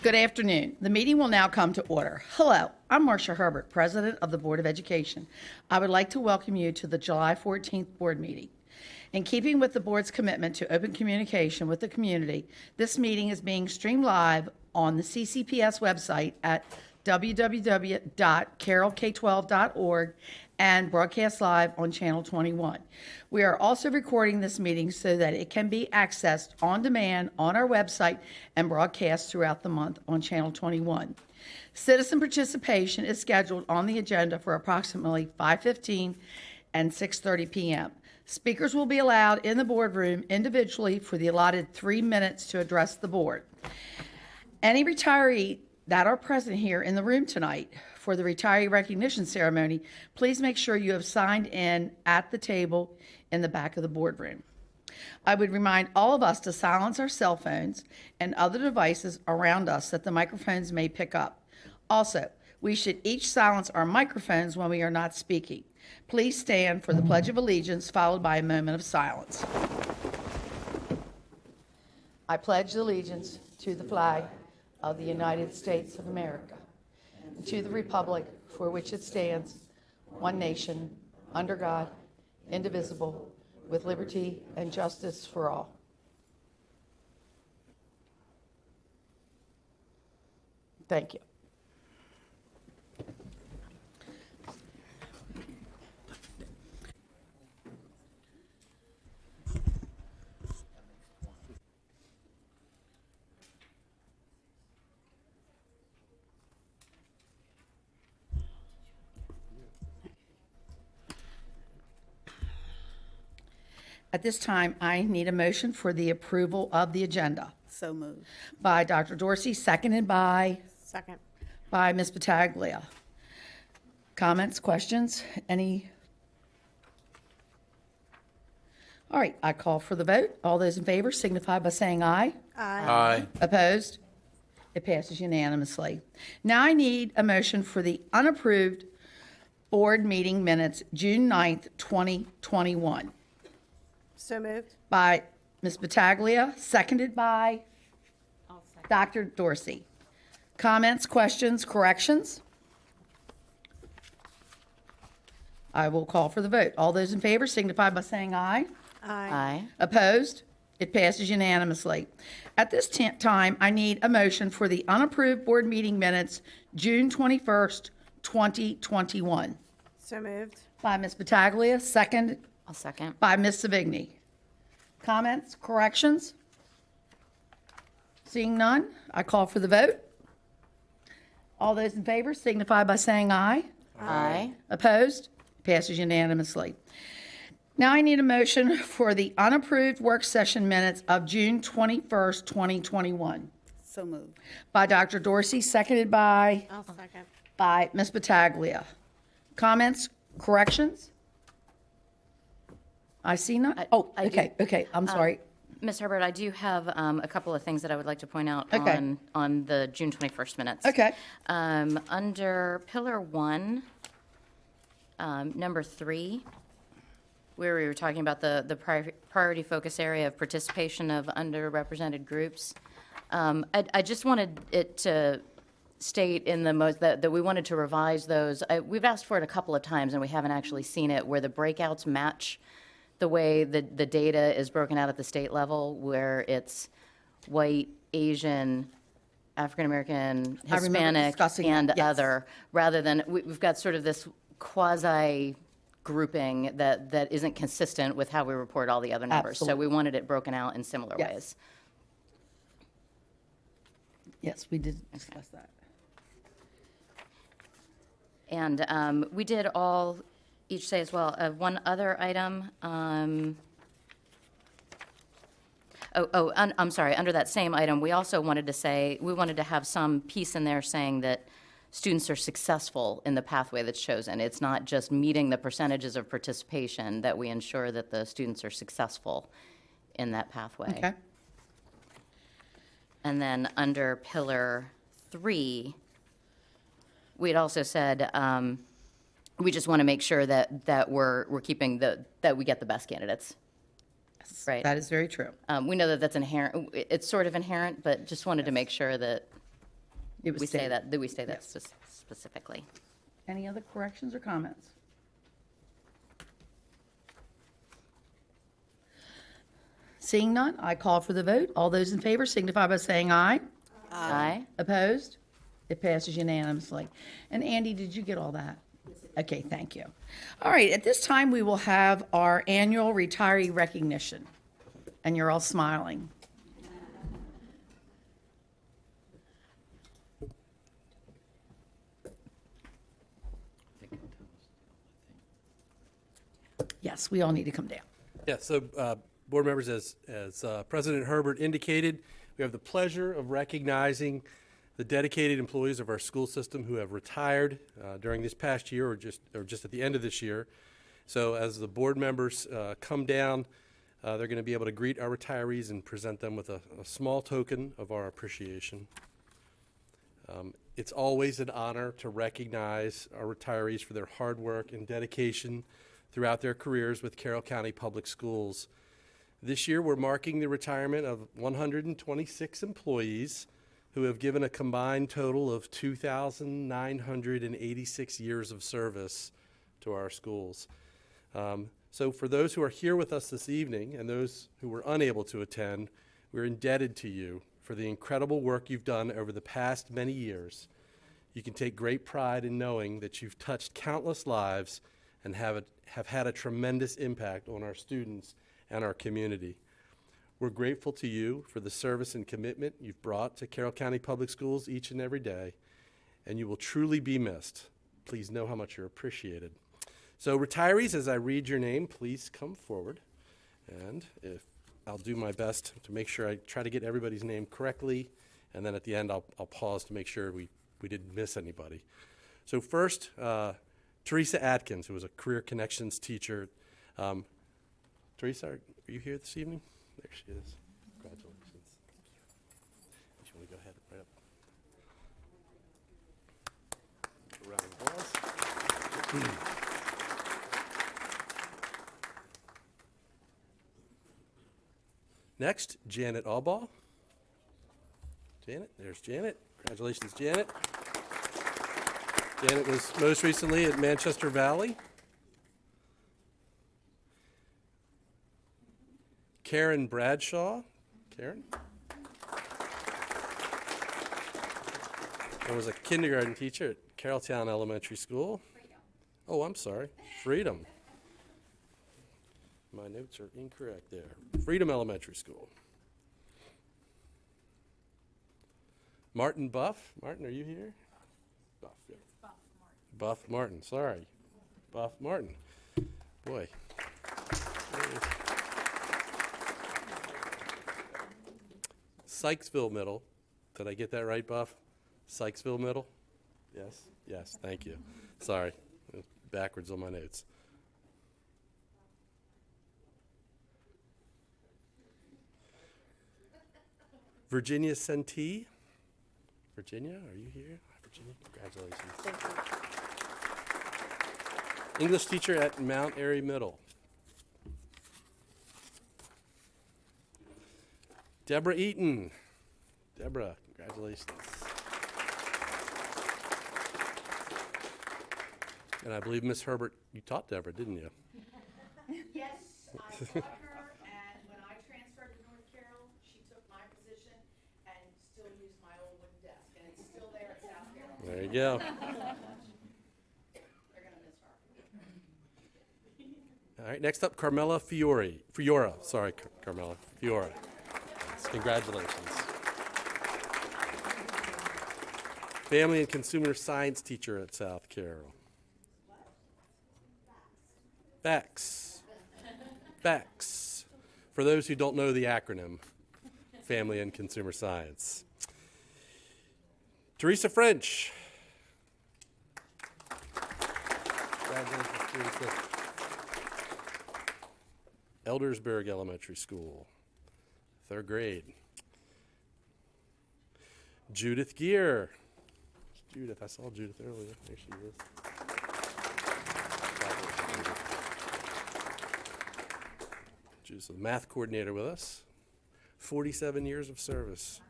Good afternoon. The meeting will now come to order. Hello, I'm Marcia Herbert, President of the Board of Education. I would like to welcome you to the July 14th board meeting. In keeping with the board's commitment to open communication with the community, this meeting is being streamed live on the CCPS website at www.carrollk12.org and broadcast live on Channel 21. We are also recording this meeting so that it can be accessed on demand on our website and broadcast throughout the month on Channel 21. Citizen participation is scheduled on the agenda for approximately 5:15 and 6:30 p.m. Speakers will be allowed in the boardroom individually for the allotted 3 minutes to address the board. Any retiree that are present here in the room tonight for the retiree recognition ceremony, please make sure you have signed in at the table in the back of the boardroom. I would remind all of us to silence our cell phones and other devices around us that the microphones may pick up. Also, we should each silence our microphones when we are not speaking. Please stand for the Pledge of Allegiance, followed by a moment of silence. I pledge allegiance to the flag of the United States of America, and to the republic for which it stands, one nation, under God, indivisible, with liberty and justice for all. Thank you. At this time, I need a motion for the approval of the agenda. So moved. By Dr. Dorsey, seconded by Second. Ms. Battaglia. Comments, questions, any? All right, I call for the vote. All those in favor signify by saying aye. Aye. Opposed? It passes unanimously. Now I need a motion for the unapproved board meeting minutes, June 9th, 2021. So moved. By Ms. Battaglia, seconded by Dr. Dorsey. Comments, questions, corrections? I will call for the vote. All those in favor signify by saying aye. Aye. Opposed? It passes unanimously. At this time, I need a motion for the unapproved board meeting minutes, June 21st, 2021. So moved. By Ms. Battaglia, second I'll second. by Ms. Savigny. Comments, corrections? Seeing none, I call for the vote. All those in favor signify by saying aye. Aye. Opposed? Passes unanimously. Now I need a motion for the unapproved work session minutes of June 21st, 2021. So moved. By Dr. Dorsey, seconded by I'll second. Ms. Battaglia. Comments, corrections? I see none. Oh, I do. okay, I'm sorry. Ms. Herbert, I do have a couple of things that I would like to point out Okay. on the June 21st minutes. Okay. Under Pillar 1, number 3, where we were talking about the priority focus area of participation of underrepresented groups, I just wanted it to state in the most that we wanted to revise those. We've asked for it a couple of times, and we haven't actually seen it, where the breakouts match the way the data is broken out at the state level, where it's white, Asian, African-American, I remember Hispanic, discussing and that, yes. other, rather than, we've got sort of this quasi-grouping that isn't consistent with how we report all the other numbers. So Absolutely. we wanted it broken out in similar Yes. ways. Yes, we did discuss that. And we did all each say as well, one other item. I'm sorry, under that same item, we also wanted to say, we wanted to have some piece in there saying that students are successful in the pathway that's chosen. It's not just meeting the percentages of participation, that we ensure that the students are successful in that pathway. Okay. And then under Pillar 3, we had also said, we just want to make sure that we're keeping that we get the best candidates. Right. That is very true. We know that that's inherent, it's sort of inherent, but just wanted to make sure that It was we say stated. that, we say that Yes. specifically. Any other corrections or comments? Seeing none, I call for the vote. All those in favor signify by saying aye. Aye. Opposed? It passes unanimously. And Andy, did you get all that? Okay, thank you. All right, at this time, we will have our annual retiree recognition. And you're all smiling. Yes, we all need to come down. Yeah, so board members, as President Herbert indicated, we have the pleasure of recognizing the dedicated employees of our school system who have retired during this past year or just at the end of this year. So as the board members come down, they're going to be able to greet our retirees and present them with a small token of our appreciation. It's always an honor to recognize our retirees for their hard work and dedication throughout their careers with Carroll County Public Schools. This year, we're marking the retirement of 126 employees who have given a combined total of 2,986 years of service to our schools. So for those who are here with us this evening and those who were unable to attend, we're indebted to you for the incredible work you've done over the past many years. You can take great pride in knowing that you've touched countless lives and have had a tremendous impact on our students and our community. We're grateful to you for the service and commitment you've brought to Carroll County Public Schools each and every day, and you will truly be missed. Please know how much you're appreciated. So retirees, as I read your name, please come forward, and if I'll do my best to make sure I try to get everybody's name correctly, and then at the end I'll pause to make sure we didn't miss anybody. So first, Teresa Atkins, who was a Career Connections teacher. Teresa, are you here this evening? There she is. Congratulations. Thank you. Do you want to go ahead right up? Round of applause. Next, Janet Albaugh. Janet, there's Janet. Congratulations, Janet. Janet was most recently at Manchester Valley. Karen Bradshaw. Karen? I was a kindergarten teacher at Carrolltown Elementary School. Oh, I'm sorry. Freedom. My notes are incorrect there. Freedom Elementary School. Martin Buff. Martin, are you here? Buff, yeah. Buff Martin, sorry. Buff Martin. Boy. Sykesville Middle. Did I get that right, Buff? Sykesville Middle? Yes? Yes, thank you. Sorry. Backwards on my notes. Virginia Sentee. Virginia, are you here? Hi, Virginia. Congratulations. Thank you. English teacher at Mount Airy Middle. Deborah Eaton. Deborah, congratulations. And I believe Miss Herbert, you taught Deborah, didn't you? Yes, I taught her, and when I transferred to North Carroll, she took my position and still used my old wooden desk, and it's still there at South Carroll. There you go. They're gonna miss her. All right, next up, Carmela Fiora. Sorry, Carmela Fiora. Yes, congratulations. Family and Consumer Science teacher at South Carroll. FACS. FACS. For those who don't know the acronym, Family and Consumer Science. Teresa French. Congratulations, Teresa. Eldersburg Elementary School, 3rd grade. Judith Gear. Judith, I saw Judith earlier. There she is. Judith's the math coordinator with us. 47 years of service.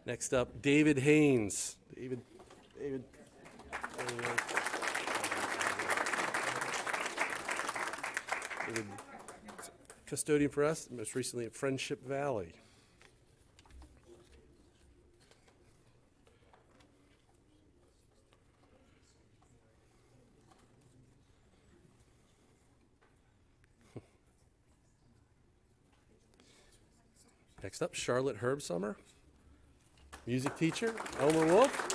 Next up, David Haynes. David. There you go. David, custodian for us, most recently at Friendship Valley. Next up, Charlotte Herbsummer, music teacher, Elmer Wolf.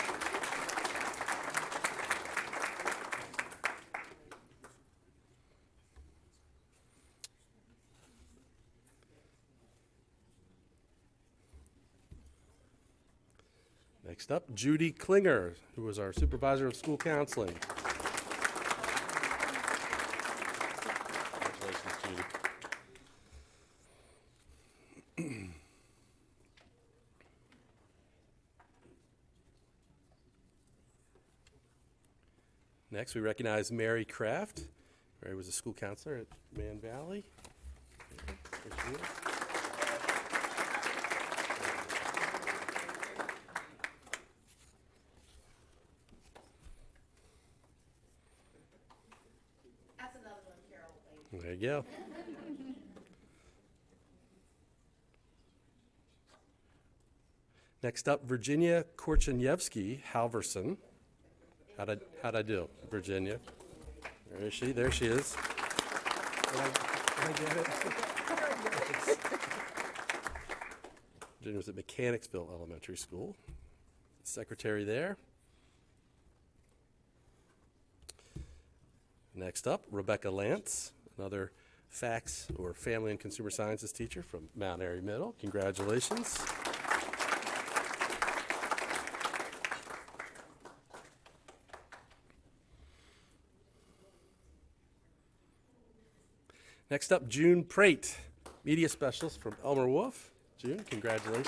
Next up, Judy Klinger, who was our supervisor of school counseling. Congratulations, Judy. Next, we recognize Mary Kraft. Mary was a school counselor at Man Valley. There she is. That's another one, Carroll. There you go. Next up, Virginia Korcheniewski Halverson. How'd I do, Virginia? Where is she? There she is. Did I get it? Virginia was at Mechanicsville Elementary School. Secretary there. Next up, Rebecca Lance, another FACS or Family and Consumer Sciences teacher from Mount Airy Middle. Congratulations. Next up, June Prate, media specialist from Elmer Wolf. June, congratulations.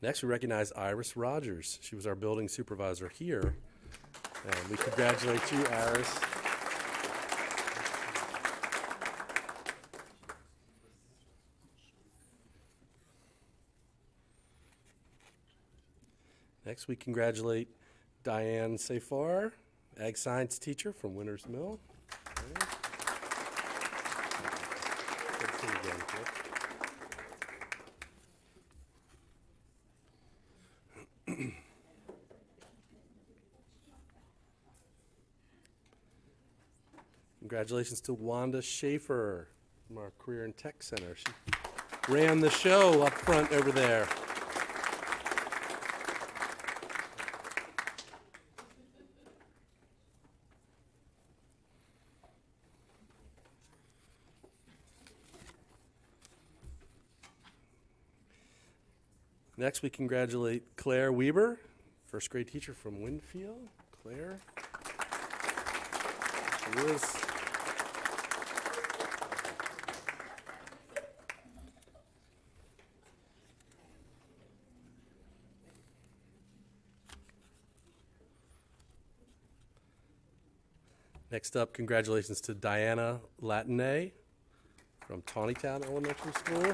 Next, we recognize Iris Rogers. She was our building supervisor here. And we congratulate you, Iris. Next, we congratulate Diane Safar, ag science teacher from Winters Mill. Good to see you again, Kip. Congratulations to Wanda Schaefer from our Career and Tech Center. She ran the show up front over there. Next, we congratulate Claire Weber, first grade teacher from Winfield. Claire. There she is. Next up, congratulations to Diana Latiné from Tawnytown Elementary School.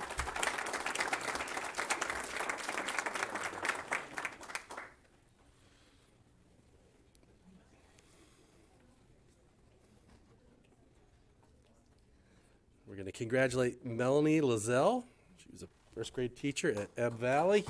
We're going to congratulate Melanie Lazelle. She was a first grade teacher at Ebb Valley.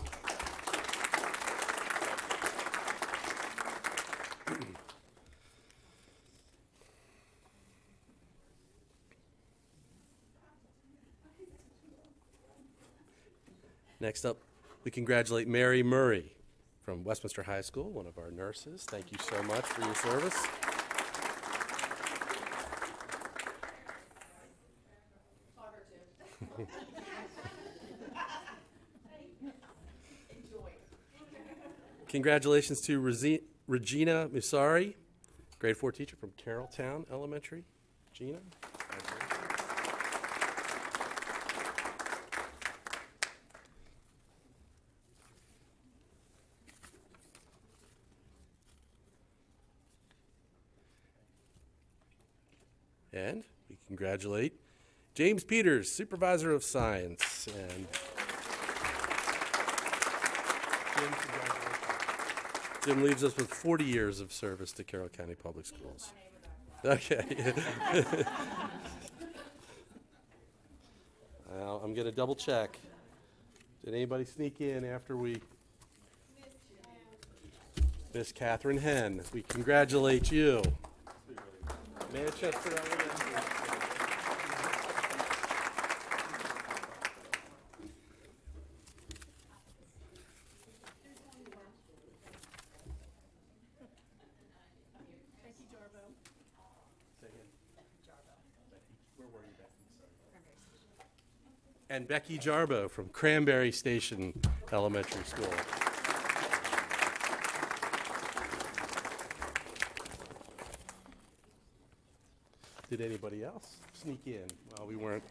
Next up, we congratulate Mary Murray from Westminster High School, one of our nurses. Thank you so much for your service. Congratulations to Regina Musari, grade 4 teacher from Carrolltown Elementary. Gina. And we congratulate James Peters, Supervisor of Science. And Jim, congratulations. Jim leaves us with 40 years of service to Carroll County Public Schools. Okay. Well, I'm going to double check. Did anybody sneak in after we? Miss Catherine Henn, we congratulate you. Manchester Elementary. And Becky Jarbo from Cranberry Station Elementary School. Did anybody else sneak in while we weren't?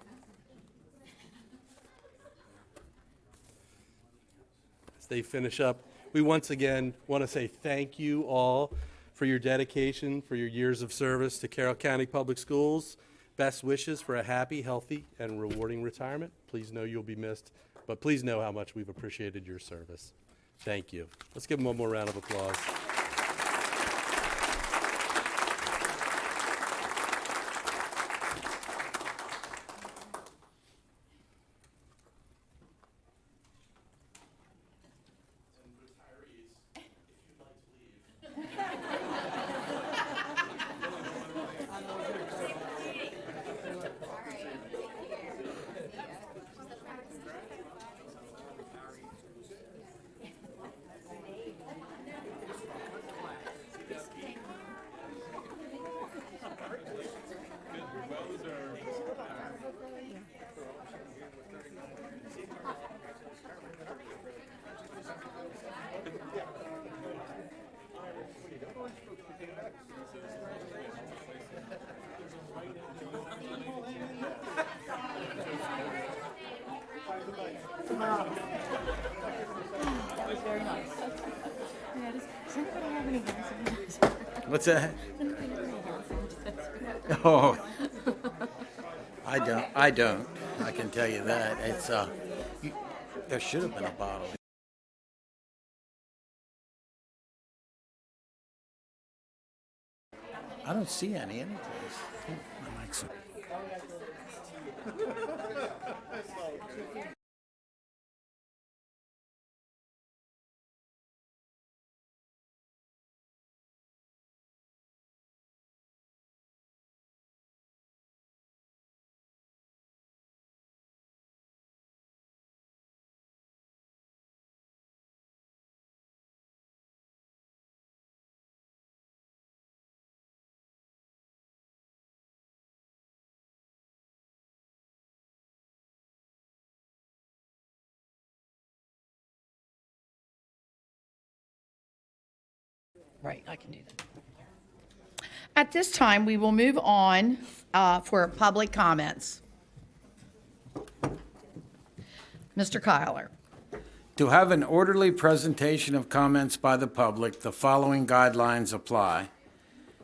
As they finish up, we once again want to say thank you all for your dedication, for your years of service to Carroll County Public Schools. Best wishes for a happy, healthy, and rewarding retirement. Please know you'll be missed, but please know how much we've appreciated your service. Thank you. Let's give them one more round of applause. What's that? Oh, I don't. I can tell you that. It's, there should have been a bottle. I don't see any anyplace. I like some. Right, I can do that. At this time, we will move on for public comments. Mr. Kyler. To have an orderly presentation of comments by the public, the following guidelines apply.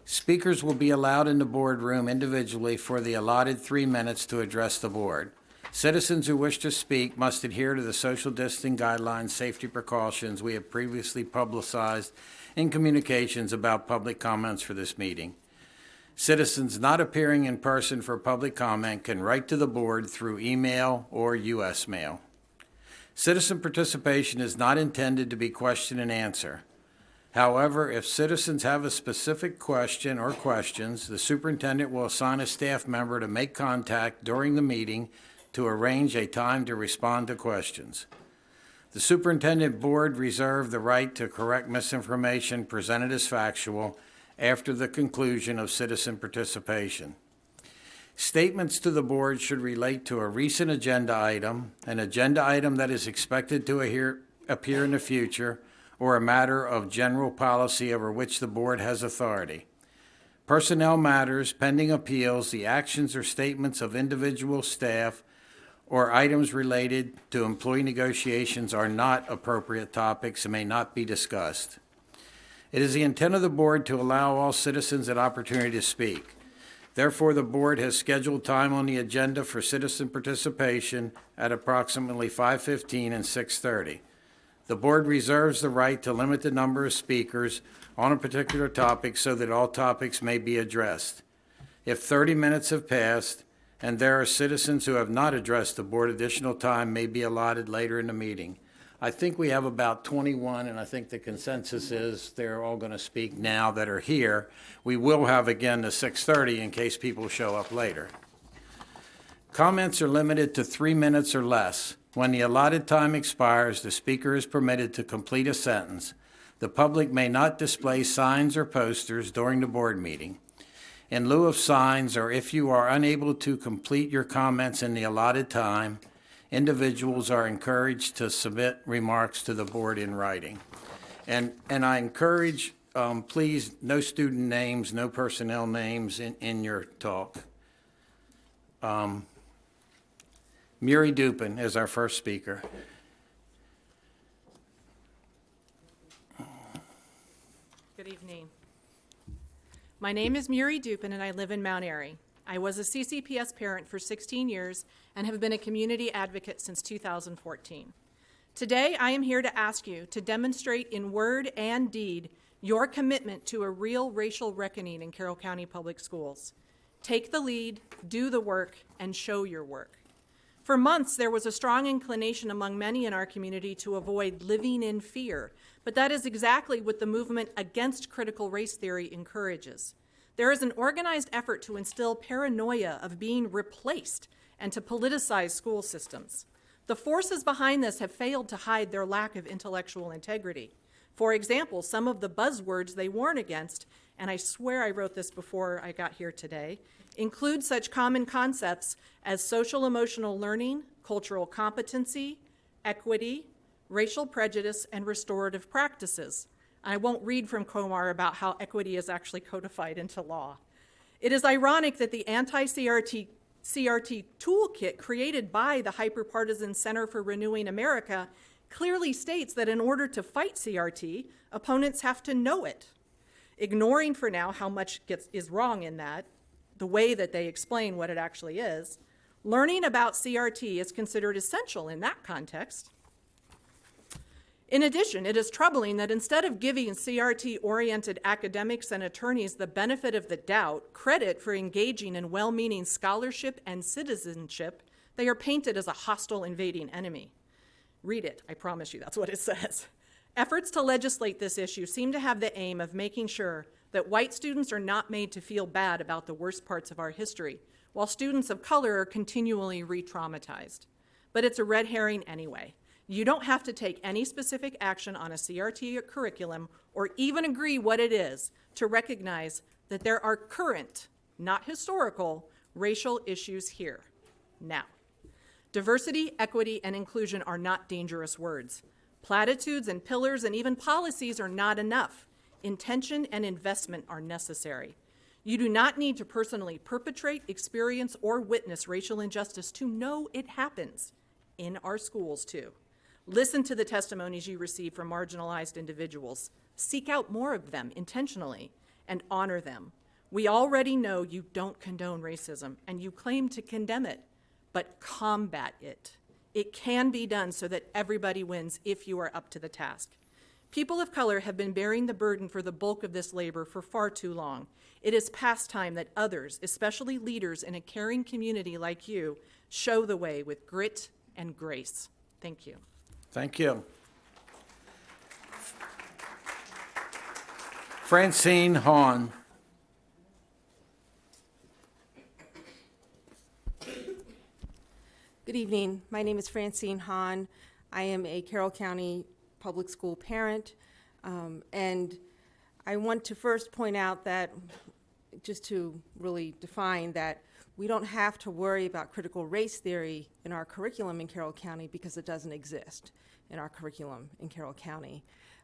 Speakers will be allowed in the boardroom individually for the allotted 3 minutes to address the board. Citizens who wish to speak must adhere to the social distancing guidelines, safety precautions we have previously publicized in communications about public comments for this meeting. Citizens not appearing in person for public comment can write to the board through email or U.S. mail. Citizen participation is not intended to be question and answer. However, if citizens have a specific question or questions, the superintendent will assign a staff member to make contact during the meeting to arrange a time to respond to questions. The superintendent board reserve the right to correct misinformation presented as factual after the conclusion of citizen participation. Statements to the board should relate to a recent agenda item, an agenda item that is expected to appear in the future, or a matter of general policy over which the board has authority. Personnel matters, pending appeals, the actions or statements of individual staff, or items related to employee negotiations are not appropriate topics and may not be discussed. It is the intent of the board to allow all citizens an opportunity to speak. Therefore, the board has scheduled time on the agenda for citizen participation at approximately 5:15 and 6:30. The board reserves the right to limit the number of speakers on a particular topic so that all topics may be addressed. If 30 minutes have passed and there are citizens who have not addressed the board, additional time may be allotted later in the meeting. I think we have about 21, and I think the consensus is they're all going to speak now that are here. We will have again the 6:30 in case people show up later. Comments are limited to 3 minutes or less. When the allotted time expires, the speaker is permitted to complete a sentence. The public may not display signs or posters during the board meeting. In lieu of signs, or if you are unable to complete your comments in the allotted time, individuals are encouraged to submit remarks to the board in writing. And I encourage, please, no student names, no personnel names in your talk. Murray Dupin is our first speaker. Good evening. My name is Murray Dupin, and I live in Mount Airy. I was a CCPS parent for 16 years and have been a community advocate since 2014. Today, I am here to ask you to demonstrate in word and deed your commitment to a real racial reckoning in Carroll County Public Schools. Take the lead, do the work, and show your work. For months, there was a strong inclination among many in our community to avoid living in fear, but that is exactly what the movement against critical race theory encourages. There is an organized effort to instill paranoia of being replaced and to politicize school systems. The forces behind this have failed to hide their lack of intellectual integrity. For example, some of the buzzwords they warn against, and I swear I wrote this before I got here today, include such common concepts as social emotional learning, cultural competency, equity, racial prejudice, and restorative practices. I won't read from Komar about how equity is actually codified into law. It is ironic that the anti-CRT toolkit created by the hyperpartisan Center for Renewing America clearly states that in order to fight CRT, opponents have to know it. Ignoring for now how much is wrong in that, the way that they explain what it actually is, learning about CRT is considered essential in that context. In addition, it is troubling that instead of giving CRT-oriented academics and attorneys the benefit of the doubt, credit for engaging in well-meaning scholarship and citizenship, they are painted as a hostile invading enemy. Read it, I promise you, that's what it says. Efforts to legislate this issue seem to have the aim of making sure that white students are not made to feel bad about the worst parts of our history, while students of color are continually re-traumatized. But it's a red herring anyway. You don't have to take any specific action on a CRT curriculum or even agree what it is to recognize that there are current, not historical, racial issues here. Now, diversity, equity, and inclusion are not dangerous words. Platitudes and pillars and even policies are not enough. Intention and investment are necessary. You do not need to personally perpetrate, experience, or witness racial injustice to know it happens in our schools too. Listen to the testimonies you receive from marginalized individuals. Seek out more of them intentionally and honor them. We already know you don't condone racism and you claim to condemn it, but combat it. It can be done so that everybody wins if you are up to the task. People of color have been bearing the burden for the bulk of this labor for far too long. It is past time that others, especially leaders in a caring community like you, show the way with grit and grace. Thank you. Thank you. Francine Hahn. Good evening. My name is Francine Hahn. I am a Carroll County public school parent, and I want to first point out that, just to really define that, we don't have to worry about critical race theory in our curriculum in Carroll County because it doesn't exist in our curriculum in Carroll County.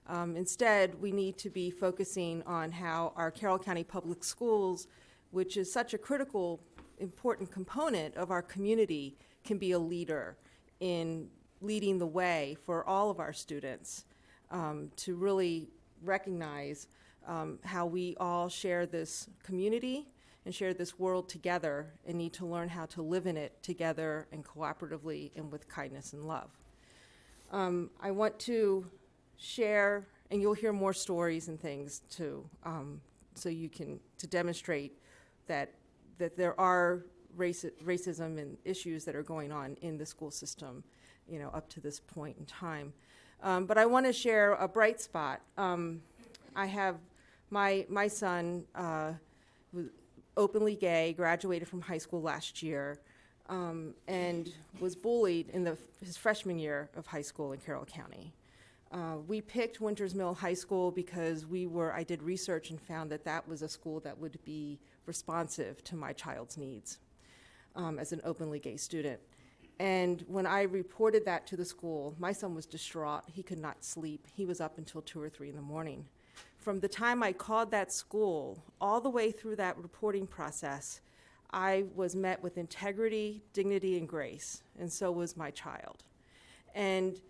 Instead, we need to be focusing on how our Carroll County public schools, which is such a critical, important component of our community, can be a leader in leading the way for all of our students to really recognize how we all share this community and share this world together and need to learn how to live in it together and cooperatively and with kindness and love. I want to share, and you'll hear more stories and things too, so you can, to demonstrate that there are racism and issues that are going on in the school system, you know, up to this point in time. But I want to share a bright spot. I have my son was openly gay, graduated from high school last year, and was bullied in his freshman year of high school in Carroll County. We picked Winters Mill High School because I did research and found that was a school that would be responsive to my child's needs as an openly gay student. And when I reported that to the school, my son was distraught. He could not sleep. He was up until 2 or 3 in the morning. From the time I called that school, all the way through that reporting process, I was met with integrity, dignity, and grace, and so was my child. And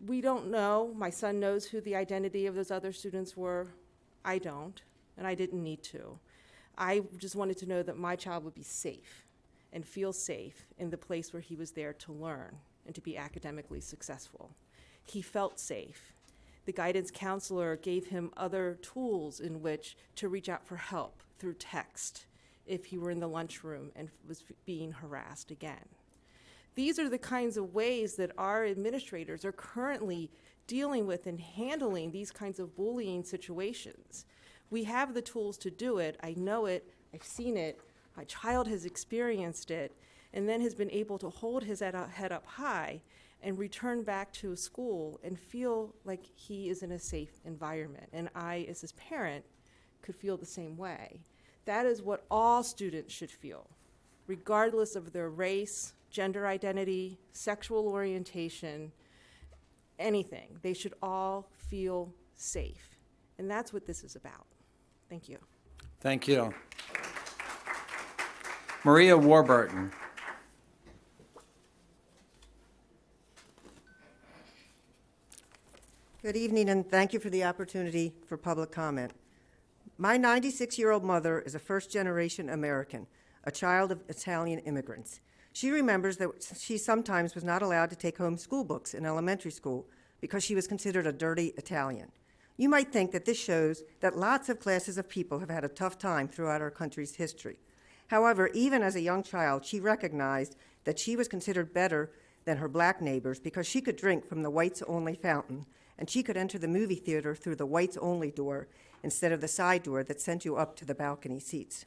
we don't know, my son knows who the identity of those other students were. I don't, and I didn't need to. I just wanted to know that my child would be safe and feel safe in the place where he was there to learn and to be academically successful. He felt safe. The guidance counselor gave him other tools in which to reach out for help through text if he were in the lunchroom and was being harassed again. These are the kinds of ways that our administrators are currently dealing with and handling these kinds of bullying situations. We have the tools to do it. I know it. I've seen it. My child has experienced it and then has been able to hold his head up high and return back to school and feel like he is in a safe environment. And I, as his parent, could feel the same way. That is what all students should feel, regardless of their race, gender identity, sexual orientation, anything. They should all feel safe. And that's what this is about. Thank you. Thank you. Maria Warburton. Good evening, and thank you for the opportunity for public comment. My 96-year-old mother is a first-generation American, a child of Italian immigrants. She remembers that she sometimes was not allowed to take home school books in elementary school because she was considered a dirty Italian. You might think that this shows that lots of classes of people have had a tough time throughout our country's history. However, even as a young child, she recognized that she was considered better than her black neighbors because she could drink from the whites-only fountain, and she could enter the movie theater through the whites-only door instead of the side door that sent you up to the balcony seats.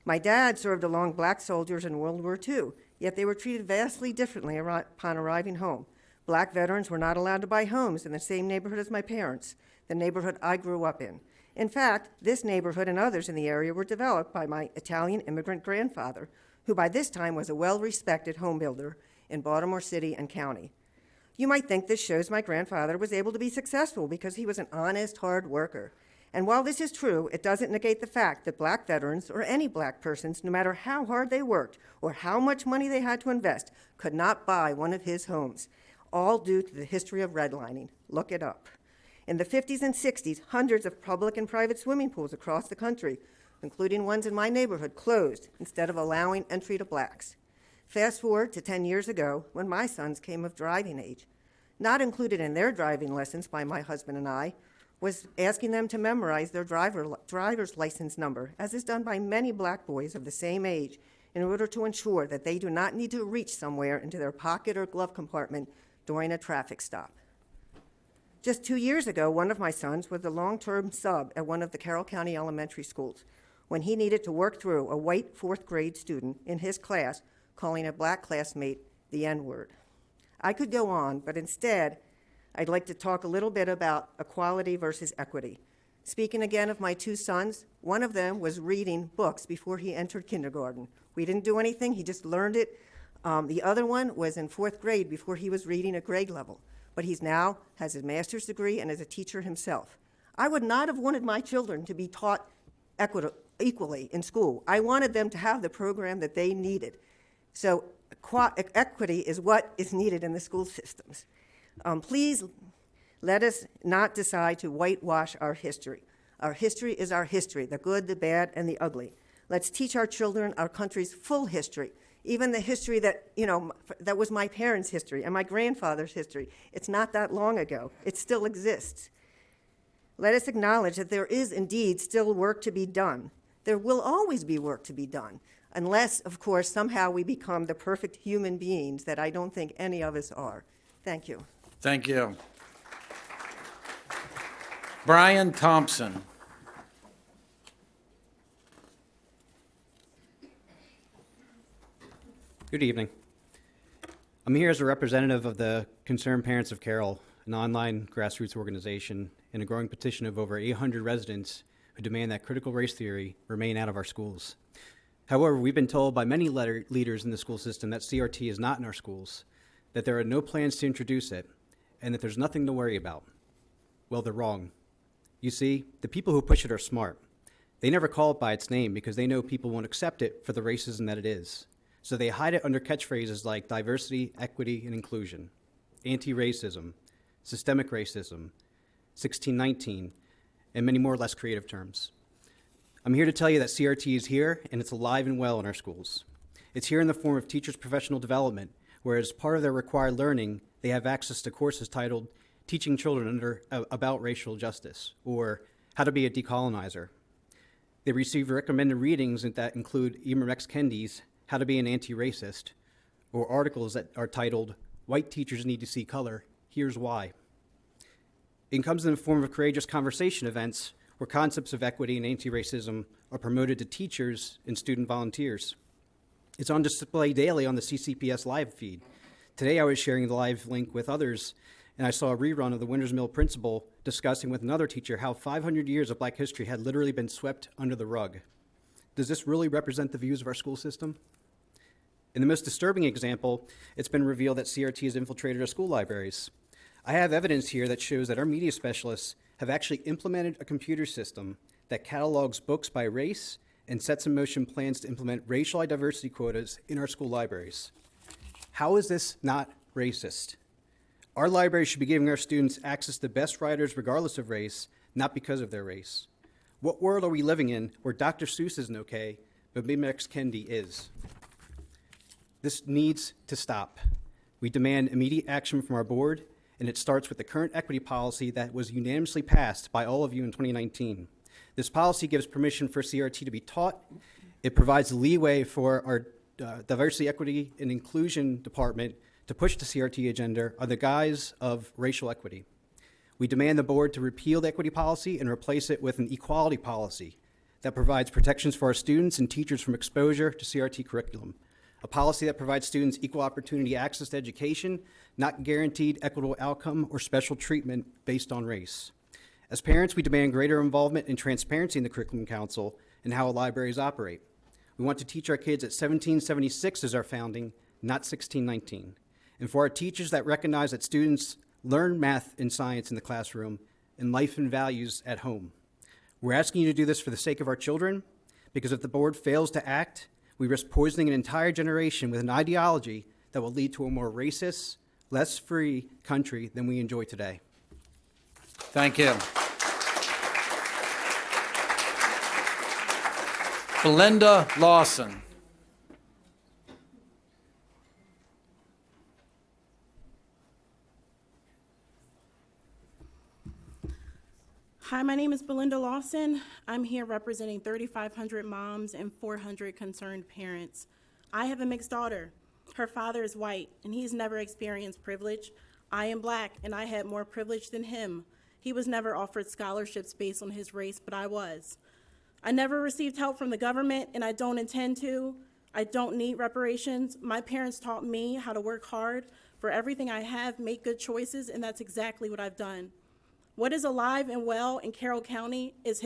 My dad served along black soldiers in World War II, yet they were treated vastly differently upon arriving home. Black veterans were not allowed to buy homes in the same neighborhood as my parents, the neighborhood I grew up in. In fact, this neighborhood and others in the area were developed by my Italian immigrant grandfather, who by this time was a well-respected home builder in Baltimore City and County. You might think this shows my grandfather was able to be successful because he was an honest, hard worker. And while this is true, it doesn't negate the fact that black veterans, or any black persons, no matter how hard they worked or how much money they had to invest, could not buy one of his homes, all due to the history of redlining. Look it up. In the 50s and 60s, hundreds of public and private swimming pools across the country, including ones in my neighborhood, closed instead of allowing entry to blacks. Fast forward to 10 years ago, when my sons came of driving age. Not included in their driving lessons by my husband and I was asking them to memorize their driver's license number, as is done by many black boys of the same age, in order to ensure that they do not need to reach somewhere into their pocket or glove compartment during a traffic stop. Just 2 years ago, one of my sons was a long-term sub at one of the Carroll County elementary schools when he needed to work through a white fourth-grade student in his class calling a black classmate the N-word. I could go on, but instead, I'd like to talk a little bit about equality versus equity. Speaking again of my 2 sons, one of them was reading books before he entered kindergarten. We didn't do anything, he just learned it. The other one was in 4th grade before he was reading at grade level, but he's now has his master's degree and is a teacher himself. I would not have wanted my children to be taught equally in school. I wanted them to have the program that they needed. So equity is what is needed in the school systems. Please let us not decide to whitewash our history. Our history is our history, the good, the bad, and the ugly. Let's teach our children our country's full history, even the history that, that was my parents' history and my grandfather's history. It's not that long ago. It still exists. Let us acknowledge that there is indeed still work to be done. There will always be work to be done, unless, of course, somehow we become the perfect human beings that I don't think any of us are. Thank you. Thank you. Brian Thompson. Good evening. I'm here as a representative of the Concerned Parents of Carroll, an online grassroots organization, and a growing petition of over 800 residents who demand that critical race theory remain out of our schools. However, we've been told by many leaders in the school system that CRT is not in our schools, that there are no plans to introduce it, and that there's nothing to worry about. Well, they're wrong. You see, the people who push it are smart. They never call it by its name because they know people won't accept it for the racism that it is. So they hide it under catchphrases like diversity, equity, and inclusion, anti-racism, systemic racism, 1619, and many more less creative terms. I'm here to tell you that CRT is here, and it's alive and well in our schools. It's here in the form of teachers' professional development, where as part of their required learning, they have access to courses titled Teaching Children About Racial Justice, or How to Be a Decolonizer. They receive recommended readings that include Ibram X. Kendi's How to Be an Anti-Racist, or articles that are titled White Teachers Need to See Color, Here's Why. It comes in the form of courageous conversation events where concepts of equity and anti-racism are promoted to teachers and student volunteers. It's on display daily on the CCPS live feed. Today I was sharing the live link with others, and I saw a rerun of the Winters Mill principal discussing with another teacher how 500 years of Black history had literally been swept under the rug. Does this really represent the views of our school system? In the most disturbing example, it's been revealed that CRT has infiltrated our school libraries. I have evidence here that shows that our media specialists have actually implemented a computer system that catalogs books by race and sets in motion plans to implement racial diversity quotas in our school libraries. How is this not racist? Our libraries should be giving our students access to the best writers regardless of race, not because of their race. What world are we living in where Dr. Seuss isn't okay, but Ibram X. Kendi is? This needs to stop. We demand immediate action from our board, and it starts with the current equity policy that was unanimously passed by all of you in 2019. This policy gives permission for CRT to be taught. It provides leeway for our diversity, equity, and inclusion department to push the CRT agenda on the guise of racial equity. We demand the board to repeal the equity policy and replace it with an equality policy that provides protections for our students and teachers from exposure to CRT curriculum. A policy that provides students equal opportunity access to education, not guaranteed equitable outcome or special treatment based on race. As parents, we demand greater involvement and transparency in the Curriculum Council and how libraries operate. We want to teach our kids that 1776 is our founding, not 1619. And for our teachers that recognize that students learn math and science in the classroom and life and values at home. We're asking you to do this for the sake of our children, because if the board fails to act, we risk poisoning an entire generation with an ideology that will lead to a more racist, less free country than we enjoy today. Thank you. Belinda Lawson. Hi, my name is Belinda Lawson. I'm here representing 3,500 moms and 400 concerned parents. I have a mixed daughter. Her father is white, and he's never experienced privilege. I am Black, and I had more privilege than him. He was never offered scholarships based on his race, but I was. I never received help from the government, and I don't intend to. I don't need reparations. My parents taught me how to work hard for everything I have, make good choices, and that's exactly what I've done. What is alive and well in Carroll County is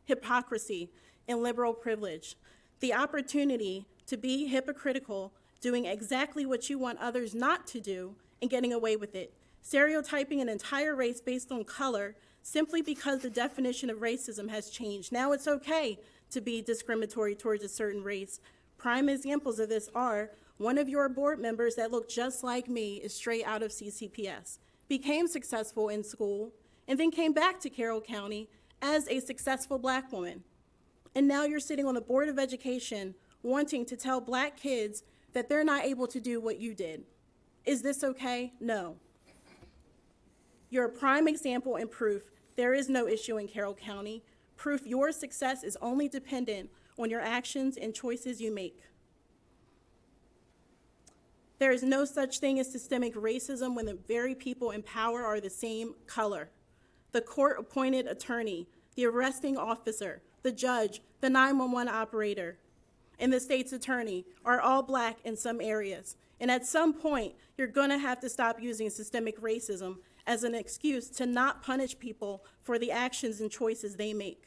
hypocrisy and liberal privilege. The opportunity to be hypocritical, doing exactly what you want others not to do, and getting away with it. Stereotyping an entire race based on color simply because the definition of racism has changed. Now it's okay to be discriminatory towards a certain race. Prime examples of this are one of your board members that looked just like me is straight out of CCPS, became successful in school, and then came back to Carroll County as a successful Black woman. And now you're sitting on the Board of Education wanting to tell black kids that they're not able to do what you did. Is this okay? No. You're a prime example and proof there is no issue in Carroll County. Proof your success is only dependent on your actions and choices you make. There is no such thing as systemic racism when the very people in power are the same color. The court-appointed attorney, the arresting officer, the judge, the 911 operator, and the state's attorney are all black in some areas. And at some point, you're gonna have to stop using systemic racism as an excuse to not punish people for the actions and choices they make.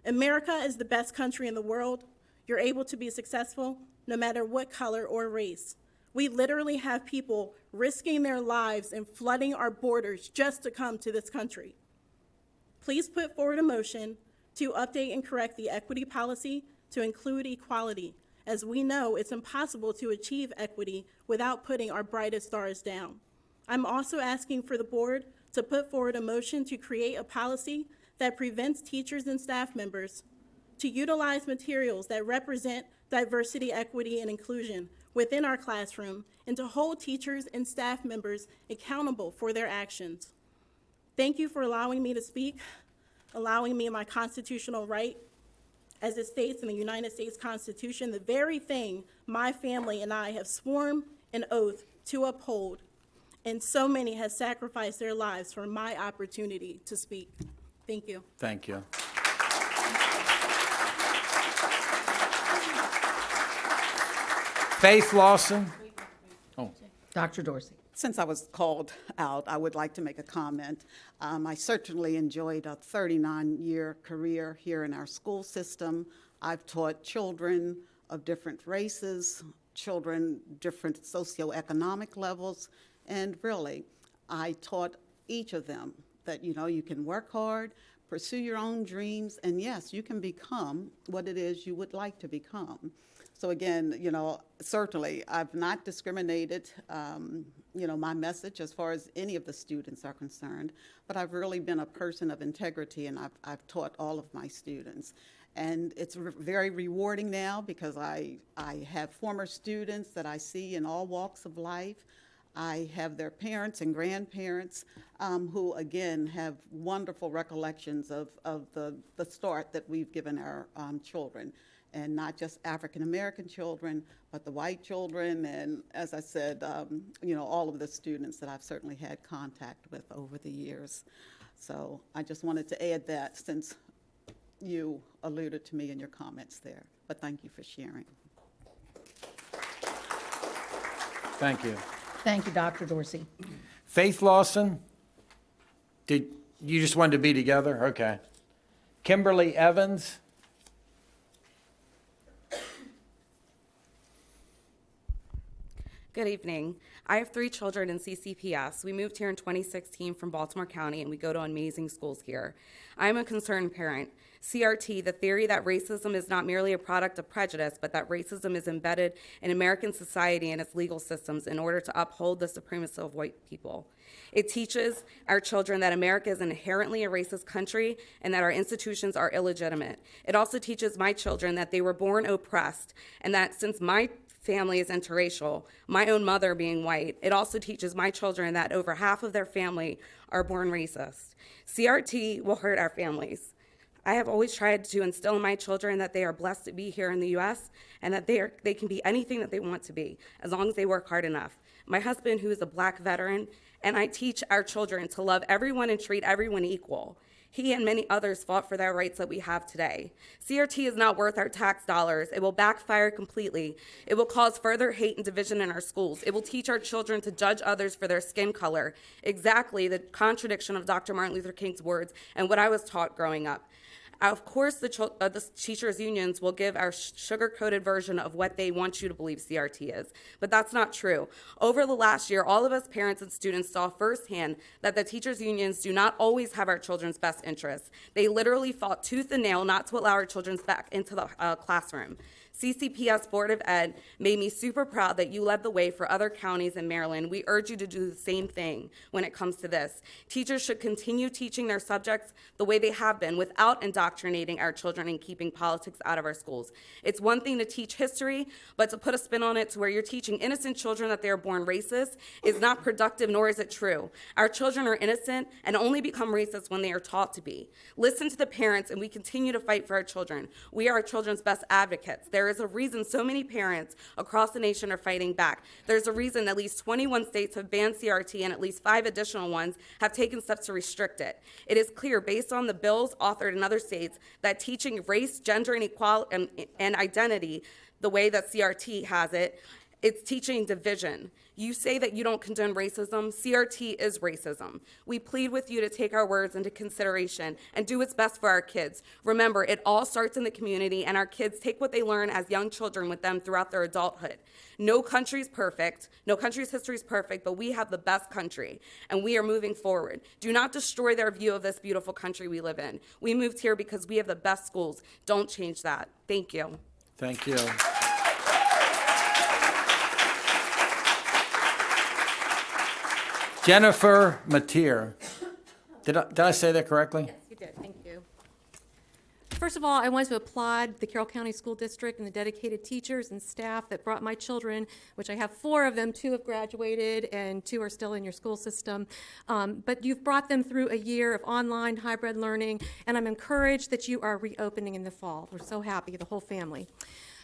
America is the best country in the world. You're able to be successful no matter what color or race. We literally have people risking their lives and flooding our borders just to come to this country. Please put forward a motion to update and correct the equity policy to include equality, as we know it's impossible to achieve equity without putting our brightest stars down. I'm also asking for the board to put forward a motion to create a policy that prevents teachers and staff members to utilize materials that represent diversity, equity, and inclusion within our classroom, and to hold teachers and staff members accountable for their actions. Thank you for allowing me to speak, allowing me my constitutional right. As it states in the United States Constitution, the very thing my family and I have sworn an oath to uphold, and so many have sacrificed their lives for my opportunity to speak. Thank you. Thank you. Faith Lawson. Dr. Dorsey. Since I was called out, I would like to make a comment. I certainly enjoyed a 39-year career here in our school system. I've taught children of different races, children different socioeconomic levels, and really, I taught each of them that, you can work hard, pursue your own dreams, and yes, you can become what it is you would like to become. So again, certainly I've not discriminated, my message as far as any of the students are concerned, but I've really been a person of integrity, and I've taught all of my students. And it's very rewarding now because I have former students that I see in all walks of life. I have their parents and grandparents who, again, have wonderful recollections of the start that we've given our children. And not just African-American children, but the white children, and as I said, all of the students that I've certainly had contact with over the years. So I just wanted to add that since you alluded to me in your comments there. But thank you for sharing. Thank you. Thank you, Dr. Dorsey. Faith Lawson. Did you just wanted to be together? Okay. Kimberly Evans. Good evening. I have 3 children in CCPS. We moved here in 2016 from Baltimore County, and we go to amazing schools here. I am a concerned parent. CRT, the theory that racism is not merely a product of prejudice, but that racism is embedded in American society and its legal systems in order to uphold the supremacy of white people. It teaches our children that America is inherently a racist country and that our institutions are illegitimate. It also teaches my children that they were born oppressed, and that since my family is interracial, my own mother being white, it also teaches my children that over half of their family are born racist. CRT will hurt our families. I have always tried to instill in my children that they are blessed to be here in the U.S. and that they can be anything that they want to be, as long as they work hard enough. My husband, who is a Black veteran, and I teach our children to love everyone and treat everyone equal. He and many others fought for their rights that we have today. CRT is not worth our tax dollars. It will backfire completely. It will cause further hate and division in our schools. It will teach our children to judge others for their skin color, exactly the contradiction of Dr. Martin Luther King's words and what I was taught growing up. Of course, the teachers' unions will give our sugar-coated version of what they want you to believe CRT is, but that's not true. Over the last year, all of us parents and students saw firsthand that the teachers' unions do not always have our children's best interests. They literally fought tooth and nail not to allow our children back into the classroom. CCPS Board of Ed made me super proud that you led the way for other counties in Maryland. We urge you to do the same thing when it comes to this. Teachers should continue teaching their subjects the way they have been without indoctrinating our children and keeping politics out of our schools. It's one thing to teach history, but to put a spin on it to where you're teaching innocent children that they are born racist is not productive, nor is it true. Our children are innocent and only become racist when they are taught to be. Listen to the parents, and we continue to fight for our children. We are our children's best advocates. There is a reason so many parents across the nation are fighting back. There's a reason at least 21 states have banned CRT and at least 5 additional ones have taken steps to restrict it. It is clear, based on the bills authored in other states, that teaching race, gender, and equality and identity the way that CRT has it, it's teaching division. You say that you don't condone racism. CRT is racism. We plead with you to take our words into consideration and do what's best for our kids. Remember, it all starts in the community, and our kids take what they learn as young children with them throughout their adulthood. No country's perfect. No country's history is perfect, but we have the best country, and we are moving forward. Do not destroy their view of this beautiful country we live in. We moved here because we have the best schools. Don't change that. Thank you. Thank you. Jennifer Mateer. Did I say that correctly? Yes, you did. Thank you. First of all, I want to applaud the Carroll County School District and the dedicated teachers and staff that brought my children, which I have 4 of them, 2 have graduated and 2 are still in your school system. But you've brought them through a year of online hybrid learning, and I'm encouraged that you are reopening in the fall. We're so happy, the whole family.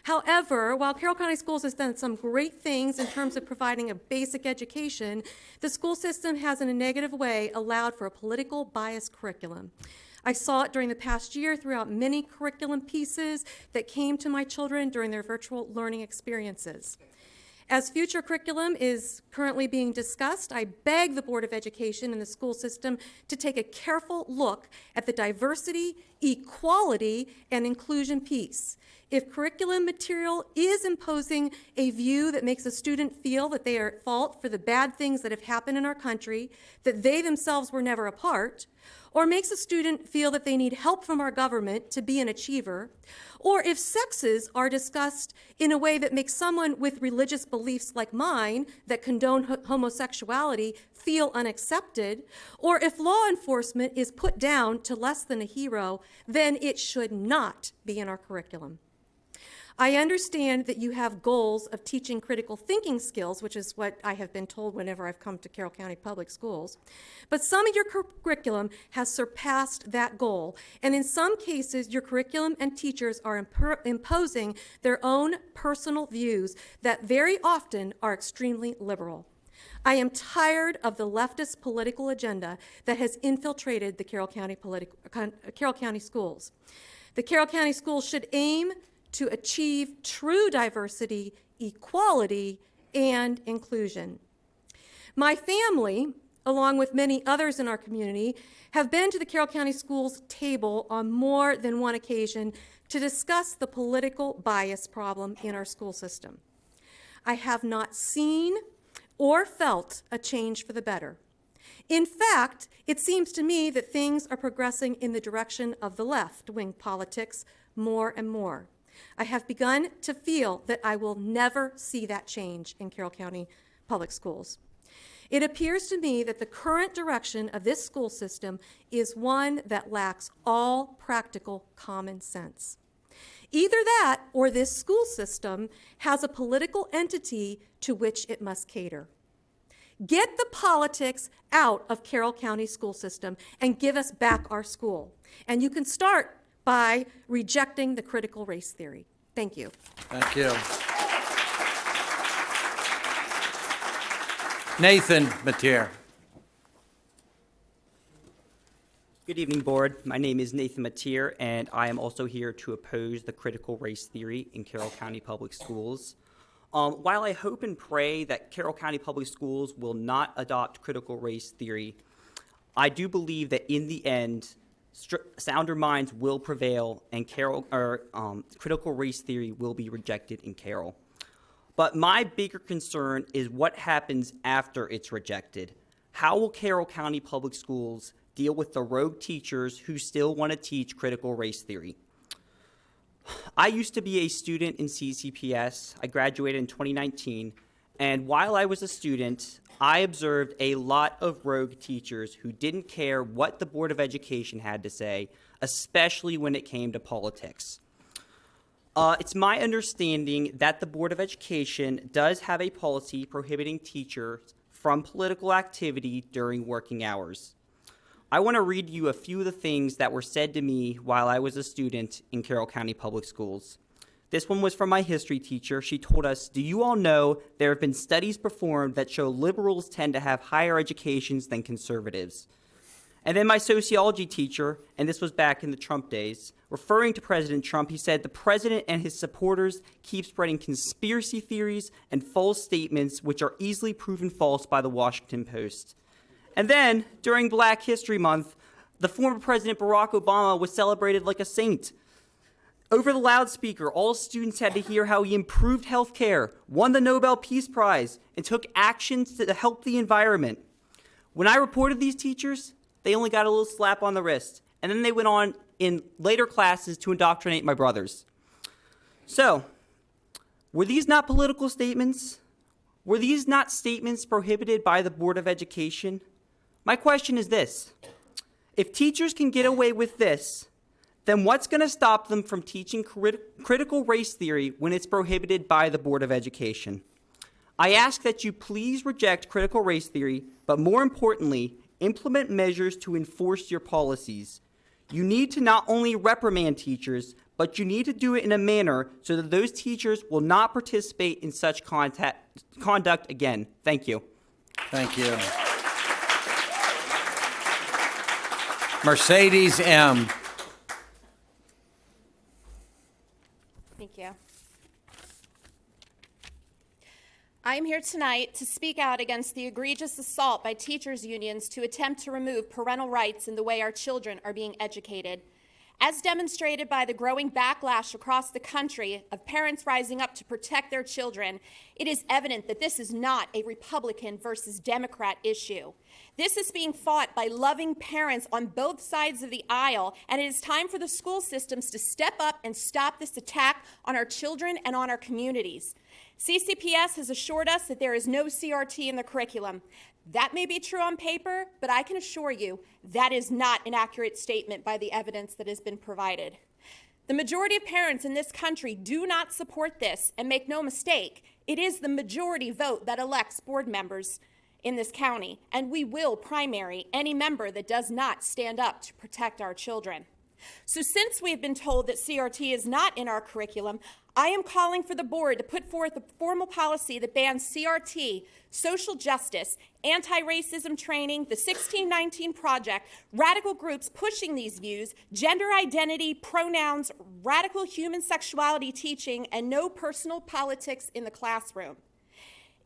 However, while Carroll County Schools has done some great things in terms of providing a basic education, the school system has in a negative way allowed for a political bias curriculum. I saw it during the past year throughout many curriculum pieces that came to my children during their virtual learning experiences. As future curriculum is currently being discussed, I beg the Board of Education and the school system to take a careful look at the diversity, equality, and inclusion piece. If curriculum material is imposing a view that makes a student feel that they are at fault for the bad things that have happened in our country, that they themselves were never a part, or makes a student feel that they need help from our government to be an achiever, or if sexes are discussed in a way that makes someone with religious beliefs like mine that condone homosexuality feel unaccepted, or if law enforcement is put down to less than a hero, then it should not be in our curriculum. I understand that you have goals of teaching critical thinking skills, which is what I have been told whenever I've come to Carroll County Public Schools. But some of your curriculum has surpassed that goal. And in some cases, your curriculum and teachers are imposing their own personal views that very often are extremely liberal. I am tired of the leftist political agenda that has infiltrated the Carroll County schools. The Carroll County schools should aim to achieve true diversity, equality, and inclusion. My family, along with many others in our community, have been to the Carroll County Schools table on more than one occasion to discuss the political bias problem in our school system. I have not seen or felt a change for the better. In fact, it seems to me that things are progressing in the direction of the left-wing politics more and more. I have begun to feel that I will never see that change in Carroll County Public Schools. It appears to me that the current direction of this school system is one that lacks all practical common sense. Either that or this school system has a political entity to which it must cater. Get the politics out of Carroll County school system and give us back our school. And you can start by rejecting the critical race theory. Thank you. Thank you. Nathan Mateer. Good evening, Board. My name is Nathan Mateer, and I am also here to oppose the critical race theory in Carroll County Public Schools. While I hope and pray that Carroll County Public Schools will not adopt critical race theory, I do believe that in the end, sounder minds will prevail and critical race theory will be rejected in Carroll. But my bigger concern is what happens after it's rejected. How will Carroll County Public Schools deal with the rogue teachers who still want to teach critical race theory? I used to be a student in CCPS. I graduated in 2019, and while I was a student, I observed a lot of rogue teachers who didn't care what the Board of Education had to say, especially when it came to politics. It's my understanding that the Board of Education does have a policy prohibiting teachers from political activity during working hours. I want to read you a few of the things that were said to me while I was a student in Carroll County Public Schools. This one was from my history teacher. She told us, "Do you all know there have been studies performed that show liberals tend to have higher educations than conservatives?" And then my sociology teacher, and this was back in the Trump days, referring to President Trump, he said, "The president and his supporters keep spreading conspiracy theories and false statements which are easily proven false by the Washington Post." And then, during Black History Month, the former President Barack Obama was celebrated like a saint. Over the loudspeaker, all students had to hear how he improved health care, won the Nobel Peace Prize, and took actions to help the environment. When I reported these teachers, they only got a little slap on the wrist, and then they went on in later classes to indoctrinate my brothers. So, were these not political statements? Were these not statements prohibited by the Board of Education? My question is this: if teachers can get away with this, then what's going to stop them from teaching critical race theory when it's prohibited by the Board of Education? I ask that you please reject critical race theory, but more importantly, implement measures to enforce your policies. You need to not only reprimand teachers, but you need to do it in a manner so that those teachers will not participate in such conduct again. Thank you. Thank you. Mercedes M. Thank you. I am here tonight to speak out against the egregious assault by teachers' unions to attempt to remove parental rights in the way our children are being educated. As demonstrated by the growing backlash across the country of parents rising up to protect their children, it is evident that this is not a Republican versus Democrat issue. This is being fought by loving parents on both sides of the aisle, and it is time for the school systems to step up and stop this attack on our children and on our communities. CCPS has assured us that there is no CRT in the curriculum. That may be true on paper, but I can assure you that is not an accurate statement by the evidence that has been provided. The majority of parents in this country do not support this, and make no mistake, it is the majority vote that elects board members in this county, and we will primary any member that does not stand up to protect our children. So since we have been told that CRT is not in our curriculum, I am calling for the board to put forth a formal policy that bans CRT, social justice, anti-racism training, the 1619 Project, radical groups pushing these views, gender identity, pronouns, radical human sexuality teaching, and no personal politics in the classroom.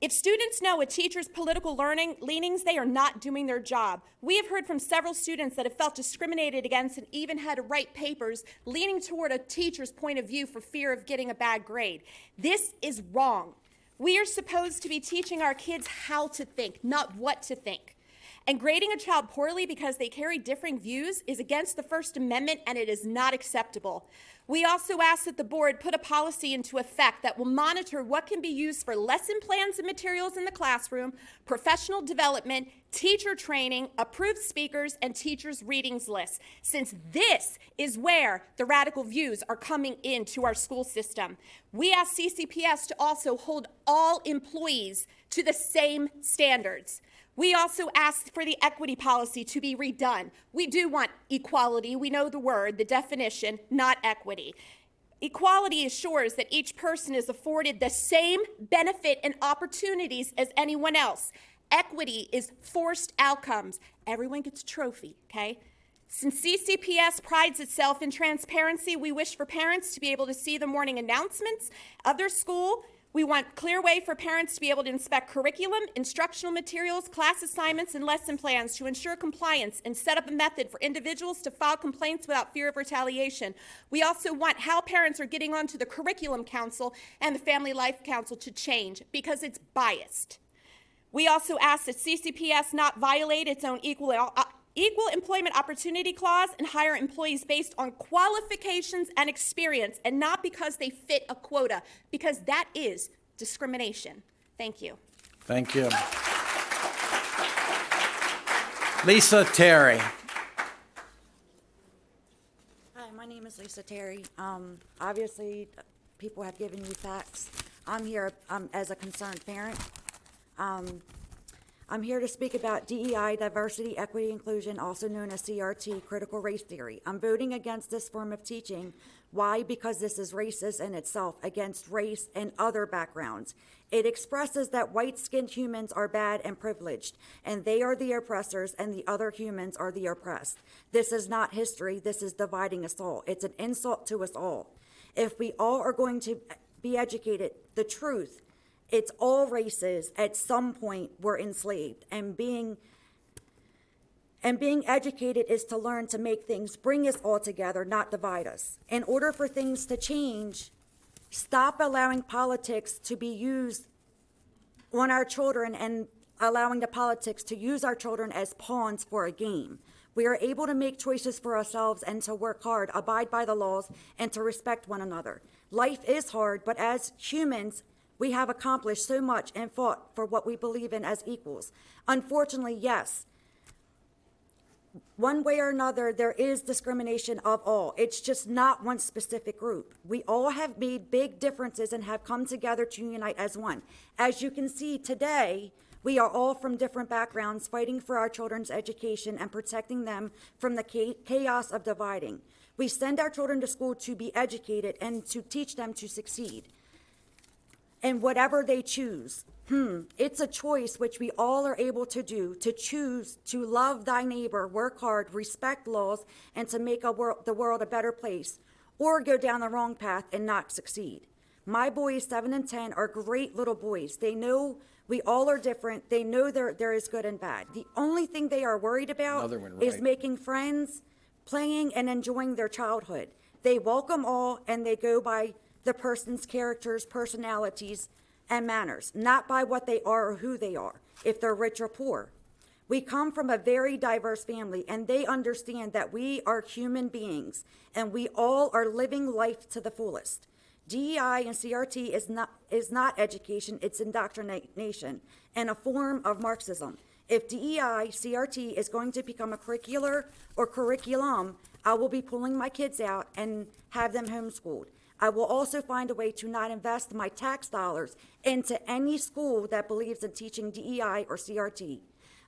If students know a teacher's political leanings, they are not doing their job. We have heard from several students that have felt discriminated against and even had to write papers leaning toward a teacher's point of view for fear of getting a bad grade. This is wrong. We are supposed to be teaching our kids how to think, not what to think. And grading a child poorly because they carry differing views is against the First Amendment, and it is not acceptable. We also ask that the board put a policy into effect that will monitor what can be used for lesson plans and materials in the classroom, professional development, teacher training, approved speakers, and teachers' readings lists, since this is where the radical views are coming into our school system. We ask CCPS to also hold all employees to the same standards. We also asked for the equity policy to be redone. We do want equality. We know the word, the definition, not equity. Equality assures that each person is afforded the same benefit and opportunities as anyone else. Equity is forced outcomes. Everyone gets a trophy, okay? Since CCPS prides itself in transparency, we wish for parents to be able to see the morning announcements of their school. We want clear way for parents to be able to inspect curriculum, instructional materials, class assignments, and lesson plans to ensure compliance and set up a method for individuals to file complaints without fear of retaliation. We also want how parents are getting onto the Curriculum Council and the Family Life Council to change because it's biased. We also ask that CCPS not violate its own equal equal employment opportunity clause and hire employees based on qualifications and experience and not because they fit a quota, because that is discrimination. Thank you. Thank you. Lisa Terry. Hi, my name is Lisa Terry. Obviously, people have given you facts. I'm here as a concerned parent. I'm here to speak about DEI, diversity, equity, inclusion, also known as CRT, critical race theory. I'm voting against this form of teaching. Why? Because this is racist in itself, against race and other backgrounds. It expresses that white-skinned humans are bad and privileged, and they are the oppressors, and the other humans are the oppressed. This is not history. This is dividing us all. It's an insult to us all. If we all are going to be educated, the truth, it's all races at some point were enslaved, and being educated is to learn to make things bring us all together, not divide us. In order for things to change, stop allowing politics to be used on our children and allowing the politics to use our children as pawns for a game. We are able to make choices for ourselves and to work hard, abide by the laws, and to respect one another. Life is hard, but as humans, we have accomplished so much and fought for what we believe in as equals. Unfortunately, yes, one way or another, there is discrimination of all. It's just not one specific group. We all have made big differences and have come together to unite as one. As you can see today, we are all from different backgrounds fighting for our children's education and protecting them from the chaos of dividing. We send our children to school to be educated and to teach them to succeed. And whatever they choose, it's a choice which we all are able to do, to choose to love thy neighbor, work hard, respect laws, and to make the world a better place, or go down the wrong path and not succeed. My boys, 7 and 10, are great little boys. They know we all are different. They know there is good and bad. The only thing they are worried about is making friends, playing, and enjoying their childhood. They welcome all, and they go by the person's characters, personalities, and manners, not by what they are or who they are, if they're rich or poor. We come from a very diverse family, and they understand that we are human beings, and we all are living life to the fullest. DEI and CRT is not education, it's indoctrination, and a form of Marxism. If DEI, CRT is going to become a curricular or curriculum, I will be pulling my kids out and have them homeschooled. I will also find a way to not invest my tax dollars into any school that believes in teaching DEI or CRT.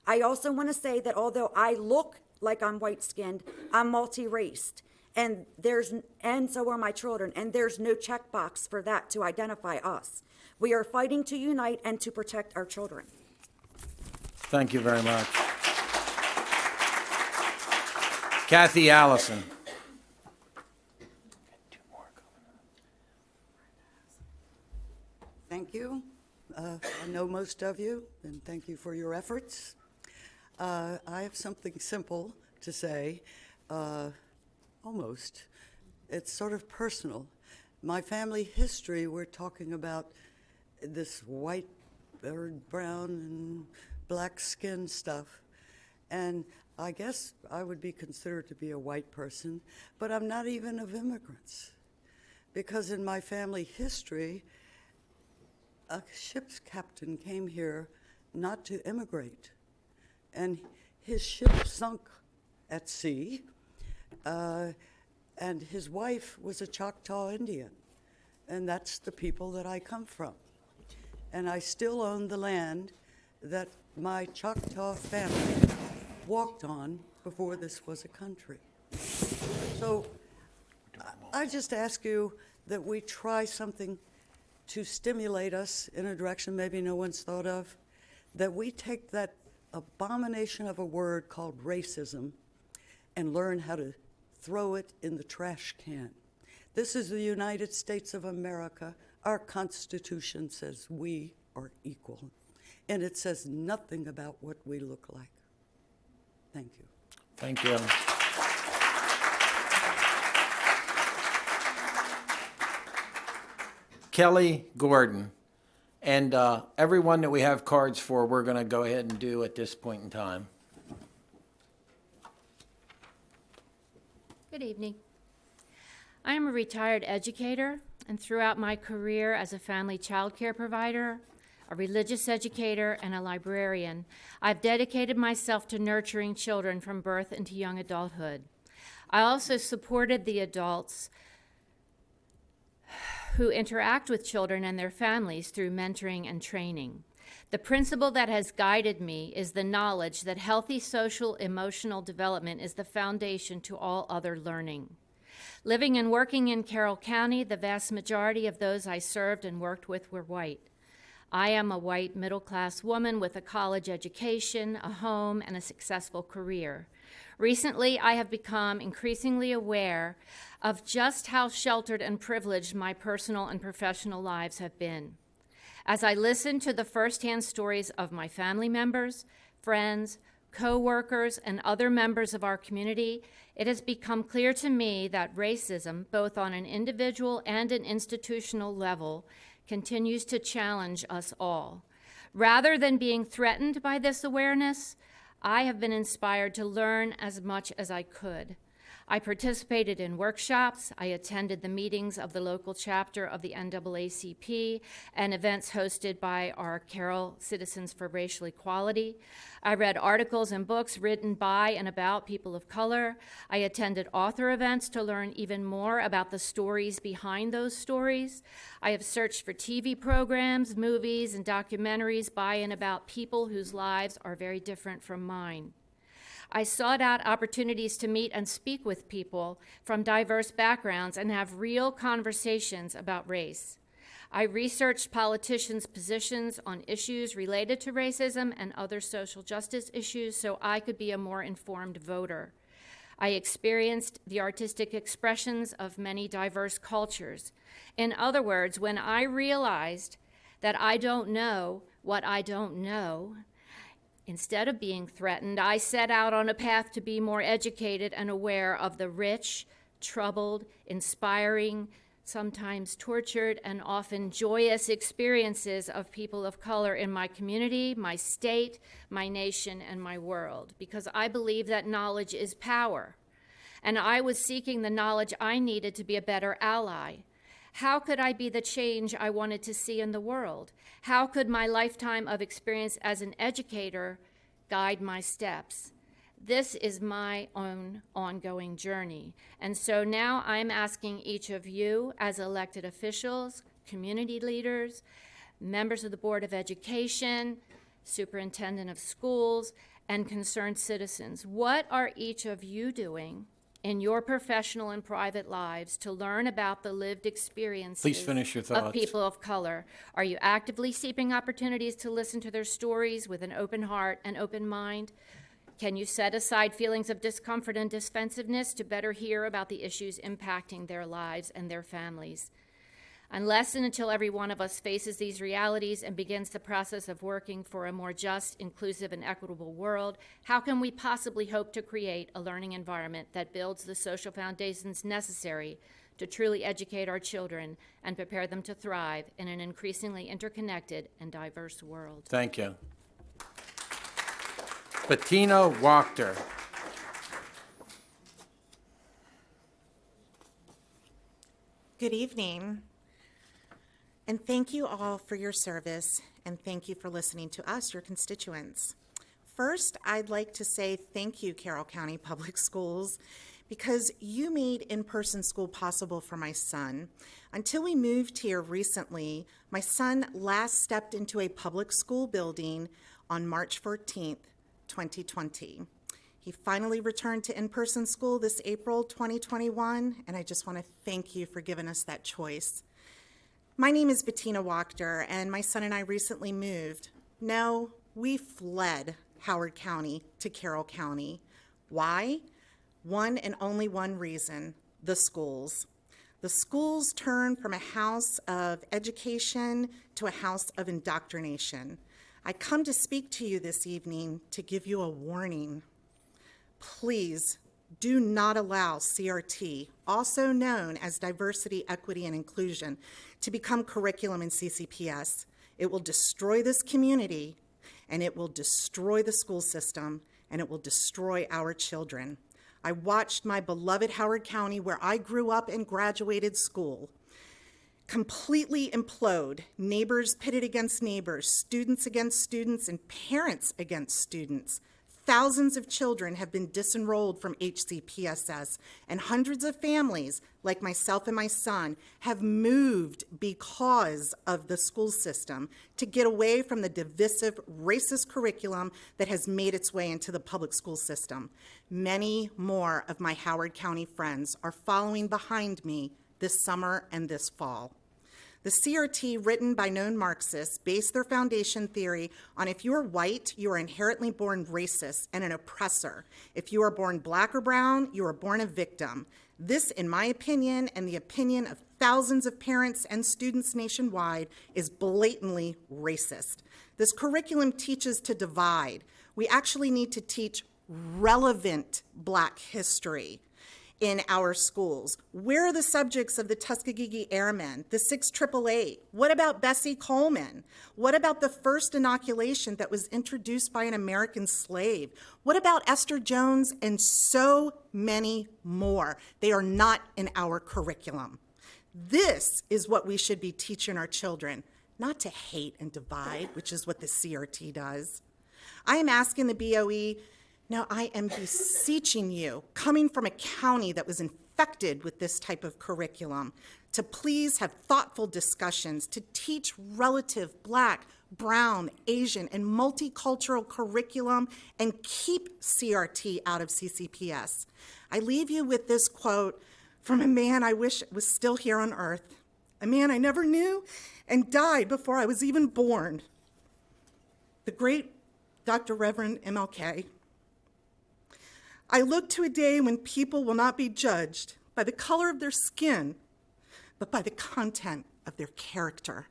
I also want to say that although I look like I'm white-skinned, I'm multi-raced, and so are my children, and there's no checkbox for that to identify us. We are fighting to unite and to protect our children. Thank you very much. Kathy Allison. Thank you. I know most of you, and thank you for your efforts. I have something simple to say, almost. It's sort of personal. My family history, we're talking about this white, brown, and black skin stuff. And I guess I would be considered to be a white person, but I'm not even of immigrants. Because in my family history, a ship's captain came here not to immigrate, and his ship sunk at sea, and his wife was a Choctaw Indian, and that's the people that I come from. And I still own the land that my Choctaw family walked on before this was a country. So I just ask you that we try something to stimulate us in a direction maybe no one's thought of, that we take that abomination of a word called racism and learn how to throw it in the trash can. This is the United States of America. Our Constitution says we are equal, and it says nothing about what we look like. Thank you. Thank you. Kelly Gordon. And everyone that we have cards for, we're going to go ahead and do at this point in time. Good evening. I am a retired educator, and throughout my career as a family child care provider, a religious educator, and a librarian, I've dedicated myself to nurturing children from birth into young adulthood. I also supported the adults who interact with children and their families through mentoring and training. The principle that has guided me is the knowledge that healthy social emotional development is the foundation to all other learning. Living and working in Carroll County, the vast majority of those I served and worked with were white. I am a white middle-class woman with a college education, a home, and a successful career. Recently, I have become increasingly aware of just how sheltered and privileged my personal and professional lives have been. As I listen to the firsthand stories of my family members, friends, co-workers, and other members of our community, it has become clear to me that racism, both on an individual and an institutional level, continues to challenge us all. Rather than being threatened by this awareness, I have been inspired to learn as much as I could. I participated in workshops, I attended the meetings of the local chapter of the NAACP and events hosted by our Carroll Citizens for Racial Equality. I read articles and books written by and about people of color. I attended author events to learn even more about the stories behind those stories. I have searched for TV programs, movies, and documentaries by and about people whose lives are very different from mine. I sought out opportunities to meet and speak with people from diverse backgrounds and have real conversations about race. I researched politicians' positions on issues related to racism and other social justice issues so I could be a more informed voter. I experienced the artistic expressions of many diverse cultures. In other words, when I realized that I don't know what I don't know, instead of being threatened, I set out on a path to be more educated and aware of the rich, troubled, inspiring, sometimes tortured, and often joyous experiences of people of color in my community, my state, my nation, and my world, because I believe that knowledge is power. And I was seeking the knowledge I needed to be a better ally. How could I be the change I wanted to see in the world? How could my lifetime of experience as an educator guide my steps? This is my own ongoing journey. And so now I'm asking each of you as elected officials, community leaders, members of the Board of Education, superintendent of schools, and concerned citizens, what are each of you doing in your professional and private lives to learn about the lived experiences Please finish your thoughts. of people of color? Are you actively seeking opportunities to listen to their stories with an open heart and open mind? Can you set aside feelings of discomfort and defensiveness to better hear about the issues impacting their lives and their families? Unless and until every one of us faces these realities and begins the process of working for a more just, inclusive, and equitable world, how can we possibly hope to create a learning environment that builds the social foundations necessary to truly educate our children and prepare them to thrive in an increasingly interconnected and diverse world? Thank you. Bettina Wachter. Good evening. And thank you all for your service, and thank you for listening to us, your constituents. First, I'd like to say thank you, Carroll County Public Schools, because you made in-person school possible for my son. Until we moved here recently, my son last stepped into a public school building on March 14th, 2020. He finally returned to in-person school this April 2021, and I just want to thank you for giving us that choice. My name is Bettina Wachter, and my son and I recently moved. No, we fled Howard County to Carroll County. Why? One and only one reason: the schools. The schools turned from a house of education to a house of indoctrination. I come to speak to you this evening to give you a warning. Please do not allow CRT, also known as diversity, equity, and inclusion, to become curriculum in CCPS. It will destroy this community, and it will destroy the school system, and it will destroy our children. I watched my beloved Howard County, where I grew up and graduated school, completely implode. Neighbors pitted against neighbors, students against students, and parents against students. Thousands of children have been disenrolled from HCPSS, and hundreds of families, like myself and my son, have moved because of the school system to get away from the divisive, racist curriculum that has made its way into the public school system. Many more of my Howard County friends are following behind me this summer and this fall. The CRT, written by known Marxists, based their foundation theory on if you are white, you are inherently born racist and an oppressor. If you are born black or brown, you are born a victim. This, in my opinion, and the opinion of thousands of parents and students nationwide, is blatantly racist. This curriculum teaches to divide. We actually need to teach relevant Black history in our schools. Where are the subjects of the Tuskegee Airmen, the 688? What about Bessie Coleman? What about the first inoculation that was introduced by an American slave? What about Esther Jones and so many more? They are not in our curriculum. This is what we should be teaching our children, not to hate and divide, which is what the CRT does. I am asking the BOE, no, I am beseeching you, coming from a county that was infected with this type of curriculum, to please have thoughtful discussions, to teach relative Black, brown, Asian, and multicultural curriculum, and keep CRT out of CCPS. I leave you with this quote from a man I wish was still here on earth, a man I never knew and died before I was even born, the great Dr. Reverend MLK. I look to a day when people will not be judged by the color of their skin, but by the content of their character.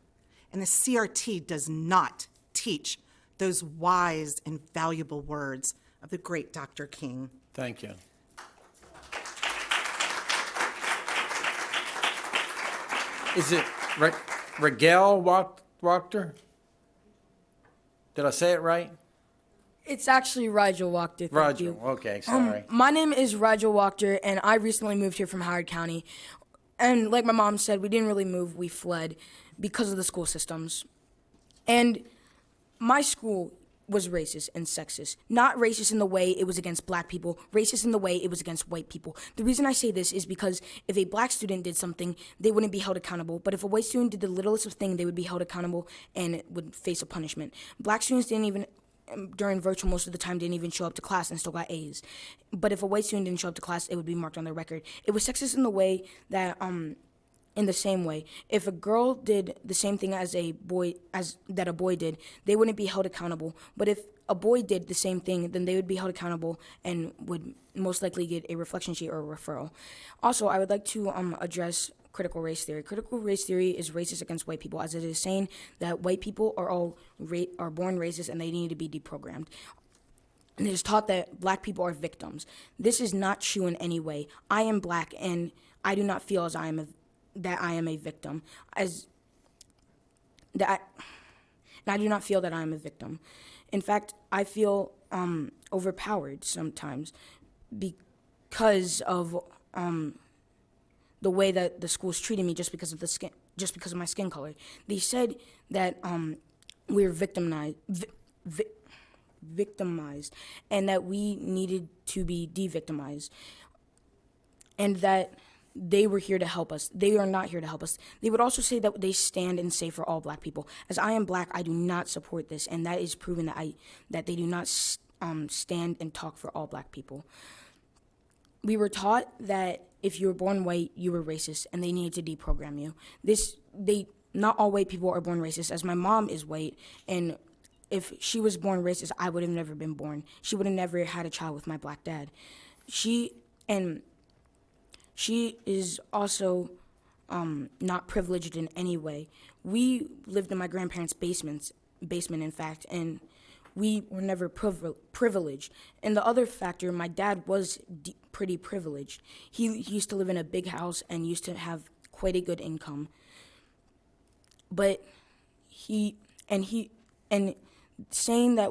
And the CRT does not teach those wise and valuable words of the great Dr. King. Thank you. Is it Rigel Wachter? Did I say it right? It's actually Rigel Wachter. Thank you. Okay, sorry. My name is Rigel Wachter, and I recently moved here from Howard County. And like my mom said, we didn't really move, we fled because of the school systems. And my school was racist and sexist. Not racist in the way it was against Black people, racist in the way it was against white people. The reason I say this is because if a Black student did something, they wouldn't be held accountable. But if a white student did the littlest of thing, they would be held accountable and would face a punishment. Black students didn't even, during virtual most of the time, didn't even show up to class and still got A's. But if a white student didn't show up to class, it would be marked on their record. It was sexist in the way that, in the same way, if a girl did the same thing as a boy did, they wouldn't be held accountable. But if a boy did the same thing, then they would be held accountable and would most likely get a reflection sheet or a referral. Also, I would like to address critical race theory. Critical race theory is racist against white people, as it is saying that white people are all born racist and they need to be deprogrammed. And it is taught that Black people are victims. This is not true in any way. I am Black, and I do not feel as that I am a victim. And I do not feel that I am a victim. In fact, I feel overpowered sometimes because of the way that the schools treated me just because of my skin color. They said that we were victimized, and that we needed to be de-victimized, and that they were here to help us. They are not here to help us. They would also say that they stand and say for all Black people. As I am Black, I do not support this, and that is proven that they do not stand and talk for all Black people. We were taught that if you were born white, you were racist, and they needed to deprogram you. Not all white people are born racist, as my mom is white, and if she was born racist, I would have never been born. She would have never had a child with my Black dad. She is also not privileged in any way. We lived in my grandparents' basement, in fact, and we were never privileged. And the other factor, my dad was pretty privileged. He used to live in a big house and used to have quite a good income. But saying that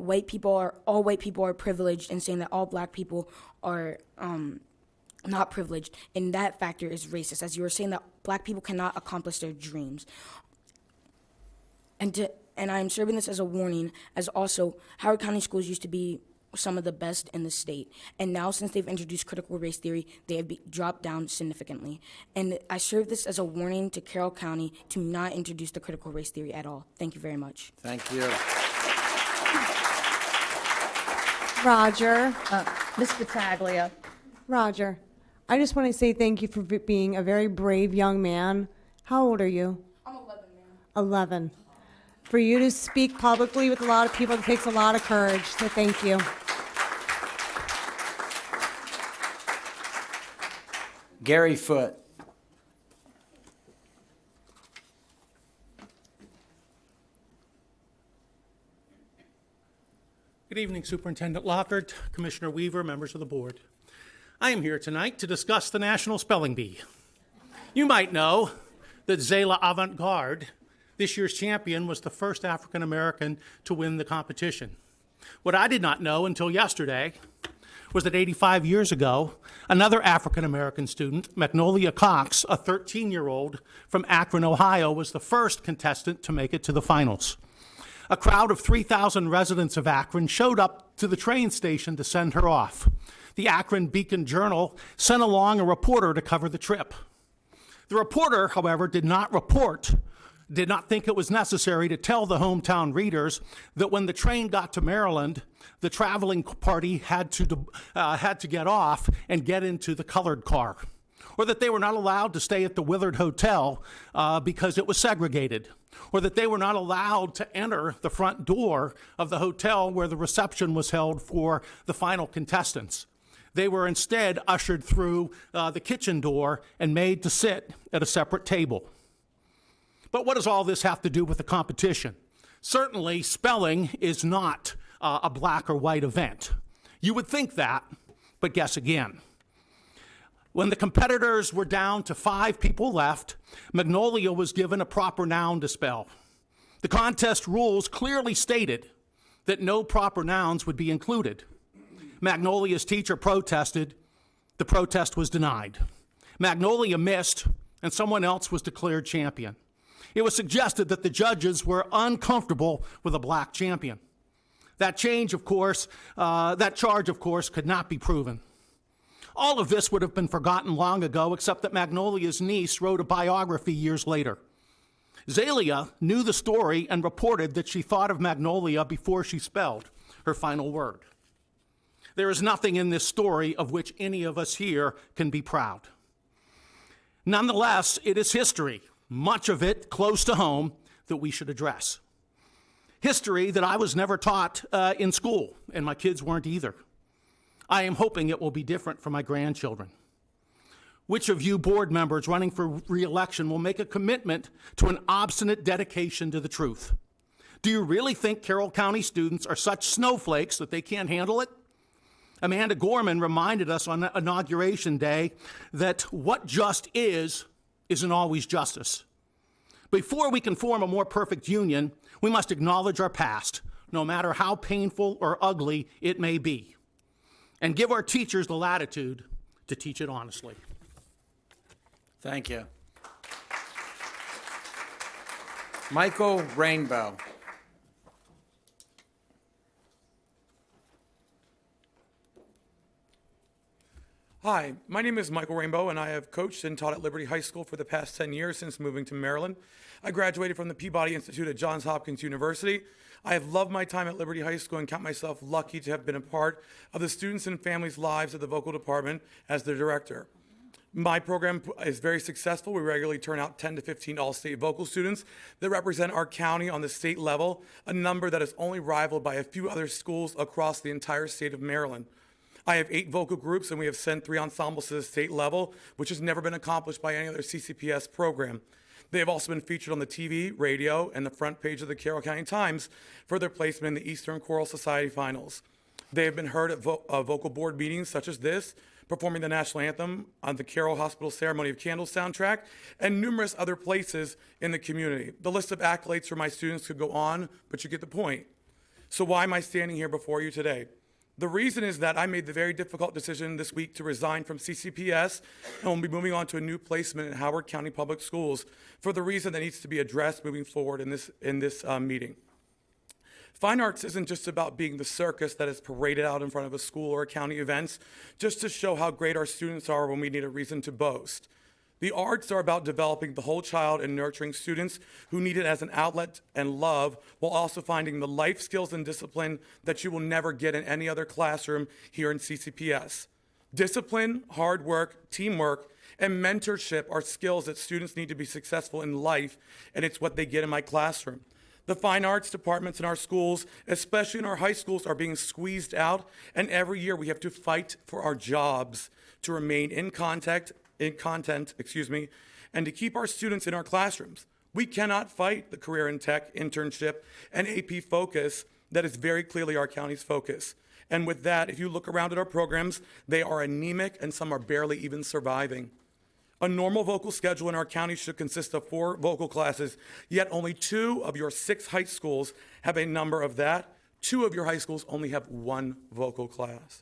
all white people are privileged, and saying that all Black people are not privileged, and that factor is racist, as you were saying that black people cannot accomplish their dreams. And I am serving this as a warning, as also Howard County schools used to be some of the best in the state, and now since they've introduced critical race theory, they have dropped down significantly. And I serve this as a warning to Carroll County to not introduce the critical race theory at all. Thank you very much. Thank you. Roger. Ms. Battaglia. Roger, I just want to say thank you for being a very brave young man. How old are you? I'm 11, ma'am. 11. For you to speak publicly with a lot of people, it takes a lot of courage, so thank you. Gary Foote. Good evening, Superintendent Lockhart, Commissioner Weaver, members of the board. I am here tonight to discuss the National Spelling Bee. You might know that Zayla Avant-Garde, this year's champion, was the first African American to win the competition. What I did not know until yesterday was that 85 years ago, another African American student, Magnolia Cox, a 13-year-old from Akron, Ohio, was the first contestant to make it to the finals. A crowd of 3,000 residents of Akron showed up to the train station to send her off. The Akron Beacon Journal sent along a reporter to cover the trip. The reporter, however, did not think it was necessary to tell the hometown readers that when the train got to Maryland, the traveling party had to get off and get into the colored car, or that they were not allowed to stay at the Willard Hotel because it was segregated, or that they were not allowed to enter the front door of the hotel where the reception was held for the final contestants. They were instead ushered through the kitchen door and made to sit at a separate table. But what does all this have to do with the competition? Certainly, spelling is not a black or white event. You would think that, but guess again. When the competitors were down to 5 people left, Magnolia was given a proper noun to spell. The contest rules clearly stated that no proper nouns would be included. Magnolia's teacher protested. The protest was denied. Magnolia missed, and someone else was declared champion. It was suggested that the judges were uncomfortable with a black champion. That charge, of course, could not be proven. All of this would have been forgotten long ago, except that Magnolia's niece wrote a biography years later. Zayla knew the story and reported that she thought of Magnolia before she spelled her final word. There is nothing in this story of which any of us here can be proud. Nonetheless, it is history, much of it close to home, that we should address. History that I was never taught in school, and my kids weren't either. I am hoping it will be different for my grandchildren. Which of you board members running for re-election will make a commitment to an obstinate dedication to the truth? Do you really think Carroll County students are such snowflakes that they can't handle it? Amanda Gorman reminded us on Inauguration Day that what just isn't always justice. Before we can form a more perfect union, we must acknowledge our past, no matter how painful or ugly it may be, and give our teachers the latitude to teach it honestly. Thank you. Michael Rainbow. Hi, my name is Michael Rainbow, and I have coached and taught at Liberty High School for the past 10 years since moving to Maryland. I graduated from the Peabody Institute at Johns Hopkins University. I have loved my time at Liberty High School and count myself lucky to have been a part of the students' and families' lives at the vocal department as their director. My program is very successful. We regularly turn out 10 to 15 all-state vocal students that represent our county on the state level, a number that is only rivaled by a few other schools across the entire state of Maryland. I have 8 vocal groups, and we have sent 3 ensembles to the state level, which has never been accomplished by any other CCPS program. They have also been featured on the TV, radio, and the front page of the Carroll County Times for their placement in the Eastern Choral Society Finals. They have been heard at vocal board meetings such as this, performing the national anthem on the Carroll Hospital Ceremony of Candles soundtrack, and numerous other places in the community. The list of accolades for my students could go on, but you get the point. So why am I standing here before you today? The reason is that I made the very difficult decision this week to resign from CCPS and will be moving on to a new placement in Howard County Public Schools for the reason that needs to be addressed moving forward in this meeting. Fine arts isn't just about being the circus that is paraded out in front of a school or county events just to show how great our students are when we need a reason to boast. The arts are about developing the whole child and nurturing students who need it as an outlet and love, while also finding the life skills and discipline that you will never get in any other classroom here in CCPS. Discipline, hard work, teamwork, and mentorship are skills that students need to be successful in life, and it's what they get in my classroom. The fine arts departments in our schools, especially in our high schools, are being squeezed out, and every year we have to fight for our jobs to remain in content, and to keep our students in our classrooms. We cannot fight the career in tech, internship, and AP focus that is very clearly our county's focus. And with that, if you look around at our programs, they are anemic and some are barely even surviving. A normal vocal schedule in our county should consist of 4 vocal classes, yet only 2 of your 6 high schools have a number of that. 2 of your high schools only have 1 vocal class.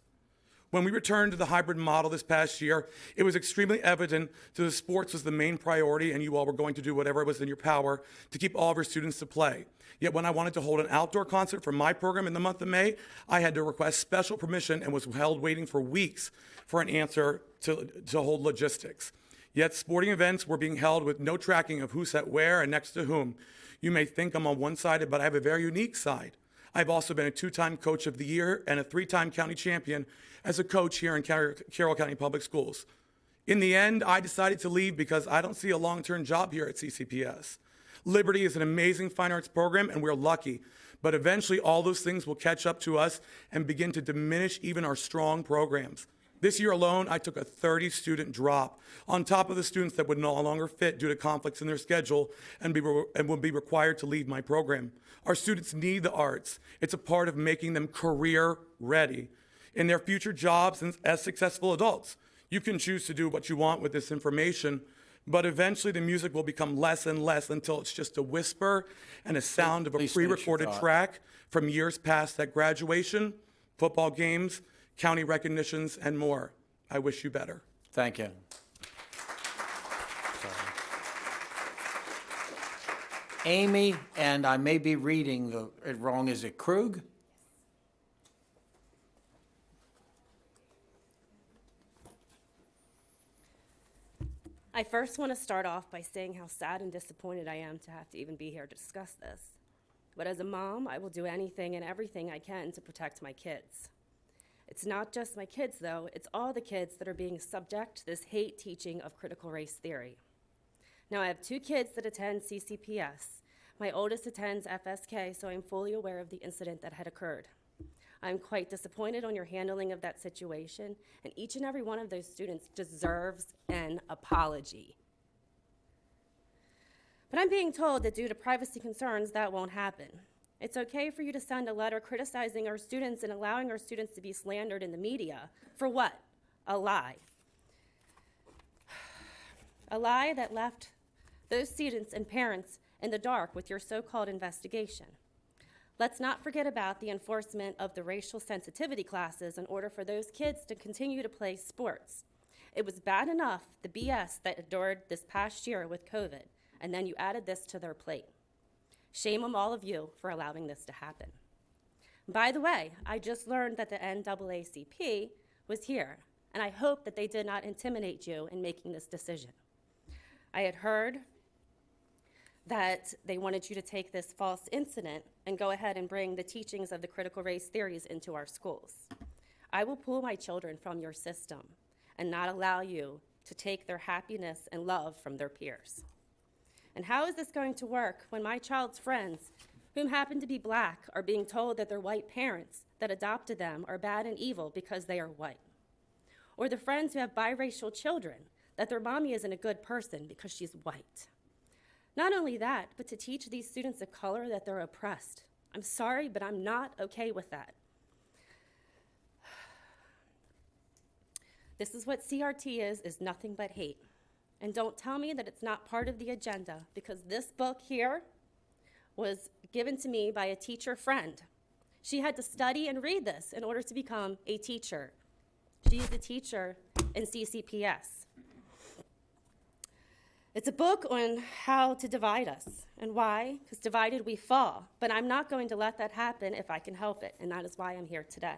When we returned to the hybrid model this past year, it was extremely evident that the sports was the main priority and you all were going to do whatever was in your power to keep all of your students to play. Yet when I wanted to hold an outdoor concert for my program in the month of May, I had to request special permission and was held waiting for weeks for an answer to hold logistics. Yet sporting events were being held with no tracking of who sat where and next to whom. You may think I'm on one-sided, but I have a very unique side. I've also been a 2-time Coach of the Year and a 3-time county champion as a coach here in Carroll County Public Schools. In the end, I decided to leave because I don't see a long-term job here at CCPS. Liberty is an amazing fine arts program, and we're lucky. But eventually, all those things will catch up to us and begin to diminish even our strong programs. This year alone, I took a 30-student drop on top of the students that would no longer fit due to conflicts in their schedule and would be required to leave my program. Our students need the arts. It's a part of making them career ready in their future jobs and as successful adults. You can choose to do what you want with this information, but eventually the music will become less and less until it's just a whisper and a sound of a pre-recorded track from years past at graduation, football games, county recognitions, and more. I wish you better. Thank you. Amy, and I may be reading it wrong, is it Krug? I first want to start off by saying how sad and disappointed I am to have to even be here to discuss this. But as a mom, I will do anything and everything I can to protect my kids. It's not just my kids, though, it's all the kids that are being subject to this hate teaching of critical race theory. Now, I have 2 kids that attend CCPS. My oldest attends FSK, so I'm fully aware of the incident that had occurred. I'm quite disappointed on your handling of that situation, and each and every one of those students deserves an apology. But I'm being told that due to privacy concerns, that won't happen. It's okay for you to send a letter criticizing our students and allowing our students to be slandered in the media. For what? A lie. A lie that left those students and parents in the dark with your so-called investigation. Let's not forget about the enforcement of the racial sensitivity classes in order for those kids to continue to play sports. It was bad enough, the BS that endured this past year with COVID, and then you added this to their plate. Shame on all of you for allowing this to happen. By the way, I just learned that the NAACP was here, and I hope that they did not intimidate you in making this decision. I had heard that they wanted you to take this false incident and go ahead and bring the teachings of the critical race theories into our schools. I will pull my children from your system and not allow you to take their happiness and love from their peers. And how is this going to work when my child's friends, whom happen to be black, are being told that their white parents that adopted them are bad and evil because they are white? Or the friends who have biracial children, that their mommy isn't a good person because she's white? Not only that, but to teach these students of color that they're oppressed. I'm sorry, but I'm not okay with that. This is what CRT is nothing but hate. And don't tell me that it's not part of the agenda, because this book here was given to me by a teacher friend. She had to study and read this in order to become a teacher. She is a teacher in CCPS. It's a book on how to divide us and why, because divided we fall. But I'm not going to let that happen if I can help it, and that is why I'm here today.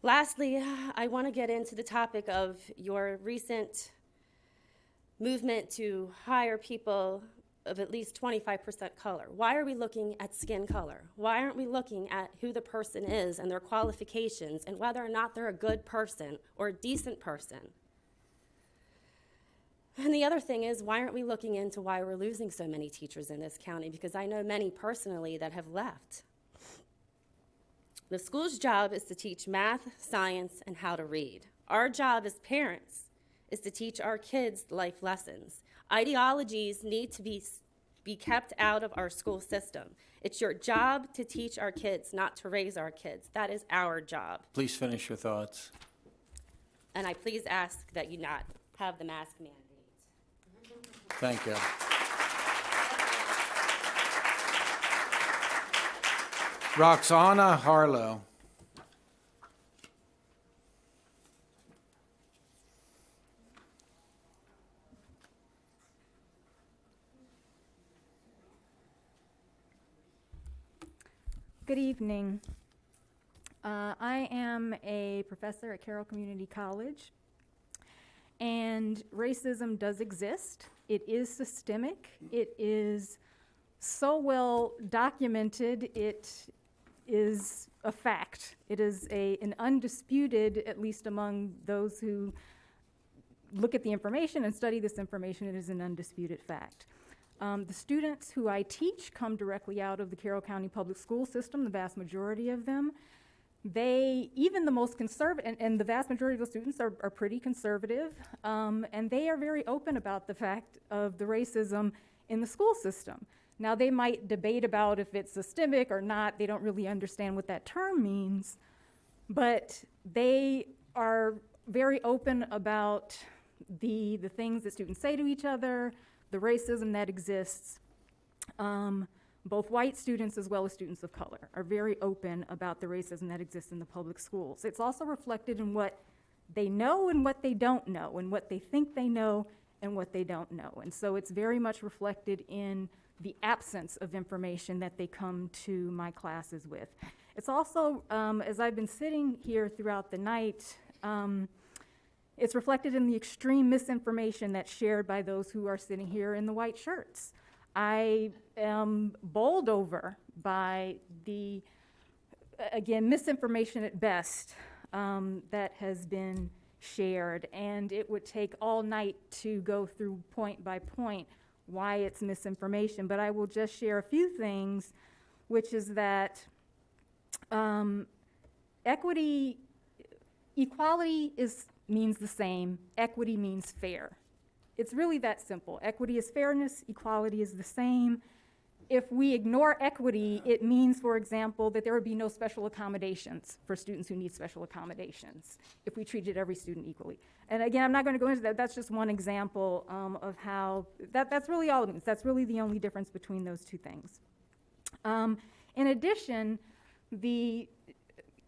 Lastly, I want to get into the topic of your recent movement to hire people of at least 25% color. Why are we looking at skin color? Why aren't we looking at who the person is and their qualifications and whether or not they're a good person or a decent person? And the other thing is, why aren't we looking into why we're losing so many teachers in this county? Because I know many personally that have left. The school's job is to teach math, science, and how to read. Our job as parents is to teach our kids life lessons. Ideologies need to be kept out of our school system. It's your job to teach our kids, not to raise our kids. That is our job. Please finish your thoughts. And I please ask that you not have the mask mandate. Thank you. Roxana Harlow. Good evening. I am a professor at Carroll Community College, and racism does exist. It is systemic. It is so well documented, it is a fact. It is an undisputed, at least among those who look at the information and study this information, it is an undisputed fact. The students who I teach come directly out of the Carroll County Public School System, the vast majority of them. Even the most conservative, and the vast majority of the students are pretty conservative, and they are very open about the fact of the racism in the school system. Now, they might debate about if it's systemic or not. They don't really understand what that term means, but they are very open about the things that students say to each other, the racism that exists. Both white students as well as students of color are very open about the racism that exists in the public schools. It's also reflected in what they know and what they don't know, and what they think they know and what they don't know. And so it's very much reflected in the absence of information that they come to my classes with. It's also, as I've been sitting here throughout the night, it's reflected in the extreme misinformation that's shared by those who are sitting here in the white shirts. I am bowled over by the, again, misinformation at best that has been shared, and it would take all night to go through point by point why it's misinformation, but I will just share a few things, which is that equality means the same, equity means fair. It's really that simple. Equity is fairness, equality is the same. If we ignore equity, it means, for example, that there would be no special accommodations for students who need special accommodations if we treated every student equally. And again, I'm not going to go into that. That's just one example of how, that's really all it means. That's really the only difference between those two things. In addition, the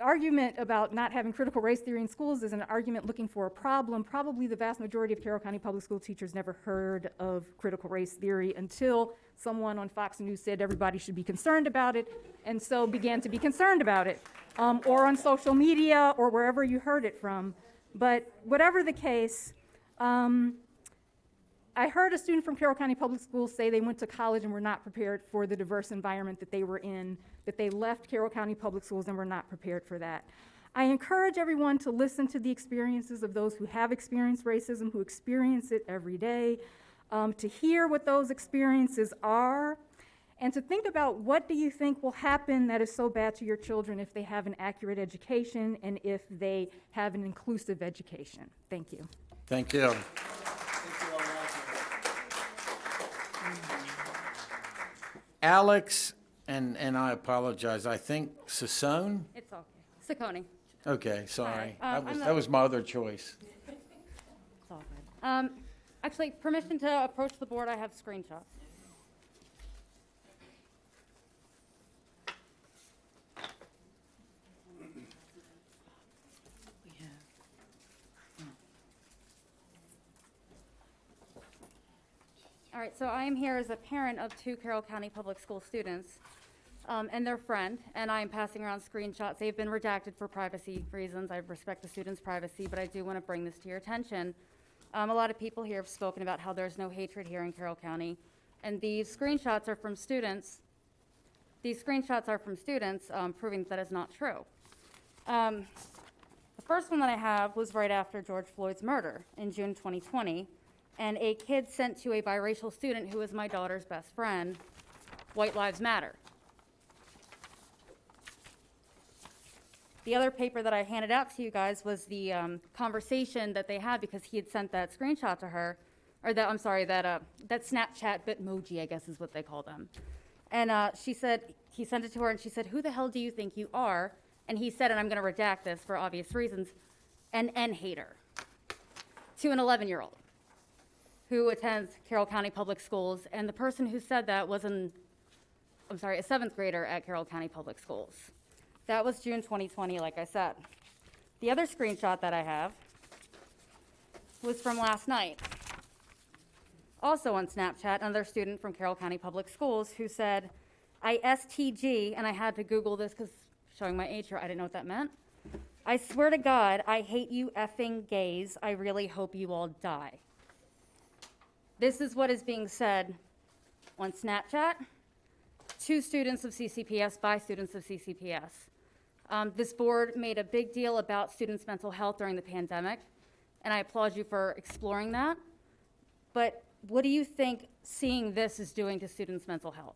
argument about not having critical race theory in schools is an argument looking for a problem. Probably the vast majority of Carroll County Public School teachers never heard of critical race theory until someone on Fox News said everybody should be concerned about it, and so began to be concerned about it, or on social media or wherever you heard it from. But whatever the case, I heard a student from Carroll County Public Schools say they went to college and were not prepared for the diverse environment that they were in, that they left Carroll County Public Schools and were not prepared for that. I encourage everyone to listen to the experiences of those who have experienced racism, who experience it every day, to hear what those experiences are, and to think about what do you think will happen that is so bad to your children if they have an accurate education and if they have an inclusive education. Thank you. Thank you. Alex, and I apologize, I think Sassone? It's okay. Saccone. Okay, sorry. Hi, That was my other choice. It's all good. Actually, permission to approach the board, I have screenshots. All right, so I am here as a parent of 2 Carroll County Public School students and their friend, and I am passing around screenshots. They've been redacted for privacy reasons. I respect the students' privacy, but I do want to bring this to your attention. A lot of people here have spoken about how there's no hatred here in Carroll County, and these screenshots are from students. These screenshots are from students proving that is not true. The first one that I have was right after George Floyd's murder in June 2020, and a kid sent to a biracial student who is my daughter's best friend, "White Lives Matter." The other paper that I handed out to you guys was the conversation that they had because he had sent that screenshot to her, or that, I'm sorry, that Snapchat Bitmoji, I guess is what they call them. And she said, he sent it to her and she said, "Who the hell do you think you are?" And he said, and I'm going to redact this for obvious reasons, "an N-hater," to an 11-year-old who attends Carroll County Public Schools. And the person who said that was a 7th grader at Carroll County Public Schools. That was June 2020, like I said. The other screenshot that I have was from last night. Also on Snapchat, another student from Carroll County Public Schools who said, "I STG," and I had to Google this because showing my age here, I didn't know what that meant. "I swear to God, I hate you effing gays. I really hope you all die." This is what is being said on Snapchat to students of CCPS by students of CCPS. This board made a big deal about students' mental health during the pandemic, and I applaud you for exploring that. But what do you think seeing this is doing to students' mental health?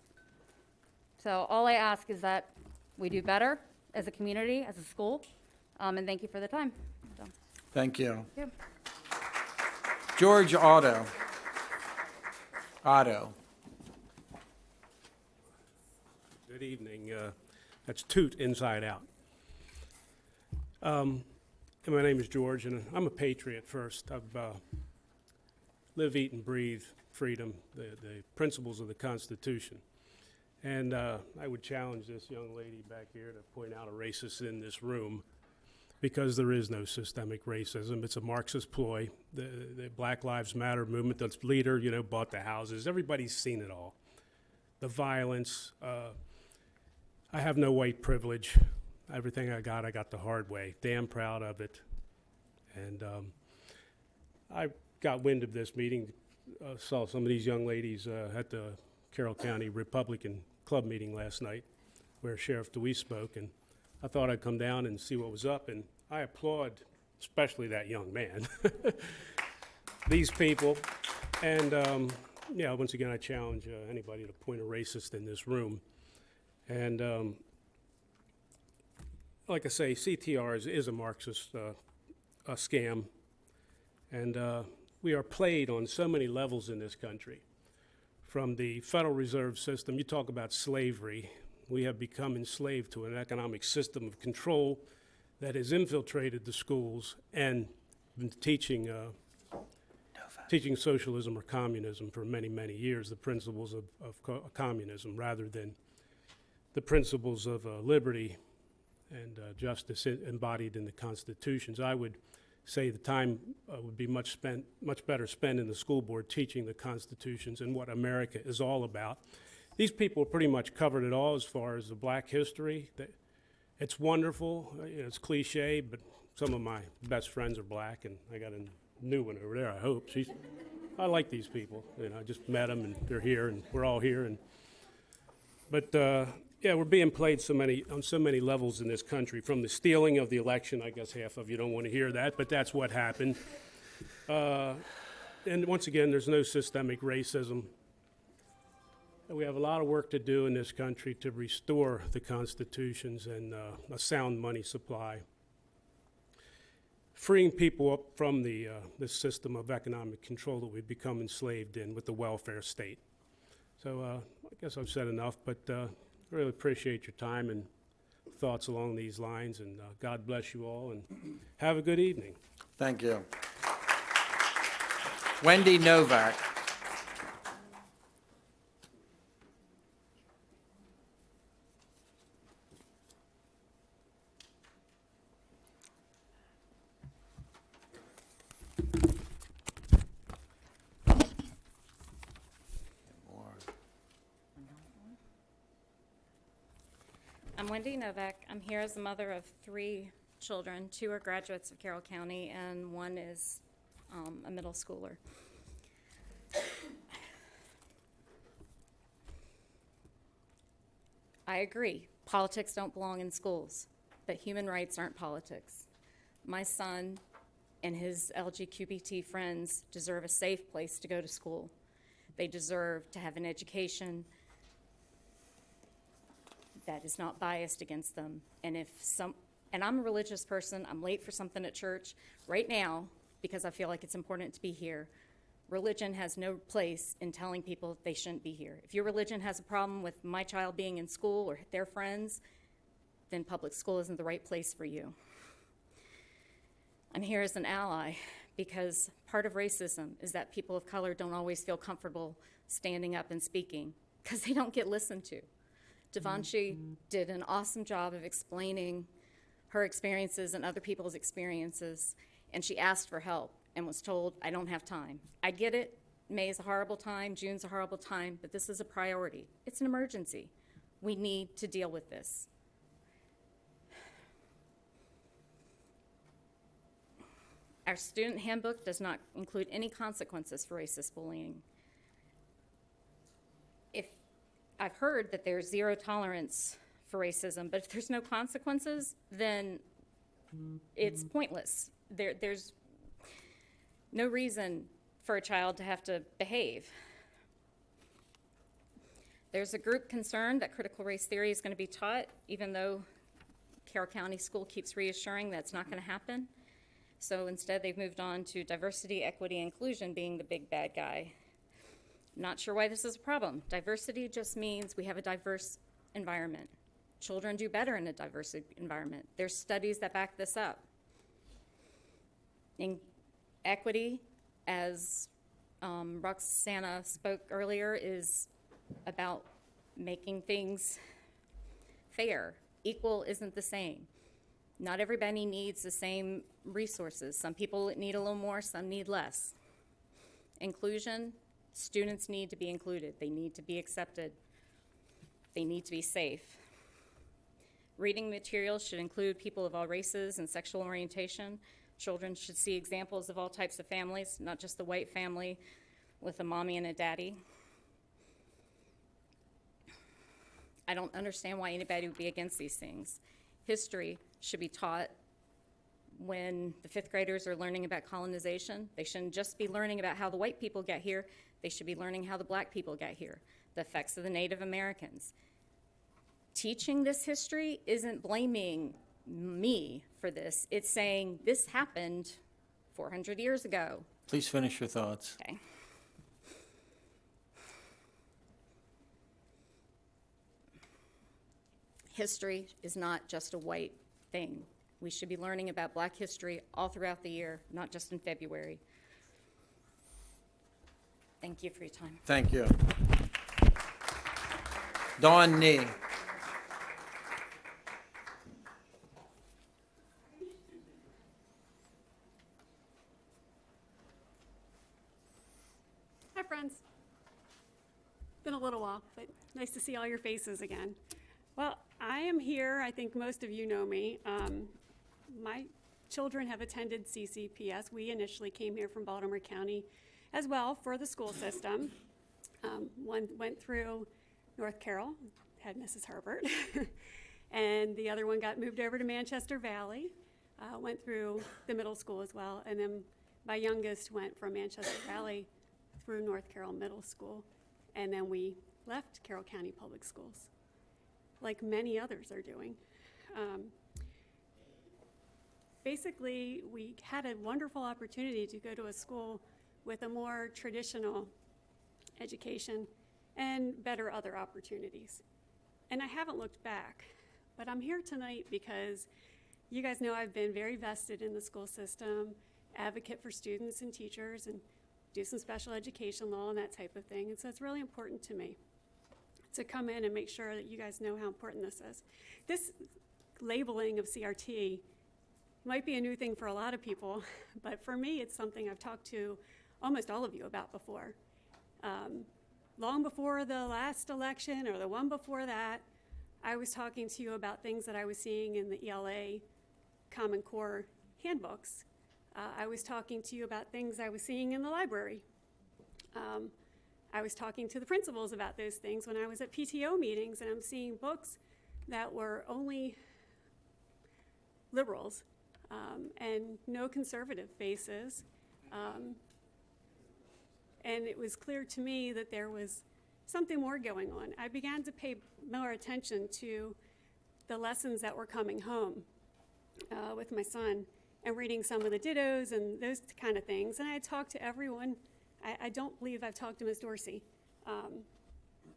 So all I ask is that we do better as a community, as a school, and thank you for the time. So, Thank you. thank you. George Otto. Otto. Good evening. That's Toot Inside Out. My name is George, and I'm a patriot first. I've live, eat, and breathe freedom, the principles of the Constitution. And I would challenge this young lady back here to point out a racist in this room, because there is no systemic racism. It's a Marxist ploy. The Black Lives Matter movement, the leader, bought the houses. Everybody's seen it all. The violence. I have no white privilege. Everything I got the hard way. Damn proud of it. And I got wind of this meeting, saw some of these young ladies at the Carroll County Republican Club meeting last night, where Sheriff DeWeese spoke, and I thought I'd come down and see what was up, and I applaud especially that young man, these people, and once again, I challenge anybody to point a racist in this room. And like I say, CTR is a Marxist a scam, and we are played on so many levels in this country. From the Federal Reserve System, you talk about slavery. We have become enslaved to an economic system of control that has infiltrated the schools and been teaching socialism or communism for many, many years, the principles of communism, rather than the principles of liberty and justice embodied in the constitutions. I would say the time would be much better spent in the school board teaching the constitutions and what America is all about. These people pretty much covered it all as far as the black history. It's wonderful, it's cliche, but some of my best friends are black, and I got a new one over there, I hope. I like these people, I just met them, and they're here, and we're all here. But we're being played on so many levels in this country, from the stealing of the election. I guess half of you don't want to hear that, but that's what happened. And once again, there's no systemic racism. We have a lot of work to do in this country to restore the constitutions and a sound money supply, freeing people up from the system of economic control that we've become enslaved in with the welfare state. So I guess I've said enough, but I really appreciate your time and thoughts along these lines, and God bless you all, and have a good evening. Thank you. Wendy Novak. Wendy Novak. I'm here as the mother of 3 children. 2 are graduates of Carroll County, and 1 is a middle schooler. I agree, politics don't belong in schools, but human rights aren't politics. My son and his LGBTQ friends deserve a safe place to go to school. They deserve to have an education that is not biased against them. And I'm a religious person, I'm late for something at church right now because I feel like it's important to be here. Religion has no place in telling people they shouldn't be here. If your religion has a problem with my child being in school or their friends, then public school isn't the right place for you. I'm here as an ally because part of racism is that people of color don't always feel comfortable standing up and speaking because they don't get listened to. Devanshi did an awesome job of explaining her experiences and other people's experiences, and she asked for help and was told, I don't have time. I get it, May is a horrible time, June's a horrible time, but this is a priority. It's an emergency. We need to deal with this. Our student handbook does not include any consequences for racist bullying. I've heard that there's 0 tolerance for racism, but if there's no consequences, then it's pointless. There's no reason for a child to have to behave. There's a group concerned that critical race theory is going to be taught, even though Carroll County School keeps reassuring that's not going to happen. So instead, they've moved on to diversity, equity, inclusion being the big bad guy. Not sure why this is a problem. Diversity just means we have a diverse environment. Children do better in a diverse environment. There's studies that back this up. In equity, as Roxana spoke earlier, is about making things fair. Equal isn't the same. Not everybody needs the same resources. Some people need a little more, some need less. Inclusion, students need to be included. They need to be accepted. They need to be safe. Reading materials should include people of all races and sexual orientation. Children should see examples of all types of families, not just the white family with a mommy and a daddy. I don't understand why anybody would be against these things. History should be taught when the 5th graders are learning about colonization. They shouldn't just be learning about how the white people got here. They should be learning how the black people got here, the effects of the Native Americans. Teaching this history isn't blaming me for this. It's saying this happened 400 years ago. Please finish your thoughts. Okay. History is not just a white thing. We should be learning about black history all throughout the year, not just in February. Thank you for your time. Thank you. Dawn Nee. Hi, friends. Been a little while, but nice to see all your faces again. Well, I am here. I think most of you know me. My children have attended CCPS. We initially came here from Baltimore County as well for the school system. One went through North Carroll, had Mrs. Herbert, and the other one got moved over to Manchester Valley, went through the middle school as well, and then my youngest went from Manchester Valley through North Carroll Middle School, and then we left Carroll County Public Schools, like many others are doing. Basically, we had a wonderful opportunity to go to a school with a more traditional education and better other opportunities. And I haven't looked back, but I'm here tonight because you guys know I've been very vested in the school system, advocate for students and teachers, and do some special education law and that type of thing. And so it's really important to me to come in and make sure that you guys know how important this is. This labeling of CRT might be a new thing for a lot of people, but for me, it's something I've talked to almost all of you about before. Long before the last election or the one before that, I was talking to you about things that I was seeing in the ELA Common Core handbooks. I was talking to you about things I was seeing in the library. I was talking to the principals about those things when I was at PTO meetings, and I'm seeing books that were only liberals and no conservative faces. And it was clear to me that there was something more going on. I began to pay more attention to the lessons that were coming home with my son and reading some of the dittos and those kind of things. And I had talked to everyone. I don't believe I've talked to Ms. Dorsey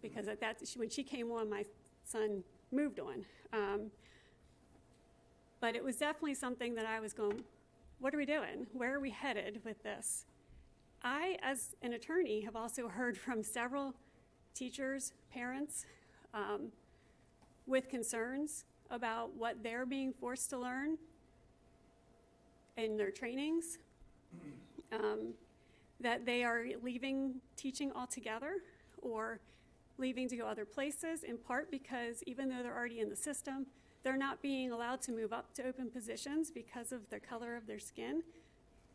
because at that, when she came on, my son moved on. But it was definitely something that I was going, what are we doing? Where are we headed with this? I, as an attorney, have also heard from several teachers, parents, with concerns about what they're being forced to learn in their trainings, that they are leaving teaching altogether or leaving to go other places, in part because even though they're already in the system, they're not being allowed to move up to open positions because of the color of their skin,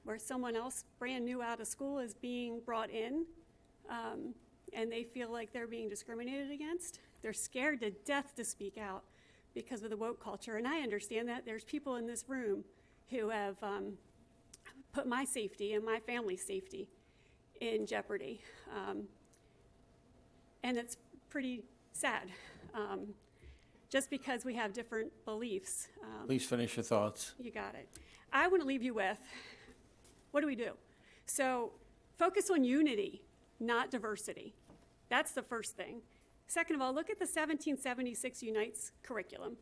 where someone else brand new out of school is being brought in, and they feel like they're being discriminated against. They're scared to death to speak out because of the woke culture, and I understand that. There's people in this room who have put my safety and my family's safety in jeopardy, and it's pretty sad, just because we have different beliefs. Please finish your thoughts. You got it. I want to leave you with, what do we do? So focus on unity, not diversity. That's the first thing. Second of all, look at the 1776 Unites curriculum.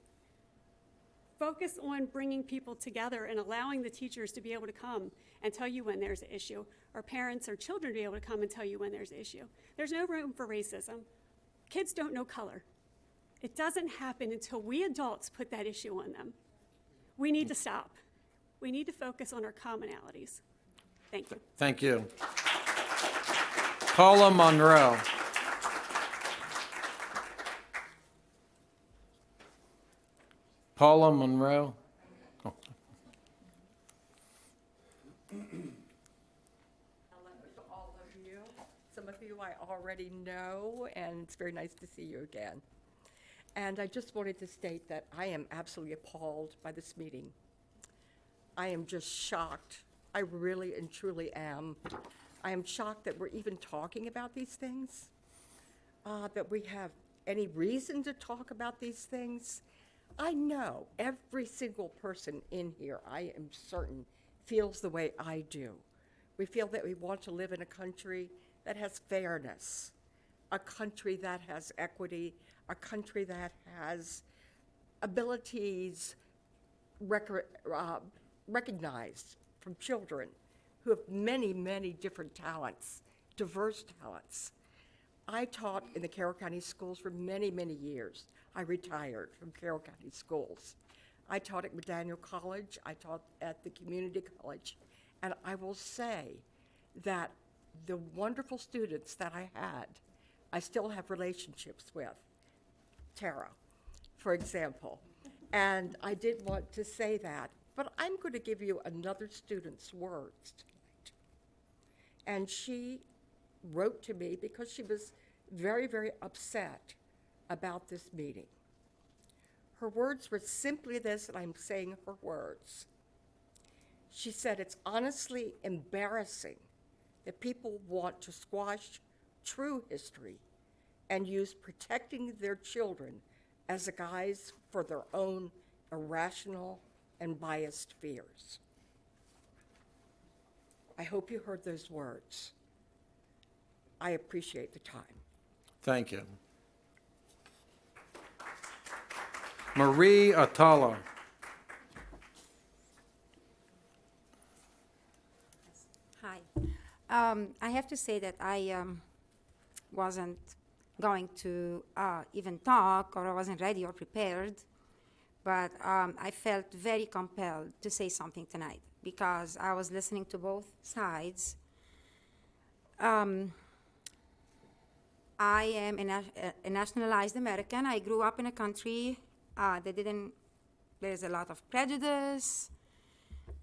Focus on bringing people together and allowing the teachers to be able to come and tell you when there's an issue, or parents or children to be able to come and tell you when there's an issue. There's no room for racism. Kids don't know color. It doesn't happen until we adults put that issue on them. We need to stop. We need to focus on our commonalities. Thank you. Thank you. Paula Monroe. Paula Monroe. Oh. Hello to all of you. Some of you I already know, and it's very nice to see you again. And I just wanted to state that I am absolutely appalled by this meeting. I am just shocked. I really and truly am. I am shocked that we're even talking about these things, that we have any reason to talk about these things. I know every single person in here, I am certain, feels the way I do. We feel that we want to live in a country that has fairness, a country that has equity, a country that has abilities recognized from children who have many, many different talents, diverse talents. I taught in the Carroll County schools for many, many years. I retired from Carroll County schools. I taught at McDaniel College, I taught at the community college, and I will say that the wonderful students that I had, I still have relationships with. Tara, for example. And I did want to say that, but I'm going to give you another student's words tonight. And she wrote to me because she was very, very upset about this meeting. Her words were simply this, and I'm saying her words. She said, "It's honestly embarrassing that people want to squash true history and use protecting their children as a guise for their own irrational and biased fears." I hope you heard those words. I appreciate the time. Thank you. Marie Atala. Hi. I have to say that I wasn't going to even talk, or I wasn't ready or prepared, but I felt very compelled to say something tonight because I was listening to both sides. I am a nationalized American. I grew up in a country there's a lot of prejudice,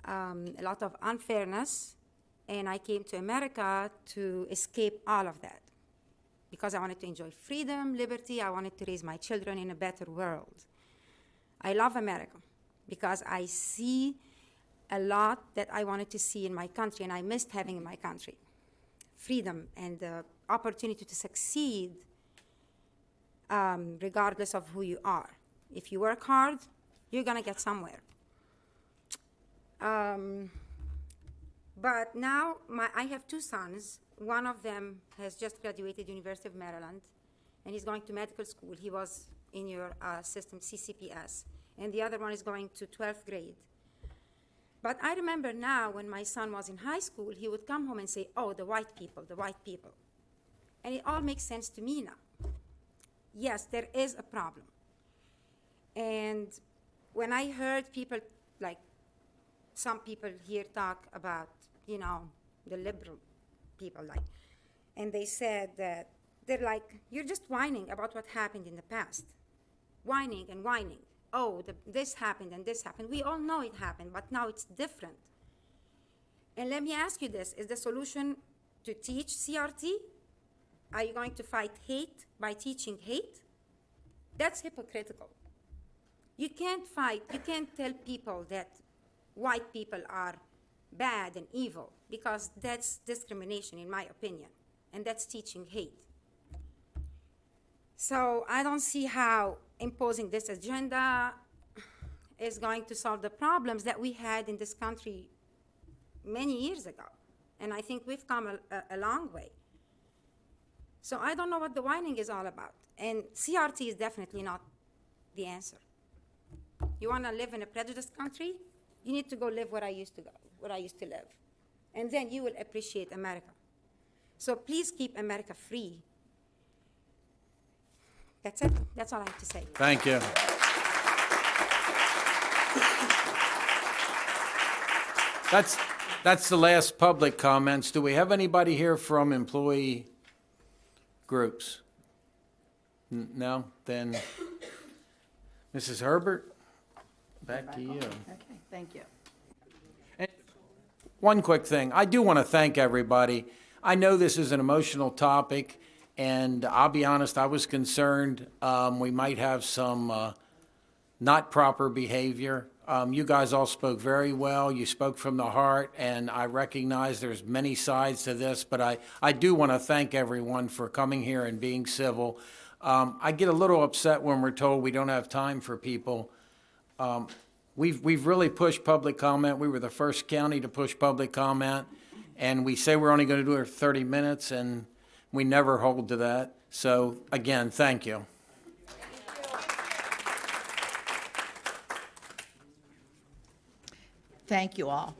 a lot of unfairness, and I came to America to escape all of that because I wanted to enjoy freedom, liberty. I wanted to raise my children in a better world. I love America because I see a lot that I wanted to see in my country, and I missed having in my country. Freedom and the opportunity to succeed regardless of who you are. If you work hard, you're gonna get somewhere. But now I have two sons. One of them has just graduated University of Maryland, and he's going to medical school. He was in your system, CCPS. And the other one is going to 12th grade. But I remember now when my son was in high school, he would come home and say, oh, the white people, the white people. And it all makes sense to me now. Yes, there is a problem. And when I heard people, like some people here talk about, you know, the liberal people, like, and they said that they're like, you're just whining about what happened in the past. Whining and whining. Oh, this happened and this happened. We all know it happened, but now it's different. And let me ask you this, is the solution to teach CRT? Are you going to fight hate by teaching hate? That's hypocritical. You can't tell people that white people are bad and evil, because that's discrimination, in my opinion, and that's teaching hate. So I don't see how imposing this agenda is going to solve the problems that we had in this country many years ago. And I think we've come a long way. So I don't know what the whining is all about. And CRT is definitely not the answer. You want to live in a prejudiced country? You need to go live where I used to live. And then you will appreciate America. So please keep America free. That's it. That's all I have to say. Thank you. That's the last public comments. Do we have anybody here from employee groups? No? Then, Mrs. Herbert, back to you. Okay, thank you. One quick thing. I do want to thank everybody. I know this is an emotional topic, and I'll be honest, I was concerned we might have some not proper behavior. You guys all spoke very well. You spoke from the heart, and I recognize there's many sides to this, but I do want to thank everyone for coming here and being civil. I get a little upset when we're told we don't have time for people. We've really pushed public comment. We were the first county to push public comment, and we say we're only going to do it for 30 minutes, and we never hold to that. So, again, thank you. Thank you all.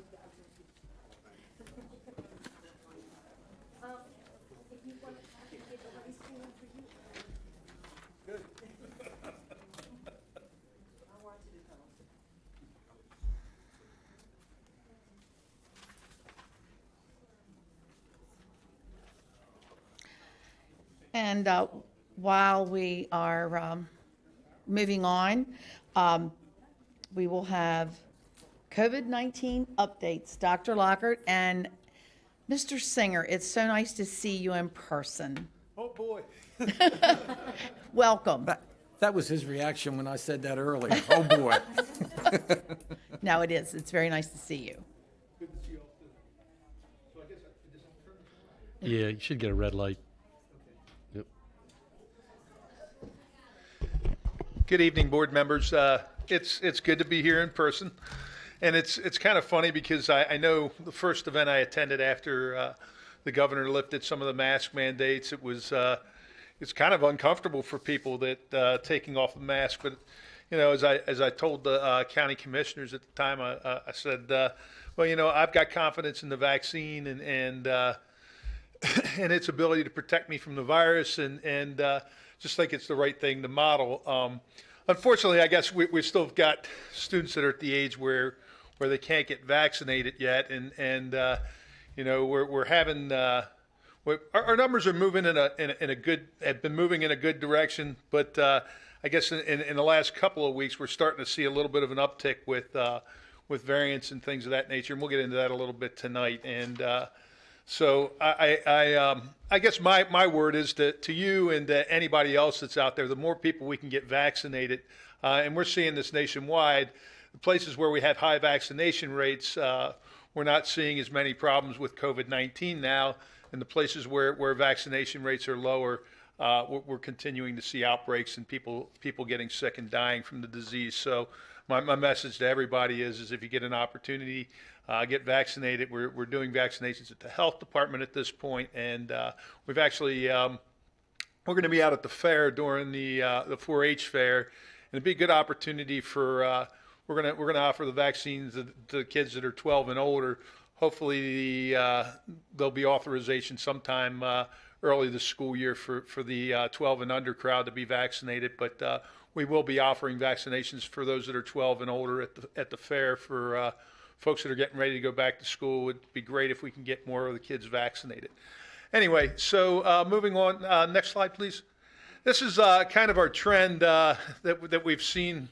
And while we are moving on, we will have COVID-19 updates. Dr. Lockhart and Mr. Singer, it's so nice to see you in person. Oh, boy. Welcome. That was his reaction when I said that earlier. Oh, boy. No, it is. It's very nice to see you. Yeah, you should get a red light. Yep. Good evening, board members. It's good to be here in person. And it's kind of funny because I know the first event I attended after the governor lifted some of the mask mandates, it's kind of uncomfortable for people that taking off the mask. But you know, as I told the county commissioners at the time, I said, well, you know, I've got confidence in the vaccine and its ability to protect me from the virus, and just think it's the right thing to model. Unfortunately, I guess we still got students that are at the age where they can't get vaccinated yet, and you know, we're our numbers are moving in a good, have been moving in a good direction, but I guess in the last couple of weeks, we're starting to see a little bit of an uptick with variants and things of that nature, and we'll get into that a little bit tonight. And so I guess my word is to you and to anybody else that's out there, the more people we can get vaccinated, and we're seeing this nationwide, the places where we had high vaccination rates, we're not seeing as many problems with COVID-19 now. In the places where vaccination rates are lower, we're continuing to see outbreaks and people getting sick and dying from the disease. So my message to everybody is if you get an opportunity, get vaccinated. We're doing vaccinations at the health department at this point, and we've actually we're going to be out at the fair during the 4-H fair, and it'd be a good opportunity for we're going to offer the vaccines to the kids that are 12 and older. Hopefully there'll be authorization sometime early this school year for the 12 and under crowd to be vaccinated, but we will be offering vaccinations for those that are 12 and older at the fair for folks that are getting ready to go back to school. It would be great if we can get more of the kids vaccinated. Anyway, so moving on, next slide, please. This is kind of our trend that we've seen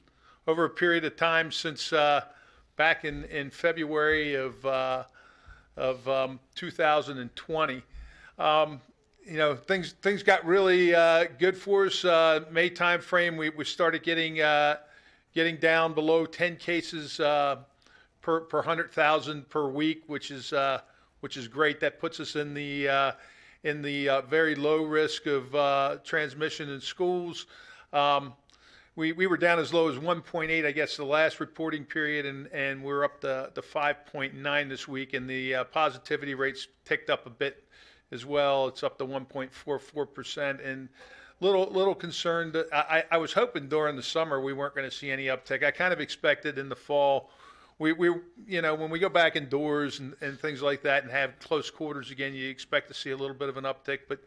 over a period of time since back in February of 2020. You know, things got really good for us. May time frame, we started getting down below 10 cases per 100,000 per week, which is great. That puts us in the very low risk of transmission in schools. We were down as low as 1.8, I guess, the last reporting period, and we're up to 5.9 this week, and the positivity rates ticked up a bit as well. It's up to 1.44%, and little concerned. I was hoping during the summer we weren't going to see any uptick. I kind of expected in the fall. We you know, when we go back indoors and things like that and have close quarters again, you expect to see a little bit of an uptick, but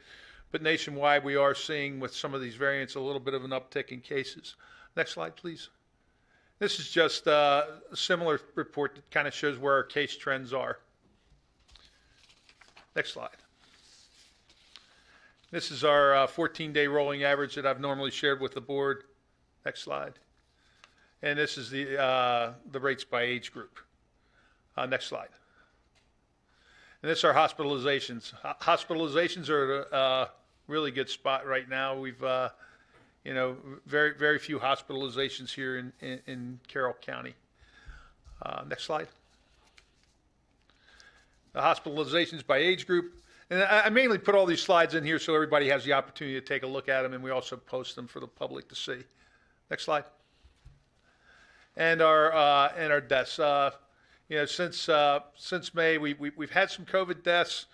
nationwide, we are seeing with some of these variants a little bit of an uptick in cases. Next slide, please. This is just a similar report that kind of shows where our case trends are. Next slide. This is our 14-day rolling average that I've normally shared with the board. Next slide. And this is the rates by age group. Next slide. And this is our hospitalizations. Hospitalizations are at a really good spot right now. We've, you know, very few hospitalizations here in Carroll County. Next slide. The hospitalizations by age group. And I mainly put all these slides in here so everybody has the opportunity to take a look at them, and we also post them for the public to see. Next slide. And our deaths. You know, since May, we've had some COVID deaths.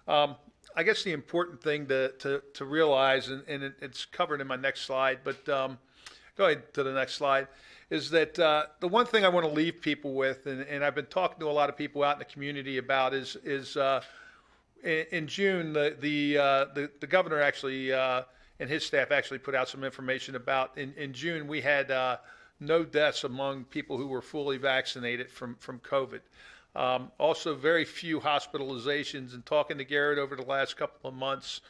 I guess the important thing to realize, and it's covered in my next slide, but go ahead to the next slide, is that the one thing I want to leave people with, and I've been talking to a lot of people out in the community about, is in June the governor actually and his staff actually put out some information about in June we had no deaths among people who were fully vaccinated from COVID. Also, very few hospitalizations. And talking to Garrett over the last couple of months,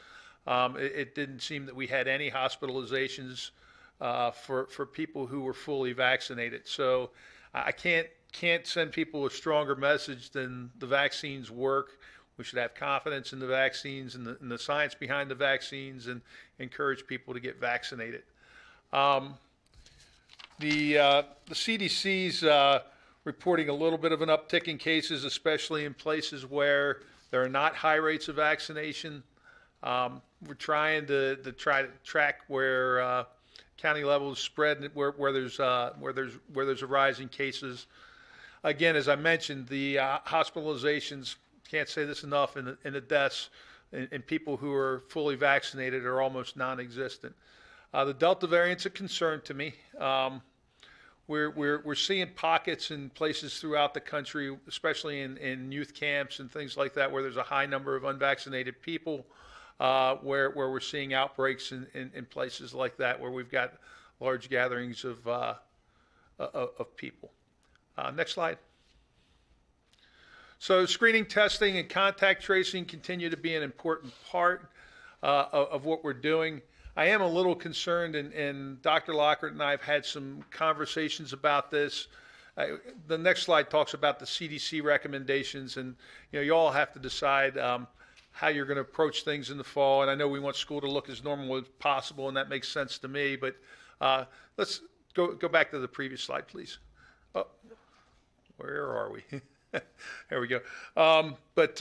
it didn't seem that we had any hospitalizations for people who were fully vaccinated. So I can't send people a stronger message than the vaccines work. We should have confidence in the vaccines and the science behind the vaccines, and encourage people to get vaccinated. The CDC's reporting a little bit of an uptick in cases, especially in places where there are not high rates of vaccination. We're trying to track where county levels spread, where there's a rise in cases. Again, as I mentioned, the hospitalizations, can't say this enough, and the deaths in people who are fully vaccinated are almost non-existent. The Delta variant's a concern to me. We're seeing pockets in places throughout the country, especially in youth camps and things like that, where there's a high number of unvaccinated people, where we're seeing outbreaks in places like that, where we've got large gatherings of people. Next slide. So screening, testing, and contact tracing continue to be an important part of what we're doing. I am a little concerned, and Dr. Lockhart and I have had some conversations about this. The next slide talks about the CDC recommendations, and you all have to decide how you're going to approach things in the fall. And I know we want school to look as normal as possible, and that makes sense to me. But let's go back to the previous slide, please. Oh, where are we? There we go. But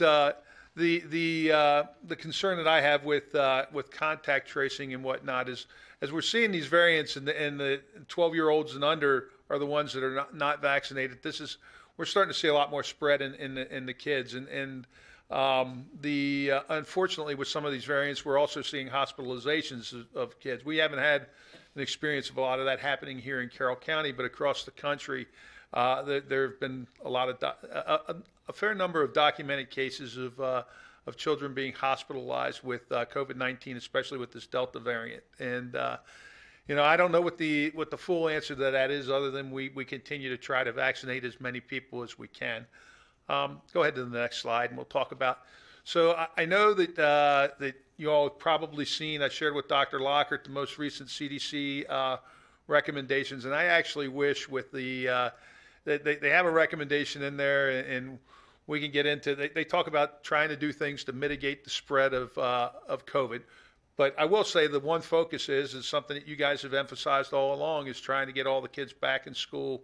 the concern that I have with contact tracing and whatnot is, as we're seeing these variants, and the 12-year-olds and under are the ones that are not vaccinated. We're starting to see a lot more spread in the kids, and unfortunately with some of these variants, we're also seeing hospitalizations of kids. We haven't had an experience of a lot of that happening here in Carroll County, but across the country, there have been a fair number of documented cases of children being hospitalized with COVID-19, especially with this Delta variant. And I don't know what the full answer to that is, other than we continue to try to vaccinate as many people as we can. Go ahead to the next slide, and we'll talk about. So I know that you all have probably seen. I shared with Dr. Lockhart the most recent CDC recommendations, and I actually wish with the they have a recommendation in there, and we can get into. They talk about trying to do things to mitigate the spread of COVID. But I will say the one focus is something that you guys have emphasized all along, is trying to get all the kids back in school,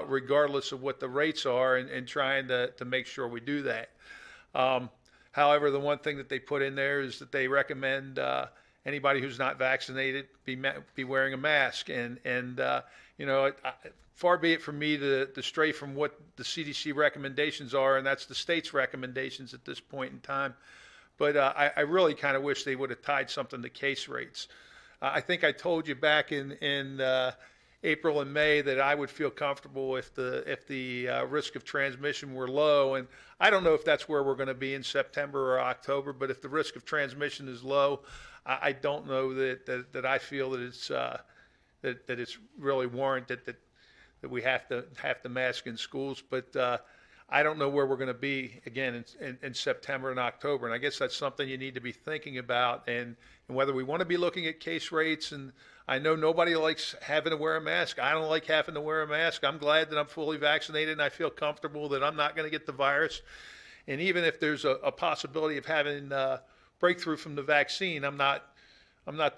regardless of what the rates are, and trying to make sure we do that. However, the one thing that they put in there is that they recommend anybody who's not vaccinated be wearing a mask. And far be it from me to stray from what the CDC recommendations are, and that's the state's recommendations at this point in time. But I really kind of wish they would have tied something to case rates. I think I told you back in April and May that I would feel comfortable if the risk of transmission were low, and I don't know if that's where we're going to be in September or October. But if the risk of transmission is low, I don't know that I feel that it's really warranted that we have to mask in schools. But I don't know where we're going to be again in September and October, and I guess that's something you need to be thinking about, and whether we want to be looking at case rates. And I know nobody likes having to wear a mask. I don't like having to wear a mask. I'm glad that I'm fully vaccinated, and I feel comfortable that I'm not going to get the virus. And even if there's a possibility of having breakthrough from the vaccine, I'm not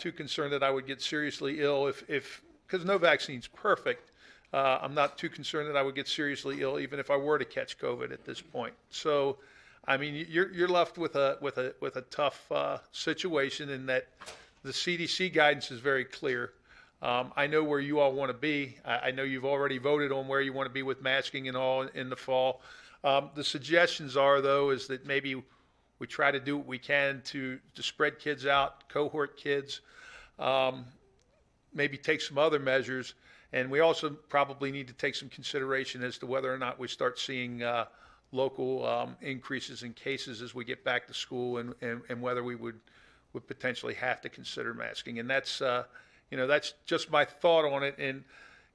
too concerned that I would get seriously ill because no vaccine's perfect. I'm not too concerned that I would get seriously ill even if I were to catch COVID at this point. So, I mean, you're left with a tough situation, in that the CDC guidance is very clear. I know where you all want to be. I know you've already voted on where you want to be with masking and all in the fall. The suggestions are, though, is that maybe we try to do what we can to spread kids out, cohort kids, maybe take some other measures. And we also probably need to take some consideration as to whether or not we start seeing local increases in cases as we get back to school, and whether we would potentially have to consider masking. And that's that's just my thought on it. And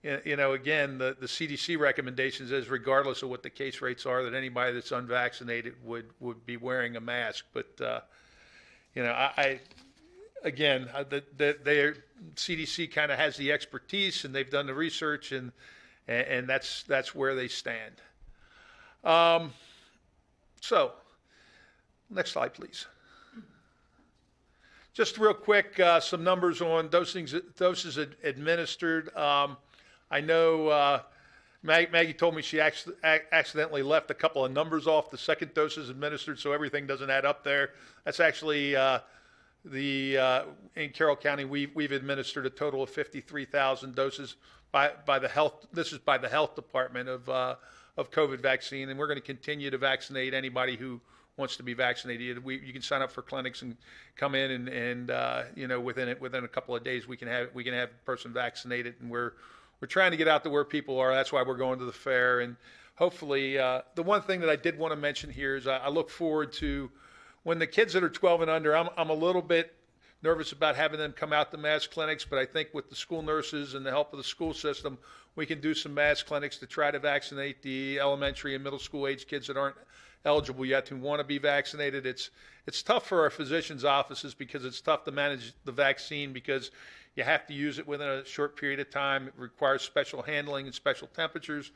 again, the CDC recommendations is, regardless of what the case rates are, that anybody that's unvaccinated would be wearing a mask. But Again, the CDC kind of has the expertise, and they've done the research, and that's where they stand. So, next slide, please. Just real quick, some numbers on doses administered. I know Maggie told me she accidentally left a couple of numbers off. The second doses administered, so everything doesn't add up there. That's actually in Carroll County, we've administered a total of 53,000 doses by the health. This is by the health department of COVID vaccine, and we're going to continue to vaccinate anybody who wants to be vaccinated. You can sign up for clinics and come in, and within a couple of days we can have a person vaccinated, and we're trying to get out to where people are. That's why we're going to the fair, and hopefully the one thing that I did want to mention here is I look forward to when the kids that are 12 and under. I'm a little bit nervous about having them come out to mass clinics, but I think with the school nurses and the help of the school system, we can do some mass clinics to try to vaccinate the elementary and middle school age kids that aren't eligible yet who want to be vaccinated. It's tough for our physicians' offices because it's tough to manage the vaccine because you have to use it within a short period of time. It requires special handling and special temperatures.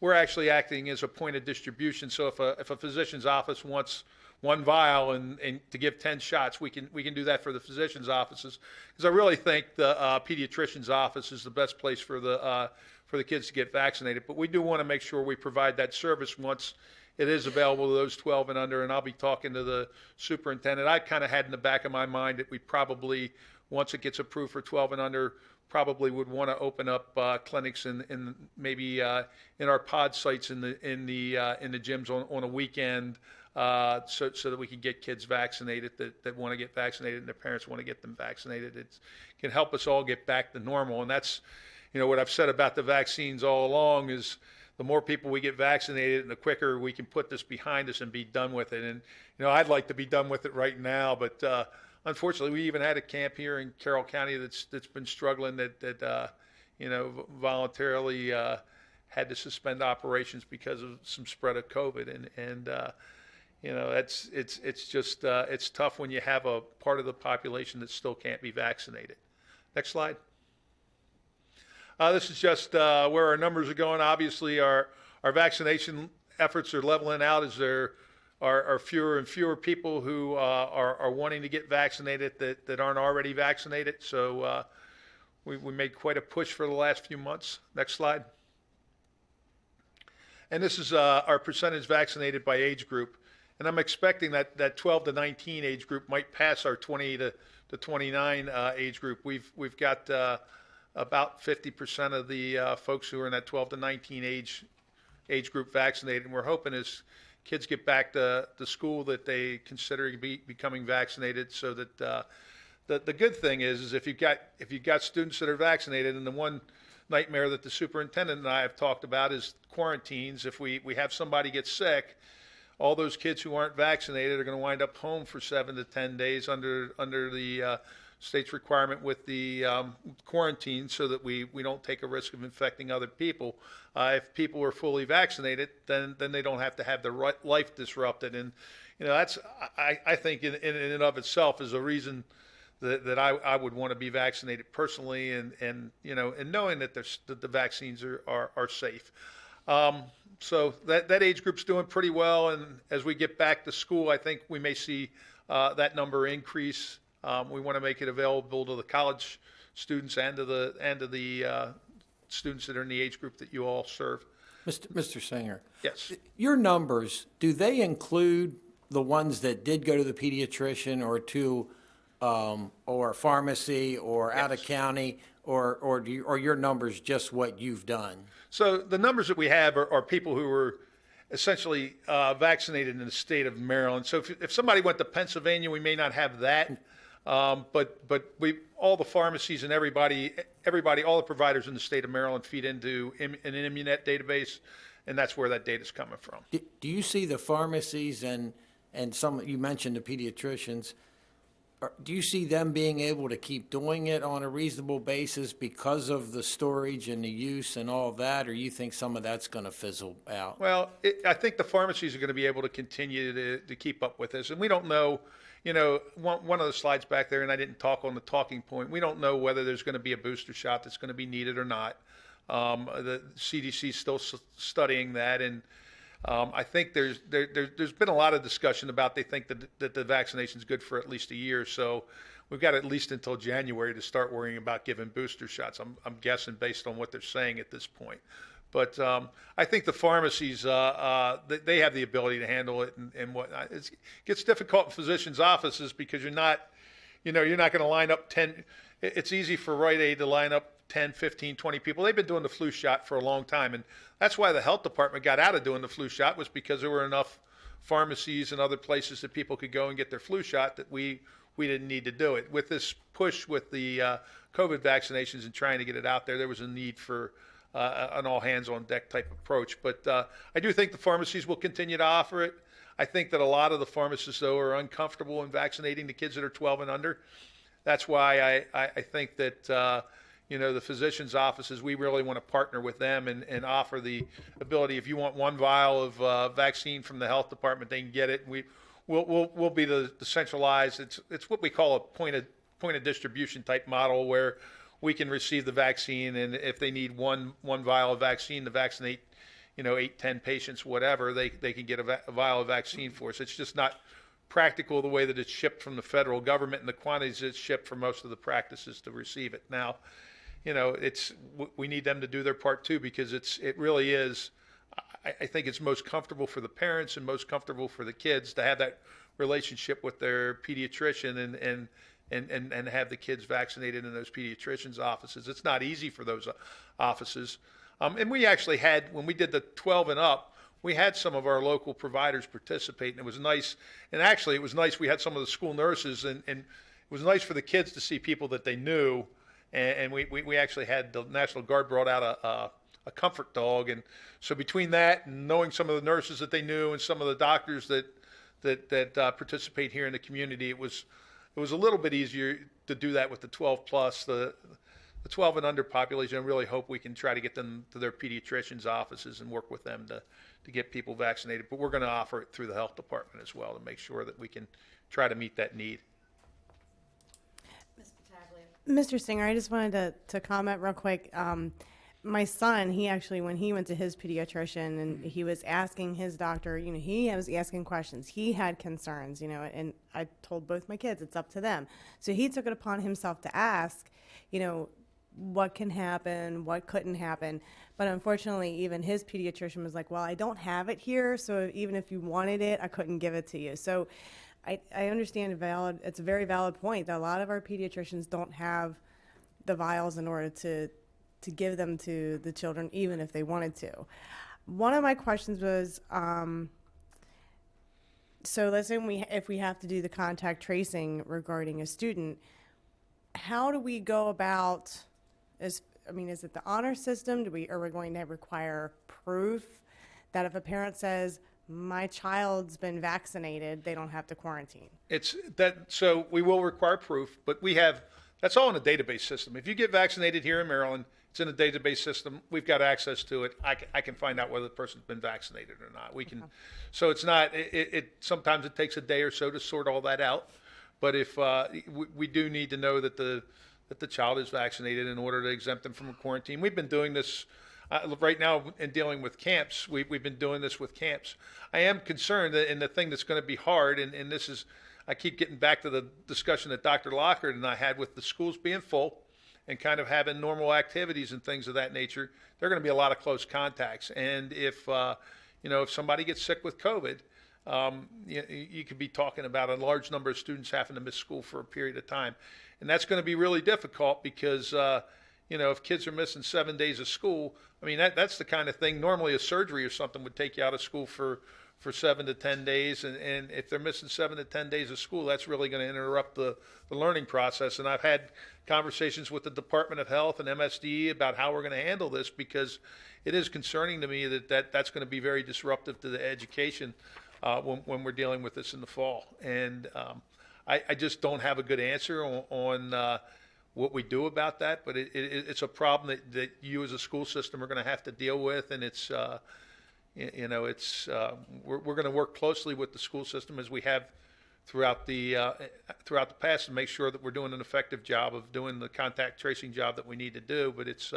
We're actually acting as a point of distribution. So if a physician's office wants one vial and to give 10 shots, we can do that for the physician's offices. Because I really think the pediatrician's office is the best place for the kids to get vaccinated. But we do want to make sure we provide that service once it is available to those 12 and under. And I'll be talking to the superintendent. I kind of had in the back of my mind that we probably, once it gets approved for 12 and under, probably would want to open up clinics in maybe in our pod sites in the gyms on a weekend, so that we can get kids vaccinated that want to get vaccinated and their parents want to get them vaccinated. It can help us all get back to normal, and that's what I've said about the vaccines all along is the more people we get vaccinated and the quicker we can put this behind us and be done with it. And I'd like to be done with it right now, but unfortunately, we even had a camp here in Carroll County that's been struggling that voluntarily had to suspend operations because of some spread of COVID, and it's tough when you have a part of the population that still can't be vaccinated. Next slide. This is just where our numbers are going. Obviously, our vaccination efforts are leveling out as there are fewer and fewer people who are wanting to get vaccinated that aren't already vaccinated. So we made quite a push for the last few months. Next slide. And this is our percentage vaccinated by age group. And I'm expecting that 12 to 19 age group might pass our 20 to 29 age group. We've got about 50% of the folks who are in that 12 to 19 age group vaccinated. And we're hoping as kids get back to school that they consider becoming vaccinated, so that the good thing is if you've got students that are vaccinated, and the one nightmare that the superintendent and I have talked about is quarantines. If we have somebody get sick, all those kids who aren't vaccinated are going to wind up home for 7 to 10 days under the state's requirement with the quarantine, so that we don't take a risk of infecting other people. If people are fully vaccinated, then they don't have to have their life disrupted. And that's I think in and of itself is a reason that I would want to be vaccinated personally, and knowing that the vaccines are safe. So that age group's doing pretty well, and as we get back to school, I think we may see that number increase. We want to make it available to the college students and to the students that are in the age group that you all serve. Mr. Singer. Yes. Your numbers, do they include the ones that did go to the pediatrician or to or pharmacy or out of county, or your numbers just what you've done? So the numbers that we have are people who were essentially vaccinated in the state of Maryland. So if somebody went to Pennsylvania, we may not have that. But all the pharmacies and everybody, all the providers in the state of Maryland feed into an Immunet database, and that's where that data is coming from. Do you see the pharmacies and some, you mentioned the pediatricians, do you see them being able to keep doing it on a reasonable basis because of the storage and the use and all that, or you think some of that's going to fizzle out? Well, I think the pharmacies are going to be able to continue to keep up with this, and we don't know. One of the slides back there, and I didn't talk on the talking point, we don't know whether there's going to be a booster shot that's going to be needed or not. The CDC is still studying that, and I think there's been a lot of discussion about they think that the vaccination is good for at least a year. So we've got at least until January to start worrying about giving booster shots. I'm guessing based on what they're saying at this point. But I think the pharmacies, they have the ability to handle it, and whatnot. It gets difficult in physicians' offices because you're not going to line up 10. It's easy for Rite Aid to line up 10, 15, 20 people. They've been doing the flu shot for a long time, and that's why the health department got out of doing the flu shot, was because there were enough pharmacies and other places that people could go and get their flu shot that we didn't need to do it. With this push with the COVID vaccinations and trying to get it out there was a need for an all-hands-on-deck type approach. But I do think the pharmacies will continue to offer it. I think that a lot of the pharmacists, though, are uncomfortable in vaccinating the kids that are 12 and under. that's why I think that, the physician's offices, we really want to partner with them and offer the ability, if you want one vial of vaccine from the health department, they can get it. We'll be the centralized, it's what we call a point of distribution type model, where we can receive the vaccine, and if they need one vial of vaccine to vaccinate, 8, 10 patients, whatever, they can get a vial of vaccine for us. It's just not practical the way that it's shipped from the federal government and the quantities it's shipped for most of the practices to receive it. Now, we need them to do their part too, because it really is, I think it's most comfortable for the parents and most comfortable for the kids to have that relationship with their pediatrician and have the kids vaccinated in those pediatricians' offices. It's not easy for those offices. And we actually had, when we did the 12 and up, we had some of our local providers participate, and it was nice. And actually, it was nice. We had some of the school nurses, and it was nice for the kids to see people that they knew. And we actually had the National Guard brought out a comfort dog. And so between that and knowing some of the nurses that they knew and some of the doctors that participate here in the community, it was a little bit easier to do that with the 12 plus. The 12 and under population, I really hope we can try to get them to their pediatricians' offices and work with them to get people vaccinated. But we're going to offer it through the health department as well to make sure that we can try to meet that need. Mr. Singer, I just wanted to comment real quick. My son, he actually, when he went to his pediatrician and he was asking his doctor, he was asking questions. He had concerns, and I told both my kids it's up to them. So he took it upon himself to ask, what can happen, what couldn't happen. But unfortunately, even his pediatrician was like, well, I don't have it here, so even if you wanted it, I couldn't give it to you. So I understand it's a very valid point that a lot of our pediatricians don't have the vials in order to give them to the children, even if they wanted to. One of my questions was, so let's say if we have to do the contact tracing regarding a student, how do we go about, is it the honor system? Are we going to require proof that if a parent says, my child's been vaccinated, they don't have to quarantine? So we will require proof, but that's all in a database system. If you get vaccinated here in Maryland, it's in a database system. We've got access to it. I can find out whether the person's been vaccinated or not. We can, so it's not, sometimes it takes a day or so to sort all that out. But if we do need to know that the child is vaccinated in order to exempt them from a quarantine. We've been doing this right now in dealing with camps. We've been doing this with camps. I am concerned that, and the thing that's going to be hard, and this is, I keep getting back to the discussion that Dr. Lockhart and I had with the schools being full and kind of having normal activities and things of that nature. There are going to be a lot of close contacts. And if somebody gets sick with COVID, you could be talking about a large number of students having to miss school for a period of time. And that's going to be really difficult because, if kids are missing 7 days of school, that's the kind of thing, normally a surgery or something would take you out of school for 7 to 10 days. And if they're missing 7 to 10 days of school, that's really going to interrupt the learning process. And I've had conversations with the Department of Health and MSD about how we're going to handle this, because it is concerning to me that's going to be very disruptive to the education when we're dealing with this in the fall. And I just don't have a good answer on what we do about that, but it's a problem that you as a school system are going to have to deal with, and it's we're going to work closely with the school system as we have throughout the past, and make sure that we're doing an effective job of doing the contact tracing job that we need to do. But it's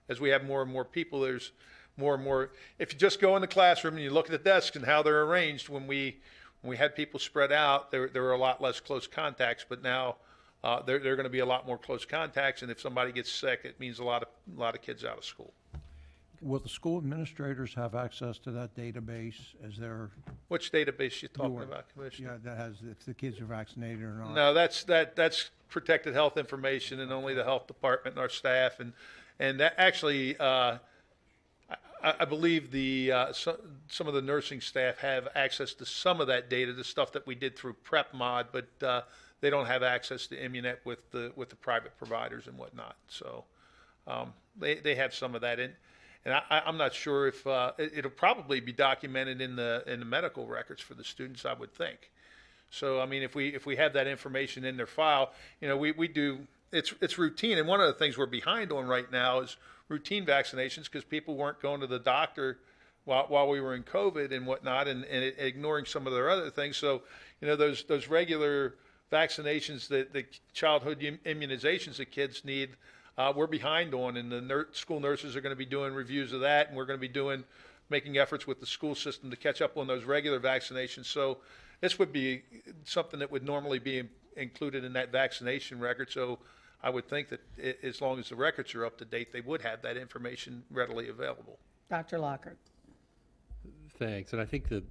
as we have more and more people, there's more and more. If you just go in the classroom and you look at the desks and how they're arranged, when we had people spread out, there were a lot less close contacts. But now there are going to be a lot more close contacts, and if somebody gets sick, it means a lot of kids out of school. Will the school administrators have access to that database as their? Which database you talking about, Commissioner? Yeah, that has if the kids are vaccinated or not. No, that's protected health information, and only the health department and our staff, and that actually, I believe some of the nursing staff have access to some of that data, the stuff that we did through Prep Mod, but they don't have access to Immunet with the private providers and whatnot. So they have some of that in. And I'm not sure if it'll probably be documented in the medical records for the students, I would think. So, I mean, if we have that information in their file, we do, it's routine. And one of the things we're behind on right now is routine vaccinations, because people weren't going to the doctor while we were in COVID and whatnot, and ignoring some of their other things. So, those regular vaccinations, the childhood immunizations that kids need, we're behind on, and the school nurses are going to be doing reviews of that, and we're going to be making efforts with the school system to catch up on those regular vaccinations. So this would be something that would normally be included in that vaccination record. So I would think that as long as the records are up to date, they would have that information readily available. Dr. Lockhart. Thanks. And I think that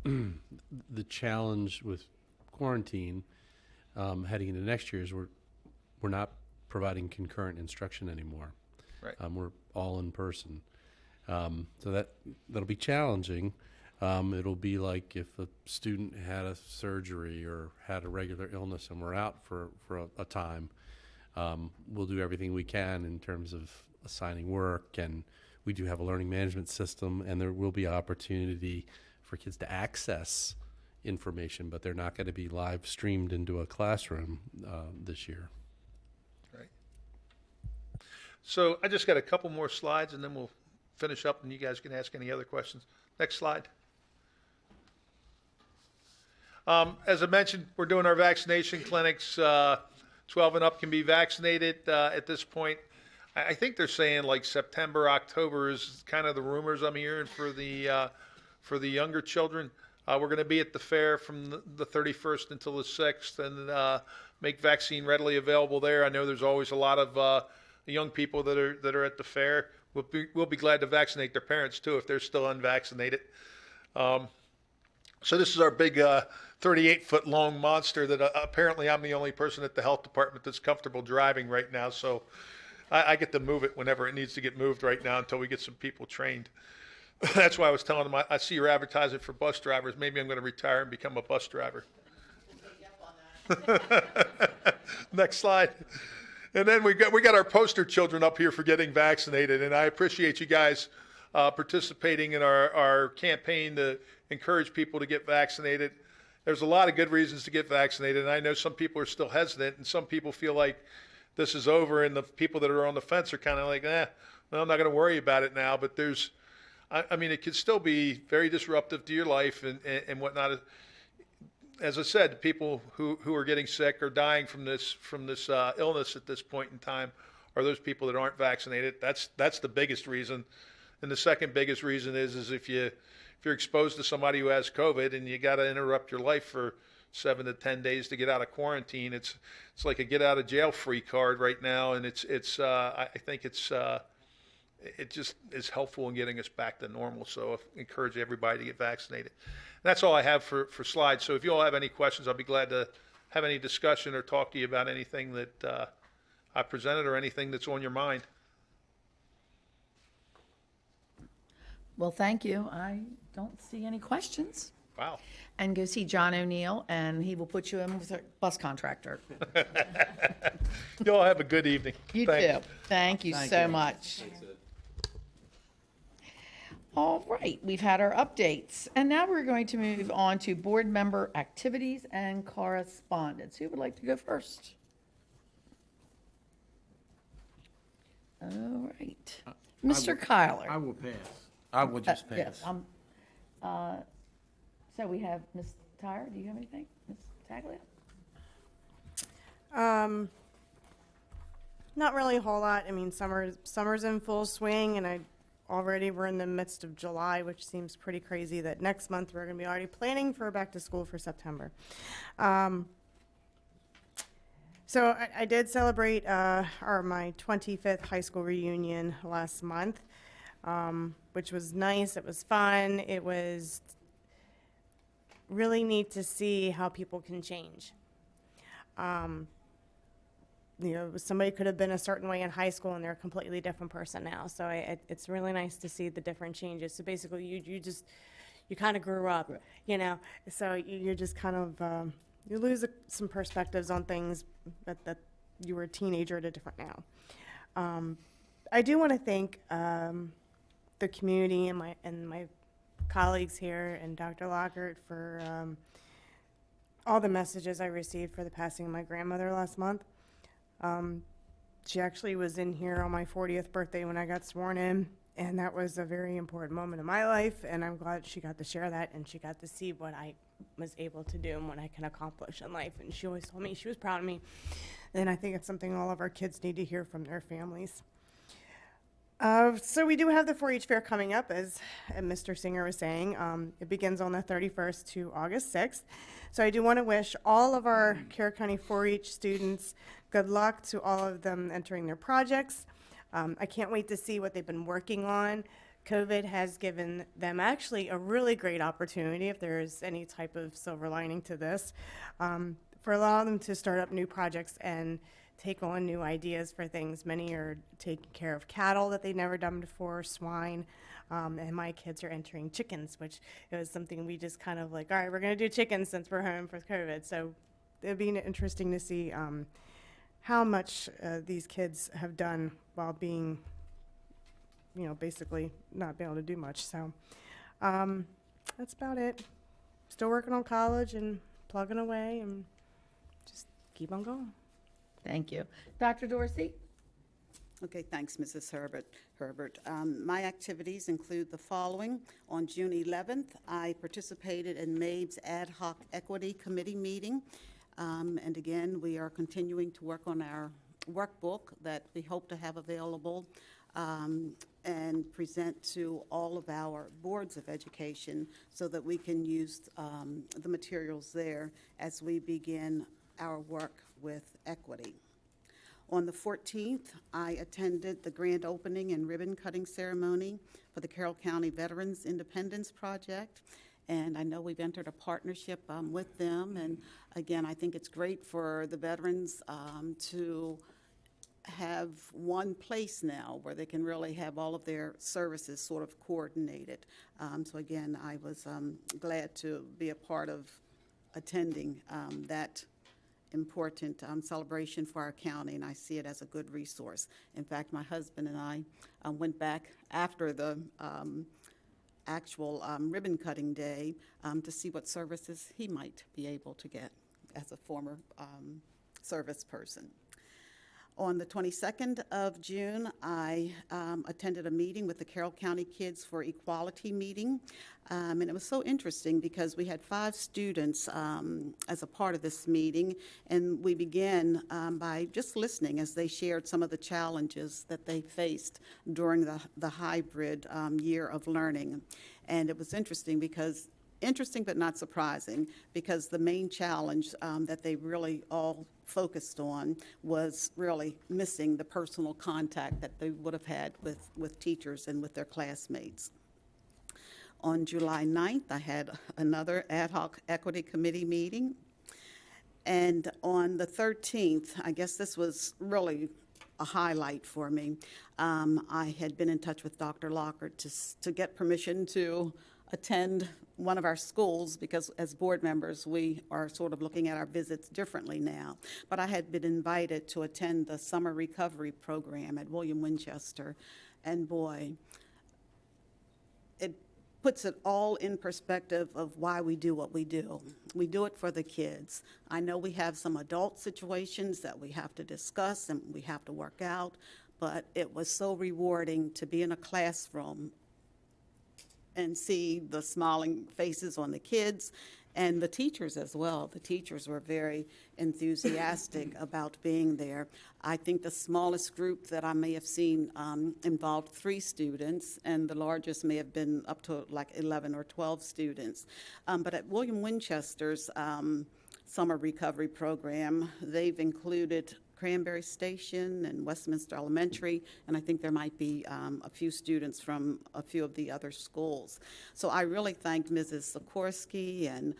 the challenge with quarantine heading into next year is we're not providing concurrent instruction anymore. Right. We're all in person. So that'll be challenging. It'll be like if a student had a surgery or had a regular illness and we're out for a time. We'll do everything we can in terms of assigning work, and we do have a learning management system, and there will be opportunity for kids to access information, but they're not going to be live streamed into a classroom this year. Right. So I just got a couple more slides, and then we'll finish up, and you guys can ask any other questions. Next slide. As I mentioned, we're doing our vaccination clinics. 12 and up can be vaccinated at this point. I think they're saying like September, October is kind of the rumors I'm hearing for the younger children. We're going to be at the fair from the 31st until the 6th, and make vaccine readily available there. I know there's always a lot of young people that are at the fair. We'll be glad to vaccinate their parents too if they're still unvaccinated. So this is our big 38-foot long monster that apparently I'm the only person at the health department that's comfortable driving right now. So I get to move it whenever it needs to get moved right now until we get some people trained. That's why I was telling them, I see you're advertising for bus drivers. Maybe I'm going to retire and become a bus driver. Next slide. And then we got our poster children up here for getting vaccinated, and I appreciate you guys participating in our campaign to encourage people to get vaccinated. There's a lot of good reasons to get vaccinated, and I know some people are still hesitant, and some people feel like this is over, and the people that are on the fence are kind of like, well, I'm not going to worry about it now. But I mean, it could still be very disruptive to your life and whatnot. As I said, people who are getting sick or dying from this illness at this point in time are those people that aren't vaccinated. That's the biggest reason. And the second biggest reason is if you're exposed to somebody who has COVID and you got to interrupt your life for 7 to 10 days to get out of quarantine, it's like a get out of jail free card right now, and I think it just is helpful in getting us back to normal. So I encourage everybody to get vaccinated. That's all I have for slides. So if you all have any questions, I'll be glad to have any discussion or talk to you about anything that I presented or anything that's on your mind. Well, thank you. I don't see any questions. Wow. And go see John O'Neill, and he will put you in with a bus contractor. You all have a good evening. You Thanks. too. Thank you so much. All right, we've had our updates, and now we're going to move on to board member activities and correspondence. Who would like to go first? All right. Mr. Kyler. I will pass. I will just Yes, pass. so we have Ms. Tyre. Do you have anything? Ms. Taglia? Not really a whole lot. I mean, summer's in full swing, and we're in the midst of July, which seems pretty crazy that next month we're going to be already planning for back to school for September. So I did celebrate my 25th high school reunion last month, which was nice. It was fun. It was really neat to see how people can change. Somebody could have been a certain way in high school and they're a completely different person now. So it's really nice to see the different changes. So basically you kind of grew up, so you're just kind of, you lose some perspectives on things that you were a teenager at a different now. I do want to thank the community and my colleagues here and Dr. Lockhart for all the messages I received for the passing of my grandmother last month. She actually was in here on my 40th birthday when I got sworn in, and that was a very important moment in my life, and I'm glad she got to share that, and she got to see what I was able to do and what I can accomplish in life, and she always told me she was proud of me, and I think it's something all of our kids need to hear from their families. So we do have the 4-H fair coming up, as Mr. Singer was saying. It begins on the 31st to August 6th. So I do want to wish all of our Carroll County 4-H students good luck to all of them entering their projects. I can't wait to see what they've been working on. COVID has given them actually a really great opportunity, if there is any type of silver lining to this, for allowing them to start up new projects and take on new ideas for things. Many are taking care of cattle that they've never done before, swine, and my kids are entering chickens, which it was something we just kind of like, all right, we're going to do chickens since we're home for COVID. So it'll be interesting to see how much these kids have done while being, basically not being able to do much. So that's about it. Still working on college and plugging away and just keep on going. Thank you. Dr. Dorsey? Okay, thanks, Mrs. Herbert. My activities include the following. On June 11th, I participated in MABE's Ad Hoc Equity Committee meeting. And again, we are continuing to work on our workbook that we hope to have available and present to all of our boards of education so that we can use the materials there as we begin our work with equity. On the 14th, I attended the grand opening and ribbon cutting ceremony for the Carroll County Veterans Independence Project. And I know we've entered a partnership with them. And again, I think it's great for the veterans to have one place now where they can really have all of their services sort of coordinated. So again, I was glad to be a part of attending that important celebration for our county, and I see it as a good resource. In fact, my husband and I went back after the actual ribbon cutting day to see what services he might be able to get as a former service person. On the 22nd of June, I attended a meeting with the Carroll County Kids for Equality meeting, and it was so interesting because we had 5 students as a part of this meeting, and we began by just listening as they shared some of the challenges that they faced during the hybrid year of learning. And it was interesting but not surprising, because the main challenge that they really all focused on was really missing the personal contact that they would have had with teachers and with their classmates. On July 9th, I had another ad hoc equity committee meeting. And on the 13th, I guess this was really a highlight for me. I had been in touch with Dr. Lockard to get permission to attend one of our schools, because as board members, we are sort of looking at our visits differently now. But I had been invited to attend the summer recovery program at William Winchester, and boy, it puts it all in perspective of why we do what we do. We do it for the kids. I know we have some adult situations that we have to discuss and we have to work out, but it was so rewarding to be in a classroom and see the smiling faces on the kids and the teachers as well. The teachers were very enthusiastic about being there. I think the smallest group that I may have seen involved 3 students, and the largest may have been up to like 11 or 12 students. But at William Winchester's summer recovery program, they've included Cranberry Station and Westminster Elementary, and I think there might be a few students from a few of the other schools. So I really thank Mrs. Sikorsky and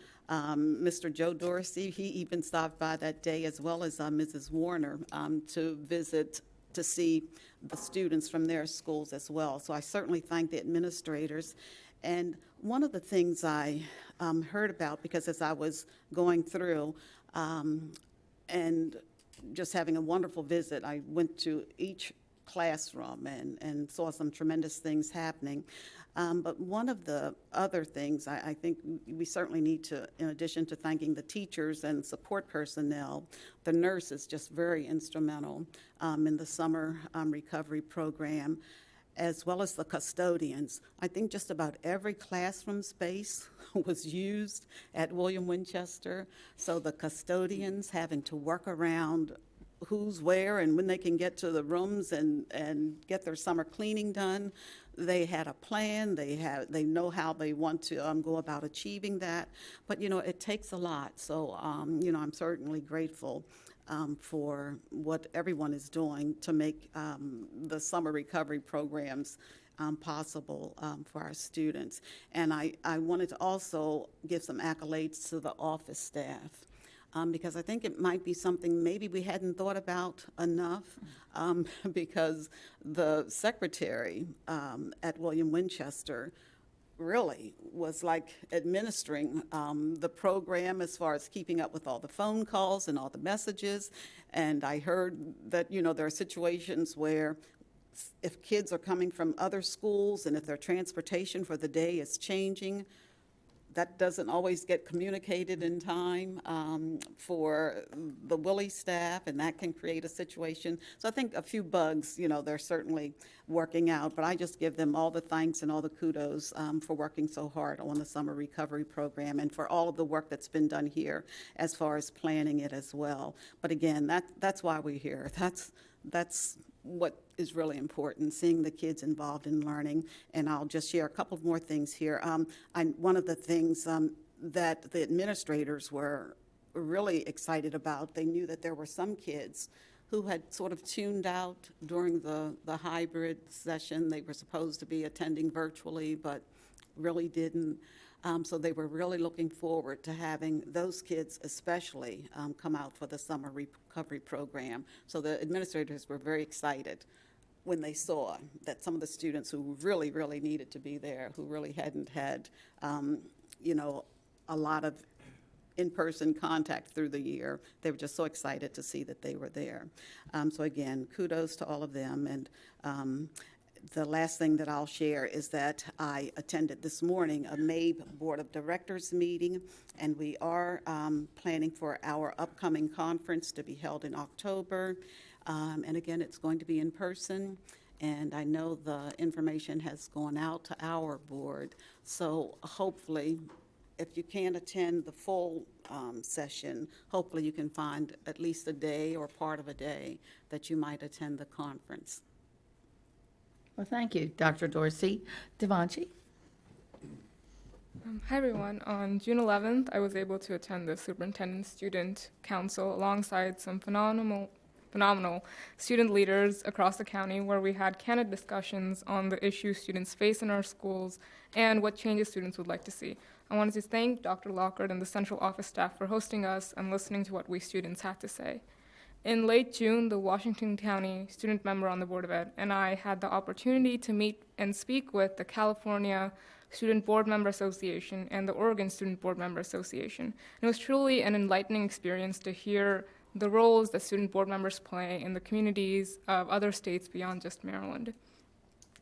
Mr. Joe Dorsey. He even stopped by that day, as well as Mrs. Warner, to visit to see the students from their schools as well. So I certainly thank the administrators. And one of the things I heard about, because as I was going through and just having a wonderful visit, I went to each classroom and saw some tremendous things happening. But one of the other things I think we certainly need to, in addition to thanking the teachers and support personnel, the nurses just very instrumental in the summer recovery program, as well as the custodians. I think just about every classroom space was used at William Winchester, so the custodians having to work around who's where and when they can get to the rooms and get their summer cleaning done. They had a plan. They know how they want to go about achieving that. But it takes a lot. So I'm certainly grateful for what everyone is doing to make the summer recovery programs possible for our students. And I wanted to also give some accolades to the office staff. Because I think it might be something maybe we hadn't thought about enough, because the secretary at William Winchester really was like administering the program as far as keeping up with all the phone calls and all the messages. And I heard that, there are situations where if kids are coming from other schools and if their transportation for the day is changing, that doesn't always get communicated in time for the Willie staff, and that can create a situation. So I think a few bugs, they're certainly working out, but I just give them all the thanks and all the kudos for working so hard on the summer recovery program and for all of the work that's been done here as far as planning it as well. But again, that's why we're here. That's what is really important, seeing the kids involved in learning. And I'll just share a couple of more things here. One of the things that the administrators were really excited about, they knew that there were some kids who had sort of tuned out during the hybrid session. They were supposed to be attending virtually, but really didn't. So they were really looking forward to having those kids especially come out for the summer recovery program. So the administrators were very excited when they saw that some of the students who really, really needed to be there, who really hadn't had, a lot of in-person contact through the year, they were just so excited to see that they were there. So again, kudos to all of them. And the last thing that I'll share is that I attended this morning a MABE Board of Directors meeting, and we are planning for our upcoming conference to be held in October. And again, it's going to be in person, and I know the information has gone out to our board. So hopefully, if you can't attend the full session, hopefully you can find at least a day or part of a day that you might attend the conference. Well, thank you, Dr. Dorsey. Devanshi? Hi, everyone. On June 11th, I was able to attend the Superintendent Student Council alongside some phenomenal student leaders across the county, where we had candid discussions on the issues students face in our schools and what changes students would like to see. I wanted to thank Dr. Lockhart and the central office staff for hosting us and listening to what we students had to say. In late June, the Washington County student member on the Board of Ed and I had the opportunity to meet and speak with the California Student Board Member Association and the Oregon Student Board Member Association. And it was truly an enlightening experience to hear the roles that student board members play in the communities of other states beyond just Maryland.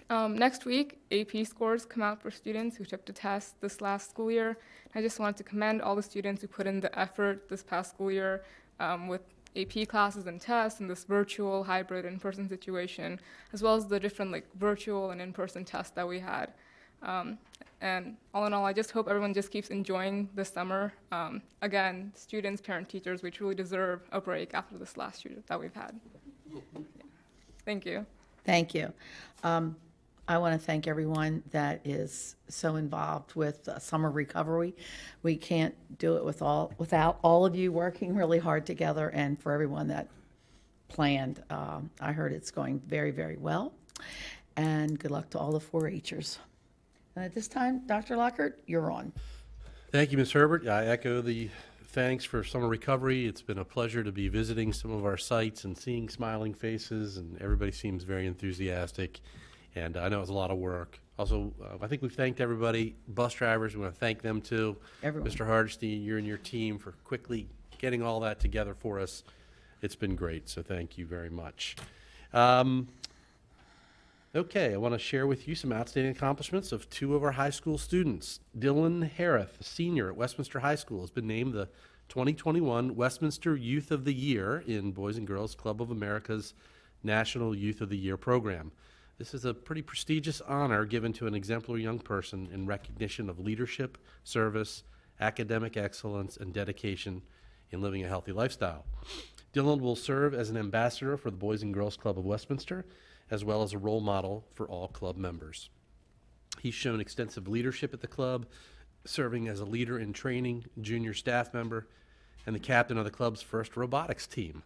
Next week, AP scores come out for students who took the test this last school year. I just wanted to commend all the students who put in the effort this past school year with AP classes and tests in this virtual, hybrid, in-person situation, as well as the different virtual and in-person tests that we had. And all in all, I just hope everyone just keeps enjoying the summer. Again, students, parent, teachers, we truly deserve a break after this last year that we've had. Thank you. Thank you. I want to thank everyone that is so involved with summer recovery. We can't do it without all of you working really hard together, and for everyone that planned. I heard it's going very, very well, and good luck to all the 4-Hers. And at this time, Dr. Lockhart, you're on. Thank you, Ms. Herbert. I echo the thanks for summer recovery. It's been a pleasure to be visiting some of our sites and seeing smiling faces, and everybody seems very enthusiastic. And I know it's a lot of work. Also, I think we've thanked everybody. Bus drivers, we want to thank them too. Everyone. Mr. Hardesty, you and your team for quickly getting all that together for us. It's been great, so thank you very much. Okay, I want to share with you some outstanding accomplishments of two of our high school students. Dylan Harith, a senior at Westminster High School, has been named the 2021 Westminster Youth of the Year in Boys and Girls Club of America's National Youth of the Year program. This is a pretty prestigious honor given to an exemplary young person in recognition of leadership, service, academic excellence, and dedication in living a healthy lifestyle. Dylan will serve as an ambassador for the Boys and Girls Club of Westminster, as well as a role model for all club members. He's shown extensive leadership at the club, serving as a leader in training, junior staff member, and the captain of the club's first robotics team.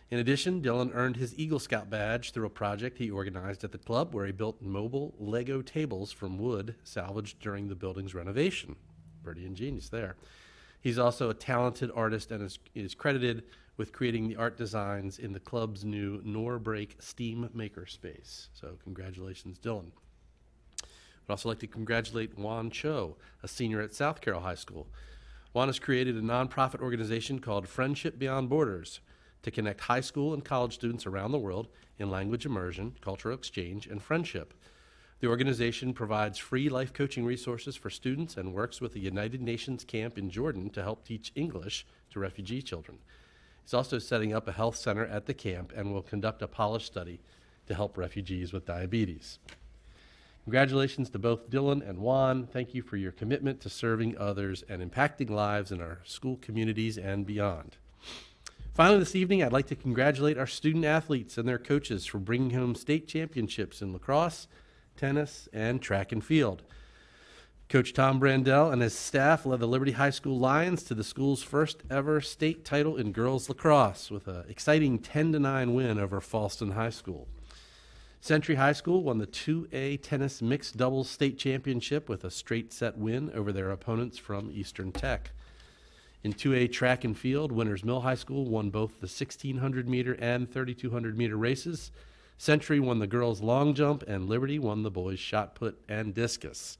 In addition, Dylan earned his Eagle Scout badge through a project he organized at the club where he built mobile Lego tables from wood salvaged during the building's renovation. Pretty ingenious there. He's also a talented artist and is credited with creating the art designs in the club's new Norbreak Steam Makerspace. So congratulations, Dylan. I'd also like to congratulate Juan Cho, a senior at South Carroll High School. Juan has created a nonprofit organization called Friendship Beyond Borders to connect high school and college students around the world in language immersion, cultural exchange, and friendship. The organization provides free life coaching resources for students and works with a United Nations camp in Jordan to help teach English to refugee children. He's also setting up a health center at the camp and will conduct a polish study to help refugees with diabetes. Congratulations to both Dylan and Juan. Thank you for your commitment to serving others and impacting lives in our school communities and beyond. Finally, this evening, I'd like to congratulate our student athletes and their coaches for bringing home state championships in lacrosse, tennis, and track and field. Coach Tom Brandell and his staff led the Liberty High School Lions to the school's first ever state title in girls lacrosse with an exciting 10-9 win over Falston High School. Century High School won the 2A tennis mixed doubles state championship with a straight set win over their opponents from Eastern Tech. In 2A track and field, Winters Mill High School won both the 1,600 meter and 3,200 meter races. Century won the girls' long jump, and Liberty won the boys' shot put and discus.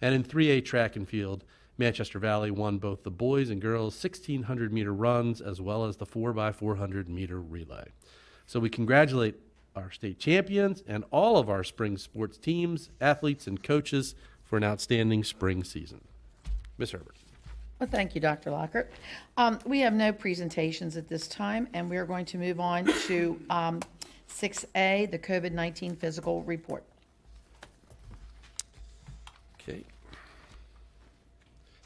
And in 3A track and field, Manchester Valley won both the boys and girls' 1,600 meter runs as well as the 4x400 meter relay. So we congratulate our state champions and all of our spring sports teams, athletes, and coaches for an outstanding spring season. Ms. Herbert. Well, thank you, Dr. Lockhart. We have no presentations at this time, and we are going to move on to 6A, the COVID-19 physical report. Okay.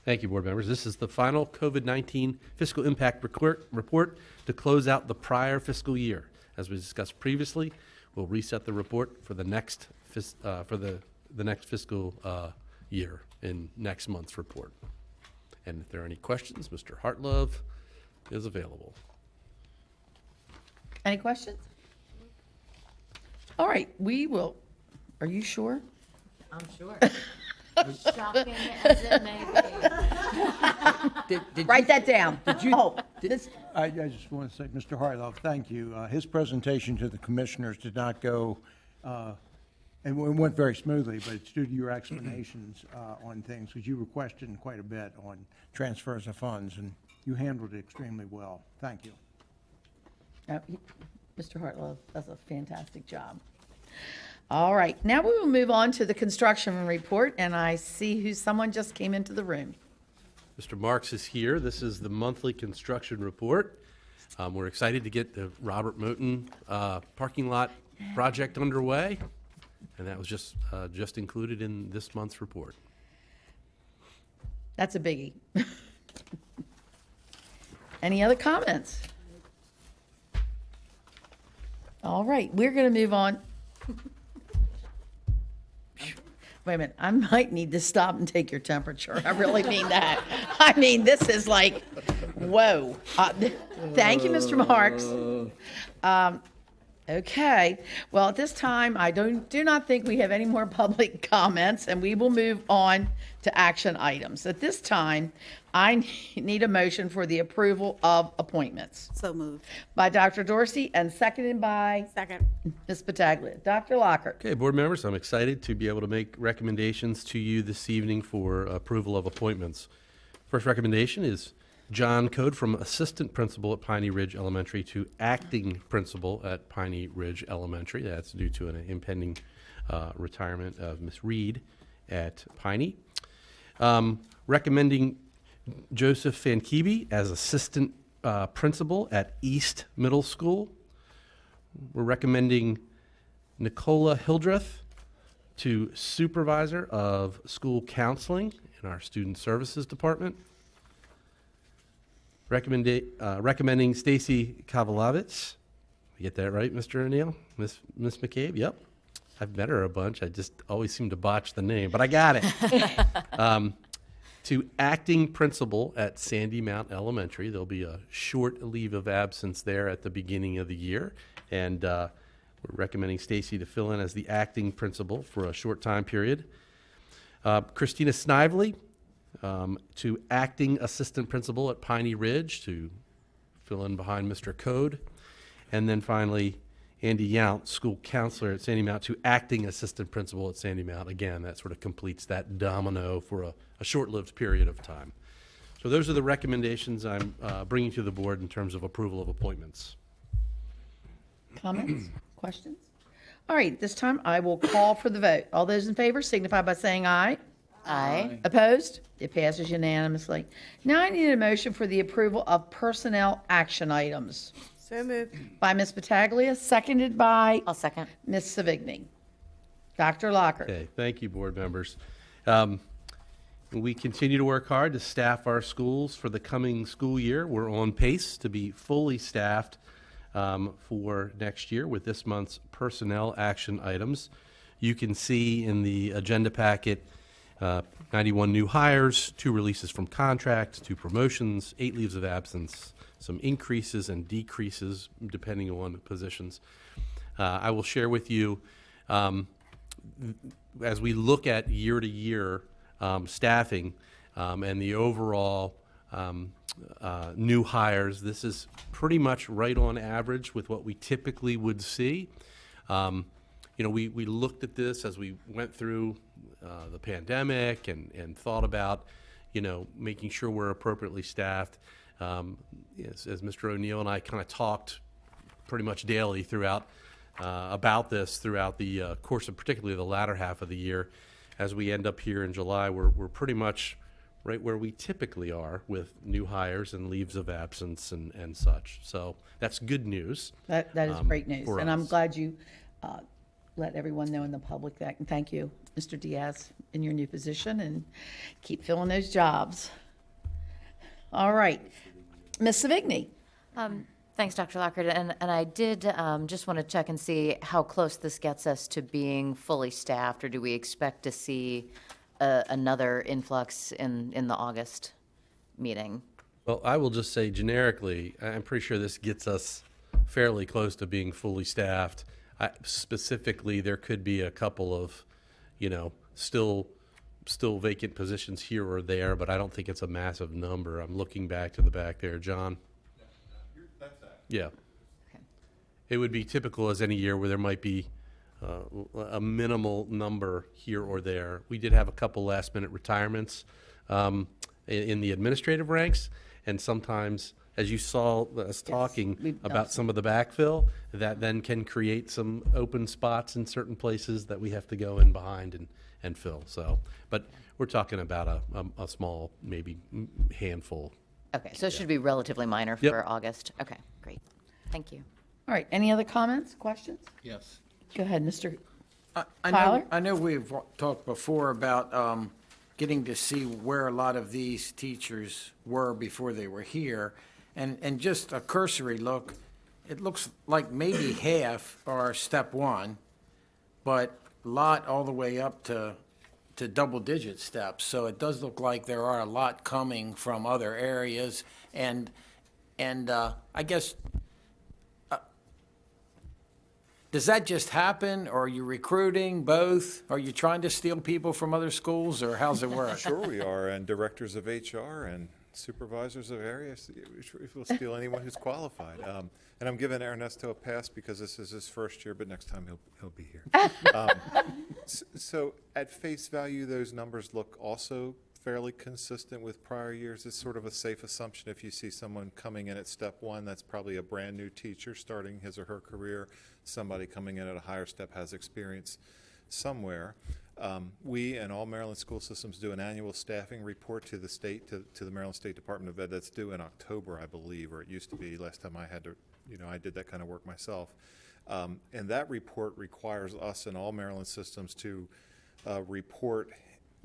Thank you, board members. This is the final COVID-19 fiscal impact report to close out the prior fiscal year. As we discussed previously, we'll reset the report for the next next fiscal year in next month's report. And if there are any questions, Mr. Hartlove is available. Any questions? All right, we will. Are you sure? I'm sure. Shocking as it may be. Write that down. Did you? Oh, I just want to say, Mr. Hartlove, thank you. His presentation to the commissioners did not go, and it went very smoothly, but it's due to your explanations on things, because you were questioned quite a bit on transfers of funds, and you handled it extremely well. Thank you. Mr. Hartlove does a fantastic job. All right, now we will move on to the construction report, and I see someone just came into the room. Mr. Marks is here. This is the monthly construction report. We're excited to get the Robert Moten parking lot project underway, and that was just included in this month's report. That's a biggie. Any other comments? All right, we're going to move on. Wait a minute, I might need to stop and take your temperature. I really mean that. I mean, this is like, whoa. Thank you, Mr. Marks. Okay, well, at this time, I do not think we have any more public comments, and we will move on to action items. At this time, I need a motion for the approval of appointments. So moved. By Dr. Dorsey and seconded by? Second. Ms. Pataglia. Dr. Lockhart. Okay, board members, I'm excited to be able to make recommendations to you this evening for approval of appointments. First recommendation is John Code from assistant principal at Piney Ridge Elementary to acting principal at Piney Ridge Elementary. That's due to an impending retirement of Miss Reed at Piney. Recommending Joseph Fankibi as assistant principal at East Middle School. We're recommending Nicola Hildreth to supervisor of school counseling in our student services department. Recommending Stacy Kavalovitz. You get that right, Mr. O'Neill? Miss McCabe? Yep. I've met her a bunch. I just always seem to botch the name, but I got it. To acting principal at Sandy Mount Elementary. There'll be a short leave of absence there at the beginning of the year, and we're recommending Stacy to fill in as the acting principal for a short time period. Christina Snively to acting assistant principal at Piney Ridge to fill in behind Mr. Code. And then finally, Andy Yount, school counselor at Sandy Mount, to acting assistant principal at Sandy Mount. Again, that sort of completes that domino for a short-lived period of time. So those are the recommendations I'm bringing to the board in terms of approval of appointments. Comments? Questions? All right, this time I will call for the vote. All those in favor signify by saying aye. Aye. Opposed? It passes unanimously. Now I need a motion for the approval of personnel action items. So moved. By Ms. Battaglia, seconded by I'll second. Ms. Savigny. Dr. Locker. Okay, thank you, board members. We continue to work hard to staff our schools for the coming school year. We're on pace to be fully staffed for next year with this month's personnel action items. You can see in the agenda packet 91 new hires, 2 releases from contract, 2 promotions, 8 leaves of absence, some increases and decreases depending on positions. I will share with you as we look at year-to-year staffing and the overall new hires, this is pretty much right on average with what we typically would see. We looked at this as we went through the pandemic and thought about, making sure we're appropriately staffed. As Mr. O'Neill and I kind of talked pretty much daily throughout about this throughout the course of particularly the latter half of the year. As we end up here in July, we're pretty much right where we typically are with new hires and leaves of absence and such. So that's good news. That is great news. for And I'm us. glad you let everyone know in the public that. And thank you, Mr. Diaz, in your new position, and keep filling those jobs. All right. Ms. Savigny. Thanks, Dr. Lockard. And I did just want to check and see how close this gets us to being fully staffed, or do we expect to see another influx in the August meeting? Well, I will just say generically, I'm pretty sure this gets us fairly close to being fully staffed. Specifically, there could be a couple of, still vacant positions here or there, but I don't think it's a massive number. I'm looking back to the back there, John. Yeah. Okay. It would be typical as any year where there might be a minimal number here or there. We did have a couple last-minute retirements in the administrative ranks, and sometimes, as you saw us talking about some of the backfill, that then can create some open spots in certain places that we have to go in behind and fill. So, but we're talking about a small, maybe handful. Okay, so it should be relatively minor Yep. for August. Okay, great. Thank you. All right. Any other comments, questions? Yes. Go ahead, Mr. I know we've talked before about getting to see where a lot of these teachers were before they were here. And just a cursory look, it looks like maybe half are step 1, but a lot all the way up to double-digit steps. So it does look like there are a lot coming from other areas. And I guess, does that just happen, or are you recruiting both? Are you trying to steal people from other schools, or how's it work? Sure we are, and directors of HR and supervisors of areas, we'll steal anyone who's qualified. And I'm giving Ernesto a pass because this is his first year, but next time he'll be here. So at face value, those numbers look also fairly consistent with prior years. It's sort of a safe assumption if you see someone coming in at step one, that's probably a brand new teacher starting his or her career. Somebody coming in at a higher step has experience somewhere. We and all Maryland school systems do an annual staffing report to the state, to the Maryland State Department of Ed. That's due in October, I believe, or it used to be last time I had to, I did that kind of work myself. And that report requires us and all Maryland systems to report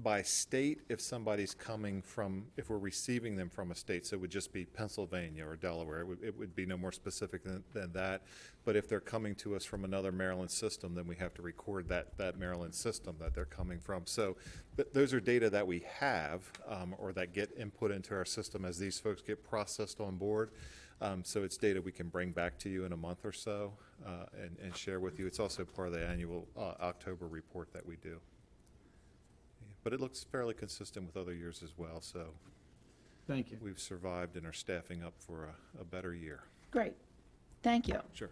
by state if somebody's coming from, if we're receiving them from a state. So it would just be Pennsylvania or Delaware. It would be no more specific than that. But if they're coming to us from another Maryland system, then we have to record that Maryland system that they're coming from. So those are data that we have or that get input into our system as these folks get processed on board. So it's data we can bring back to you in a month or so and share with you. It's also part of the annual October report that we do. But it looks fairly consistent with other years as well, so. Thank you. We've survived and are staffing up for a better year. Great. Thank you. Sure.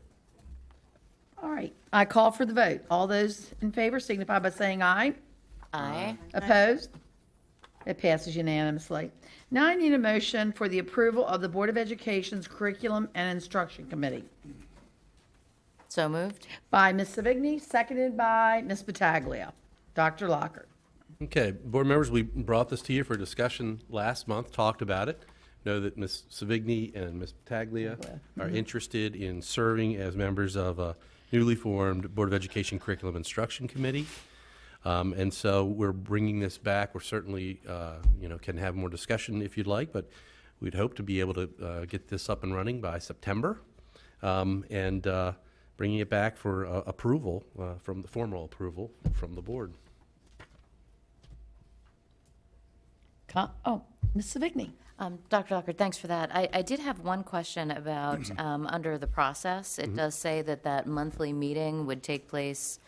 All right. I call for the vote. All those in favor signify by saying aye. Aye. Opposed? It passes unanimously. Now I need a motion for the approval of the Board of Education's Curriculum and Instruction Committee. So moved. By Ms. Savigny, seconded by Ms. Battaglia. Dr. Lockhart. Okay, board members, we brought this to you for discussion last month, talked about it. Know that Ms. Savigny and Ms. Battaglia are interested in serving as members of a newly formed Board of Education Curriculum Instruction Committee. And so we're bringing this back. We're certainly, can have more discussion if you'd like, but we'd hope to be able to get this up and running by September. And bringing it back for approval, from the formal approval from the board. Ms. Savigny. Dr. Lockhart, thanks for that. I did have one question about under the process. It does say that monthly meeting would take place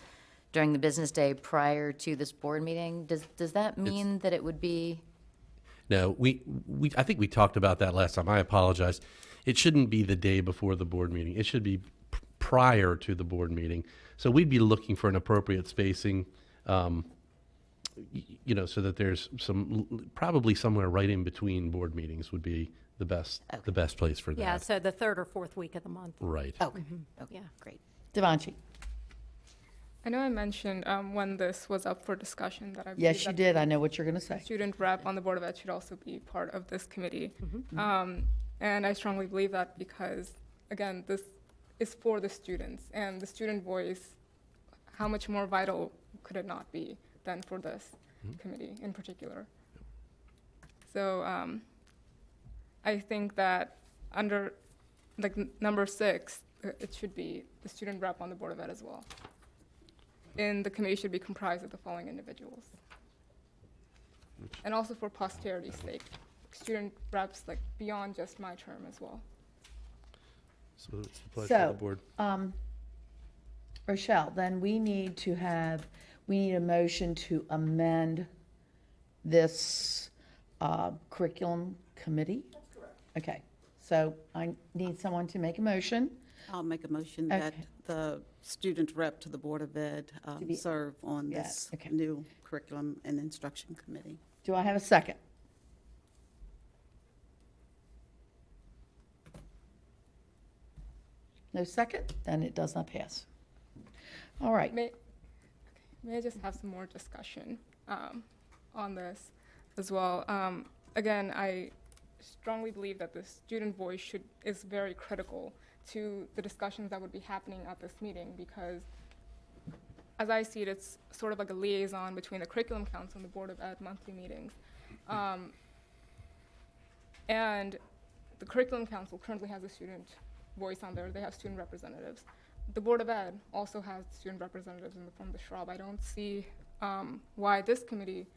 during the business day prior to this board meeting. Does that mean that it would be? No, I think we talked about that last time. I apologize. It shouldn't be the day before the board meeting. It should be prior to the board meeting. So we'd be looking for an appropriate spacing, so that there's probably somewhere right in between board meetings would be the best place for that. Yeah, so the third or fourth week of the month. Right. Okay. Okay, Yeah. great. Devanshi. I know I mentioned when this was up for discussion that I believe Yes, you that did. I know what you're going to say. Student rep on the Board of Ed should also be part of this committee. And I strongly believe that because, again, this is for the students and the student voice. How much more vital could it not be than for this committee in particular? So I think that under number 6, it should be the student rep on the Board of Ed as well. And the committee should be comprised of the following individuals. And also for posterity's sake, student reps beyond just my term as well. So it's the pleasure of the board. Rochelle, then we need a motion to amend this curriculum committee? That's correct. Okay, so I need someone to make a motion. I'll make a motion Okay. that the student rep to the Board of Ed serve on this new curriculum and instruction committee. Do I have a second? No second? Then it does not pass. All right. May I just have some more discussion on this as well? Again, I strongly believe that the student voice is very critical to the discussions that would be happening at this meeting because, as I see it, it's sort of like a liaison between the Curriculum Council and the Board of Ed monthly meetings. And the Curriculum Council currently has a student voice on there. They have student representatives. The Board of Ed also has student representatives from the Shrub. I don't see why this committee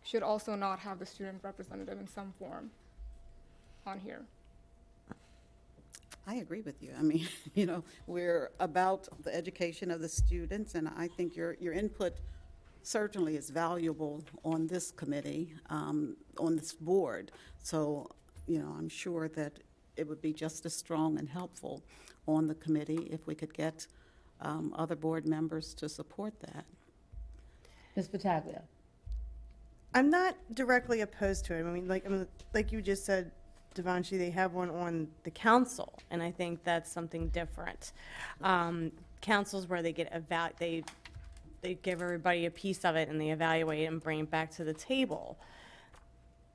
should also not have the student representative in some form on here. I agree with you. I mean, we're about the education of the students, and I think your input certainly is valuable on this committee, on this board. So, I'm sure that it would be just as strong and helpful on the committee if we could get other board members to support that. Ms. Battaglia. I'm not directly opposed to it. I mean, like you just said, Devanshi, they have one on the council, and I think that's something different. Councils where they get they give everybody a piece of it and they evaluate it and bring it back to the table.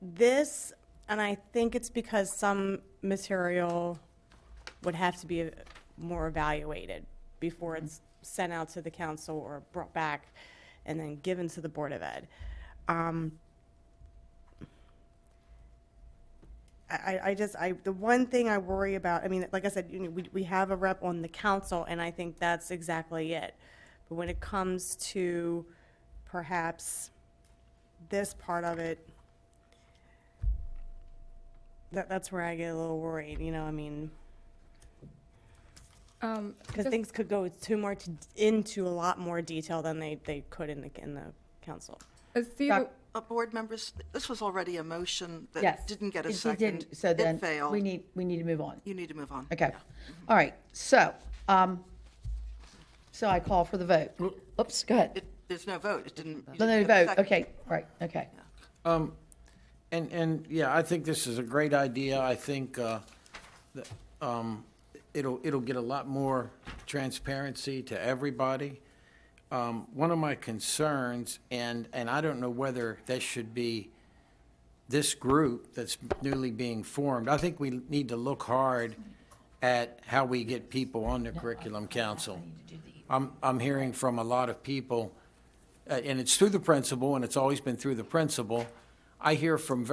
This, and I think it's because some material would have to be more evaluated before it's sent out to the council or brought back and then given to the Board of Ed. The one thing I worry about, I mean, like I said, we have a rep on the council, and I think that's exactly it. But when it comes to perhaps this part of it, that's where I get a little worried, I mean, because things could go into a lot more detail than they could in the council. Board members, this was already a motion Yes. that didn't get a It second. didn't. So then It failed. we need to move on. You need to move on. Okay. All right. So I call for the vote. Oops, go ahead. There's no vote. It didn't. you No didn't get a vote. second. Okay, right, okay. And yeah, I think this is a great idea. I think that it'll get a lot more transparency to everybody. One of my concerns, and I don't know whether this should be this group that's newly being formed. I think we need to look hard at how we get people on the curriculum council. I'm hearing from a lot of people, and it's through the principal, and it's always been through the principal. I hear from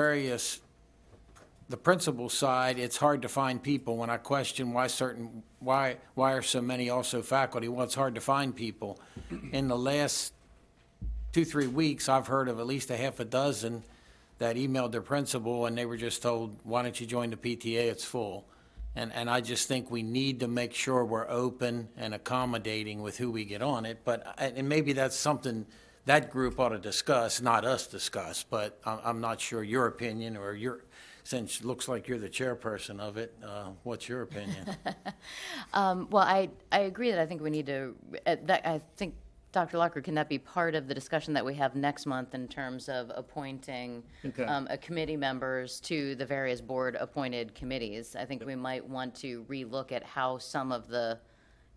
the principal side, it's hard to find people. When I question why are so many also faculty, well, it's hard to find people. In the last 2-3 weeks, I've heard of at least a half a dozen that emailed their principal, and they were just told, why don't you join the PTA, it's full. And I just think we need to make sure we're open and accommodating with who we get on it. But, and maybe that's something that group ought to discuss, not us discuss, but I'm not sure your opinion or since it looks like you're the chairperson of it, what's your opinion? Well, I agree that I think we need to, I think, Dr. Locker, can that be part of the discussion that we have next month in terms of appointing committee members to the various board-appointed committees? I think we might want to relook at how some of the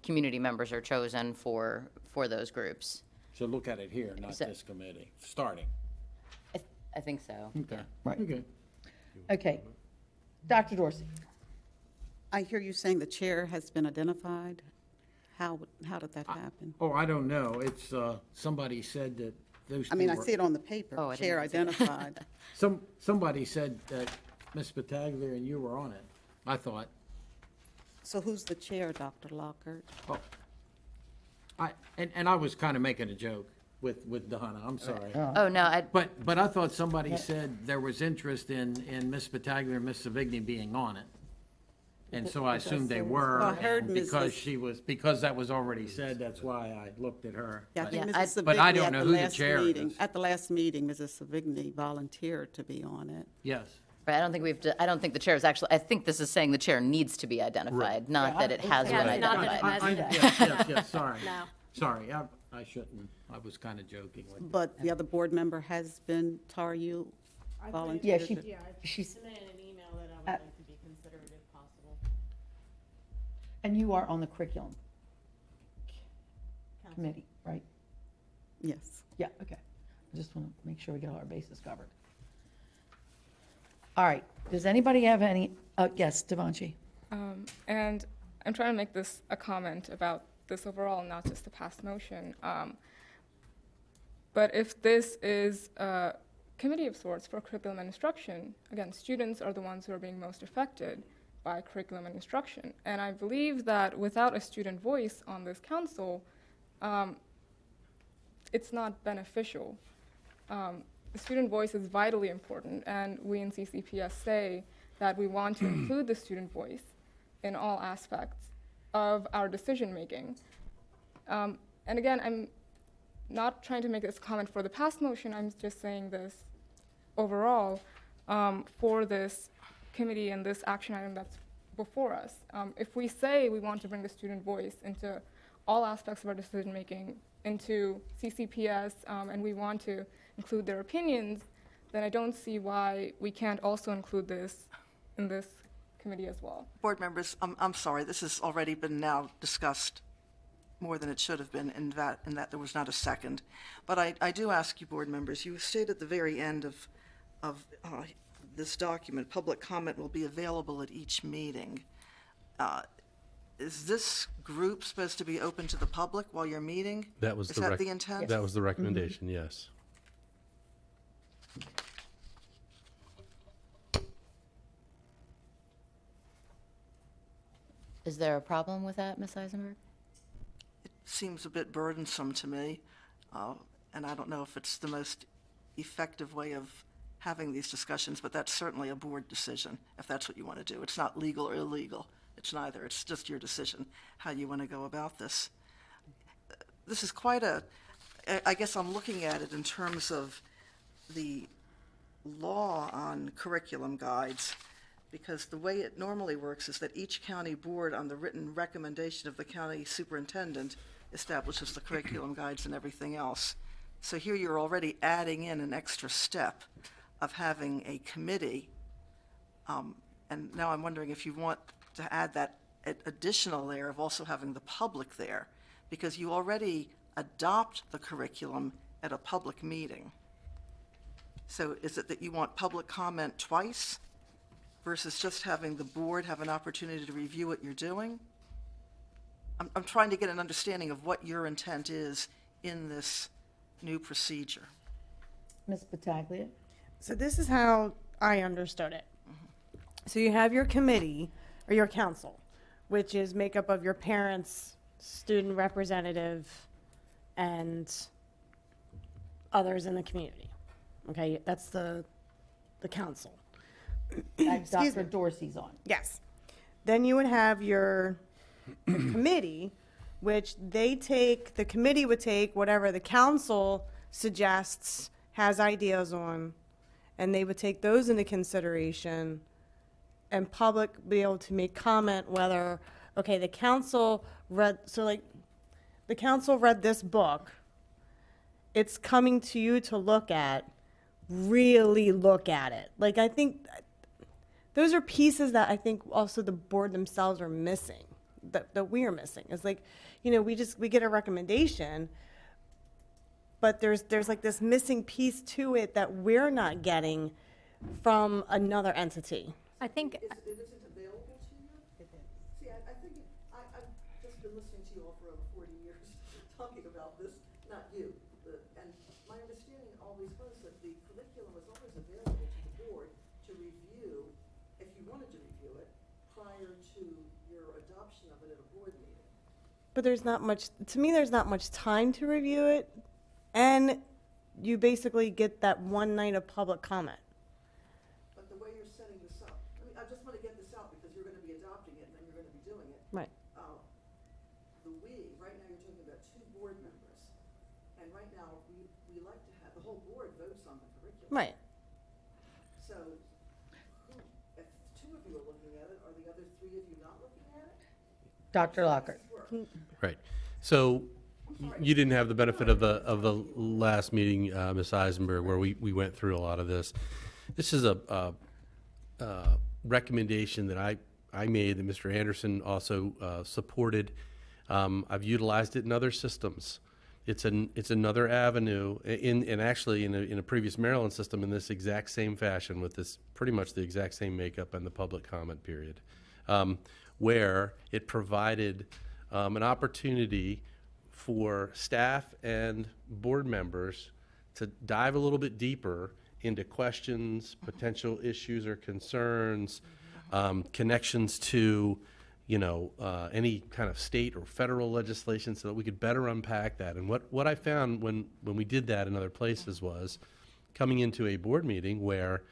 community members are chosen for those groups. So look at it here, not this committee, starting. I think so. Okay. Right. Okay. Okay. Dr. Dorsey? I hear you saying the chair has been identified. How did that happen? Oh, I don't know. It's, somebody said that those two I mean, I were- see it on the paper, Oh, I chair didn't see that. identified. Somebody said that Ms. Battaglia and you were on it, I thought. So who's the chair, Dr. Lockhart? Oh, and I was kind of making a joke with Donna, I'm sorry. Oh, no, But I thought somebody said there was interest in Ms. Battaglia and Ms. Savigny being on it. And so I assumed they were, Well, I heard and Ms. because that was already said, that's why I looked at her. Yeah, I think Yeah, Mrs. but I Savigny don't at know the who the last chair meeting, is. at the last meeting, Mrs. Savigny volunteered to be on it. Yes. right, I don't think the chair is actually, I think this is saying the chair needs to be identified, not that it has Yeah, been not that it identified. has Yes, sorry. No. Sorry, I shouldn't, I was kind of joking with you. But the other board member has been, Tara, you Yeah, volunteered? she's, Submitted an email that I would like to be considered if possible. and you are on the curriculum committee, right? Yes. Yeah, okay. I just want to make sure we get all our bases covered. All right, does anybody have any, yes, Devanshi? And I'm trying to make this a comment about this overall, not just the past motion. But if this is a committee of sorts for curriculum and instruction, again, students are the ones who are being most affected by curriculum and instruction. And I believe that without a student voice on this council, it's not beneficial. The student voice is vitally important, and we in CCPS say that we want to include the student voice in all aspects of our decision-making. And again, I'm not trying to make this comment for the past motion, I'm just saying this overall for this committee and this action item that's before us. If we say we want to bring the student voice into all aspects of our decision-making, into CCPS, and we want to include their opinions, then I don't see why we can't also include this in this committee as well. Board members, I'm sorry, this has already been now discussed more than it should have been in that there was not a second. But I do ask you, board members, you state at the very end of this document, public comment will be available at each meeting. Is this group supposed to be open to the public while you're meeting? That was Is that the intent? That was the recommendation, yes. Is there a problem with that, Ms. Eisenberg? It seems a bit burdensome to me, and I don't know if it's the most effective way of having these discussions, but that's certainly a board decision, if that's what you want to do. It's not legal or illegal. It's neither. It's just your decision how you want to go about this. This is quite I guess I'm looking at it in terms of the law on curriculum guides, because the way it normally works is that each county board, on the written recommendation of the county superintendent, establishes the curriculum guides and everything else. So here you're already adding in an extra step of having a committee, and now I'm wondering if you want to add that additional layer of also having the public there, because you already adopt the curriculum at a public meeting. So is it that you want public comment twice versus just having the board have an opportunity to review what you're doing? I'm trying to get an understanding of what your intent is in this new procedure. Ms. Battaglia? So this is how I understood it. So you have your committee, or your council, which is made up of your parents, student representative, and others in the community. Okay, that's the council. That Excuse Dr. me. Dorsey's on. Yes. Then you would have your committee, which the committee would take whatever the council suggests, has ideas on, and they would take those into consideration, and public be able to make comment whether, okay, the council read this book, it's coming to you to look at, really look at it. Like, I think those are pieces that I think also the board themselves are missing, that we are missing. It's like, we get a recommendation, but there's like this missing piece to it that we're not getting from another entity. I think, It isn't available to you? It is. See, I think, I've just been listening to you all for over 40 years, talking about this, not you. And my understanding always was that the curriculum was always available to the board to review, if you wanted to review it, prior to your adoption of it at a board meeting. But there's not much time to review it, and you basically get that one night of public comment. But the way you're setting this up, I just want to get this out because you're going to be adopting it and then you're going to be doing it. Right. Right now you're talking about 2 board members. And right now, we like to have, the whole board votes on the curriculum. Right. So, if 2 of you are looking at it, are the other 3 of you not looking at it? Dr. Lockhart? Right. So you didn't have the benefit of the last meeting, Ms. Eisenberg, where we went through a lot of this. This is a recommendation that I made that Mr. Anderson also supported. I've utilized it in other systems. It's another avenue and actually in a previous Maryland system in this exact same fashion with this pretty much the exact same makeup and the public comment period, where it provided an opportunity for staff and board members to dive a little bit deeper into questions, potential issues or concerns, connections to, any kind of state or federal legislation so that we could better unpack that. And what I found when we did that in other places was coming into a board meeting where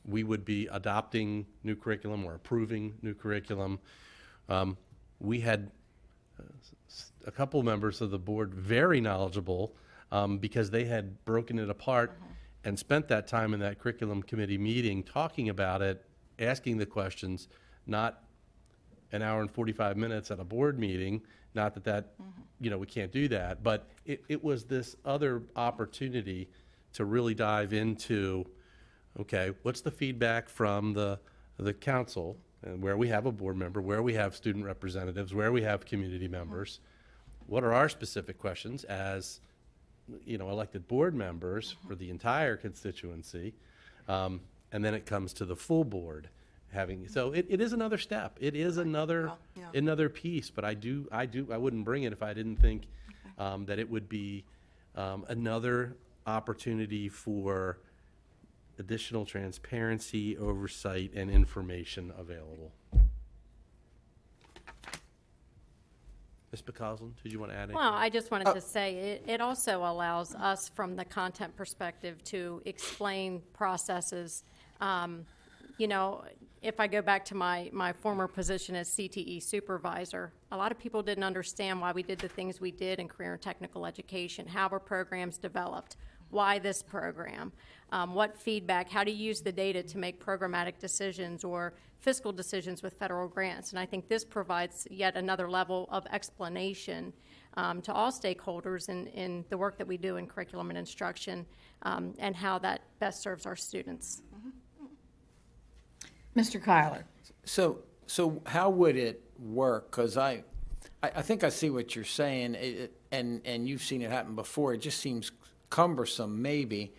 we would be adopting new curriculum or approving new curriculum. We had a couple members of the board very knowledgeable because they had broken it apart and spent that time in that curriculum committee meeting talking about it, asking the questions, not an hour and 45 minutes at a board meeting. Not that we can't do that, but it was this other opportunity to really dive into, okay, what's the feedback from the council, and where we have a board member, where we have student representatives, where we have community members. What are our specific questions as, elected board members for the entire constituency? And then it comes to the full board so it is another step. It is another piece, but I wouldn't bring it if I didn't think that it would be another opportunity for additional transparency, oversight, and information available. Ms. McCausland, did you want to add anything? Well, I just wanted to say it also allows us, from the content perspective, to explain processes. If I go back to my former position as CTE supervisor, a lot of people didn't understand why we did the things we did in career and technical education, how were programs developed, why this program, what feedback, how to use the data to make programmatic decisions or fiscal decisions with federal grants. And I think this provides yet another level of explanation to all stakeholders in the work that we do in curriculum and instruction, and how that best serves our students. Mr. Kyler. So how would it work? Because I think I see what you're saying, and you've seen it happen before. It just seems cumbersome, maybe.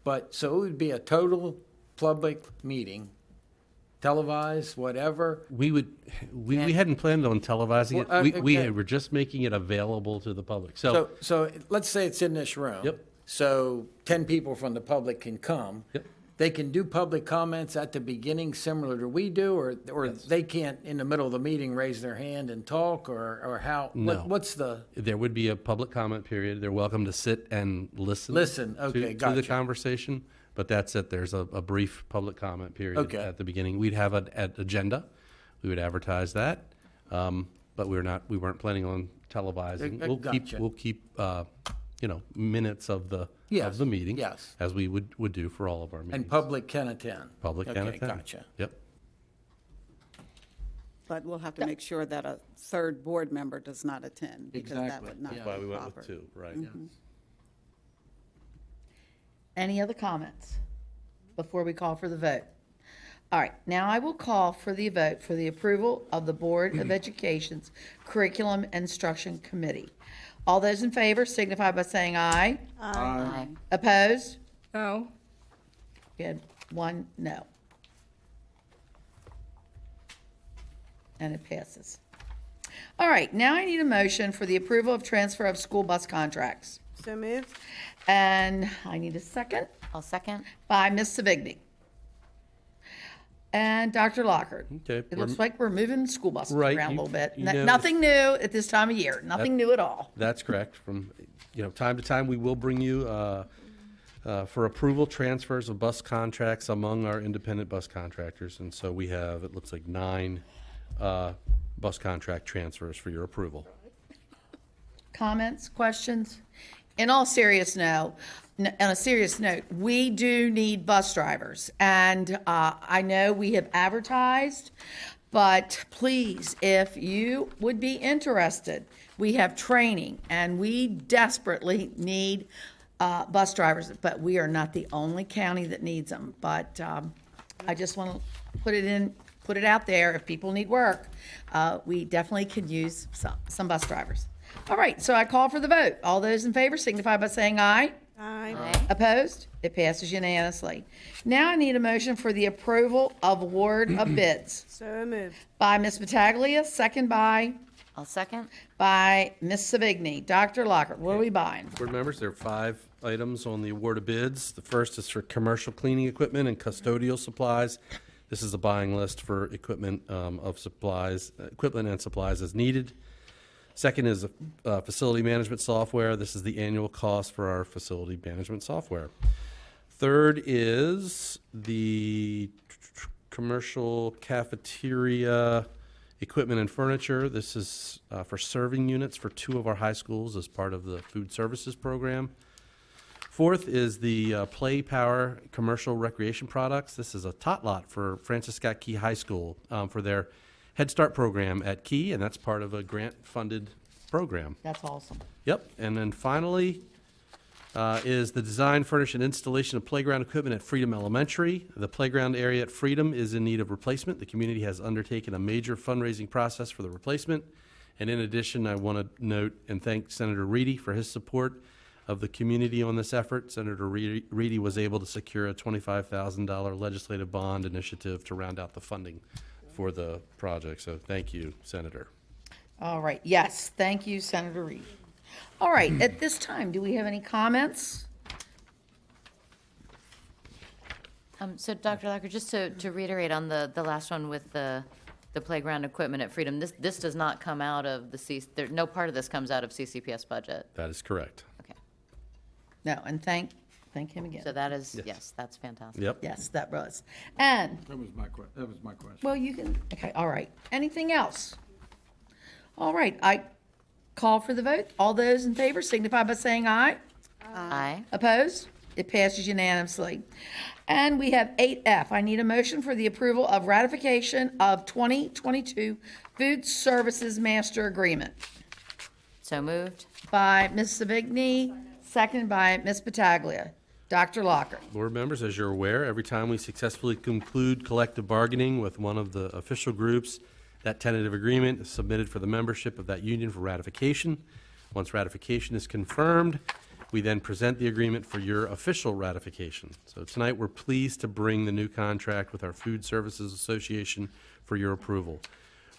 But so it would be a total public meeting, televised, whatever. We hadn't planned on televising Well, it. We okay. were just making it available to the public. So let's say it's in this room. Yep. So 10 people from the public can come. Yep. They can do public comments at the beginning, similar to we do, or they can't, in the middle of the meeting, raise their hand and talk, or how? No. What's the? There would be a public comment period. They're welcome to sit and listen. Okay, to gotcha. the conversation, but that's it. There's a brief public comment period Okay. at the beginning. We'd have an agenda. We would advertise that, but we weren't planning on televising. Gotcha. We'll keep minutes of the meeting, yes. as we would do for all of our meetings. And public can attend. Public can attend. Gotcha. Yep. But we'll have to make sure that a third board member does not attend, because that Exactly, would not be That's why we went proper. with 2, right? Any other comments before we call for the vote? All right, now I will call for the vote for the approval of the Board of Education's Curriculum Instruction Committee. All those in favor signify by saying aye. Aye. Opposed? No. Good. 1 no. And it passes. All right, now I need a motion for the approval of transfer of school bus contracts. So moved. And I need a second I'll second. by Ms. Savigny. And Dr. Lockhart. Okay. It looks like we're moving school buses Right, around a you- little bit. you know- Nothing new at this time of year, nothing new at all. That's correct. From, time to time, we will bring you, for approval, transfers of bus contracts among our independent bus contractors. And so we have, it looks like 9 bus contract transfers for your approval. Comments, questions? In all seriousness, on a serious note, we do need bus drivers. And I know we have advertised, but please, if you would be interested, we have training, and we desperately need bus drivers. But we are not the only county that needs them. But I just want to put it out there. If people need work, we definitely could use some bus drivers. All right, so I call for the vote. All those in favor signify by saying aye. Aye. Opposed? It passes unanimously. Now I need a motion for the approval of award of bids So moved. by Ms. Battaglia, second by I'll second. Ms. Savigny. Dr. Lockhart, what are we buying? Board members, there are 5 items on the award of bids. The first is for commercial cleaning equipment and custodial supplies. This is a buying list for equipment and supplies as needed. Second is facility management software. This is the annual cost for our facility management software. Third is the commercial cafeteria equipment and furniture. This is for serving units for 2 of our high schools as part of the food services program. Fourth is the Play Power commercial recreation products. This is a tot lot for Francis Scott Key High School for their Head Start program at Key, and that's part of a grant-funded program. That's awesome. Yep, and then finally, is the design, furnish, and installation of playground equipment at Freedom Elementary. The playground area at Freedom is in need of replacement. The community has undertaken a major fundraising process for the replacement. And in addition, I want to note and thank Senator Reedy for his support of the community on this effort. Senator Reedy was able to secure a $25,000 legislative bond initiative to round out the funding for the project. So thank you, Senator. All right, yes, thank you, Senator Reed. All right, at this time, do we have any comments? So Dr. Locker, just to reiterate on the last one with the playground equipment at Freedom, this does not come out of no part of this comes out of CCPS budget. That is correct. Okay. No, and thank him again. So that is, yes, that's fantastic. Yep. Yes, that was. And, That was my question. well, you can, okay, all right. Anything else? All right, I call for the vote. All those in favor signify by saying aye. Aye. Opposed? It passes unanimously. And we have 8F. I need a motion for the approval of ratification of 2022 Food Services Master Agreement So moved. by Ms. Savigny, seconded by Ms. Pataglia. Dr. Locker. Board members, as you're aware, every time we successfully conclude collective bargaining with one of the official groups, that tentative agreement is submitted for the membership of that union for ratification. Once ratification is confirmed, we then present the agreement for your official ratification. So tonight, we're pleased to bring the new contract with our Food Services Association for your approval.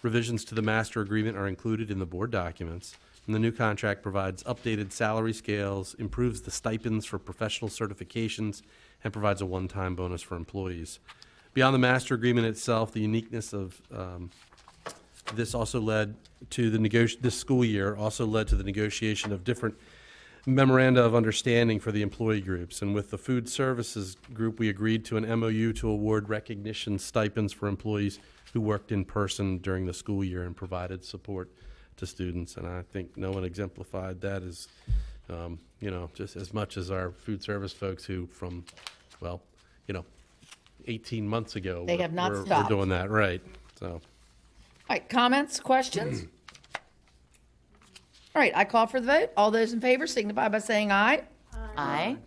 Revisions to the master agreement are included in the board documents, and the new contract provides updated salary scales, improves the stipends for professional certifications, and provides a one-time bonus for employees. Beyond the master agreement itself, the uniqueness of this also led to this school year also led to the negotiation of different memoranda of understanding for the employee groups. And with the food services group, we agreed to an MOU to award recognition stipends for employees who worked in person during the school year and provided support to students. And I think no one exemplified that as, just as much as our food service folks who from, 18 months ago. They have not stopped. We're doing that, right. So. All right, comments, questions? All right, I call for the vote. All those in favor signify by saying aye. Aye.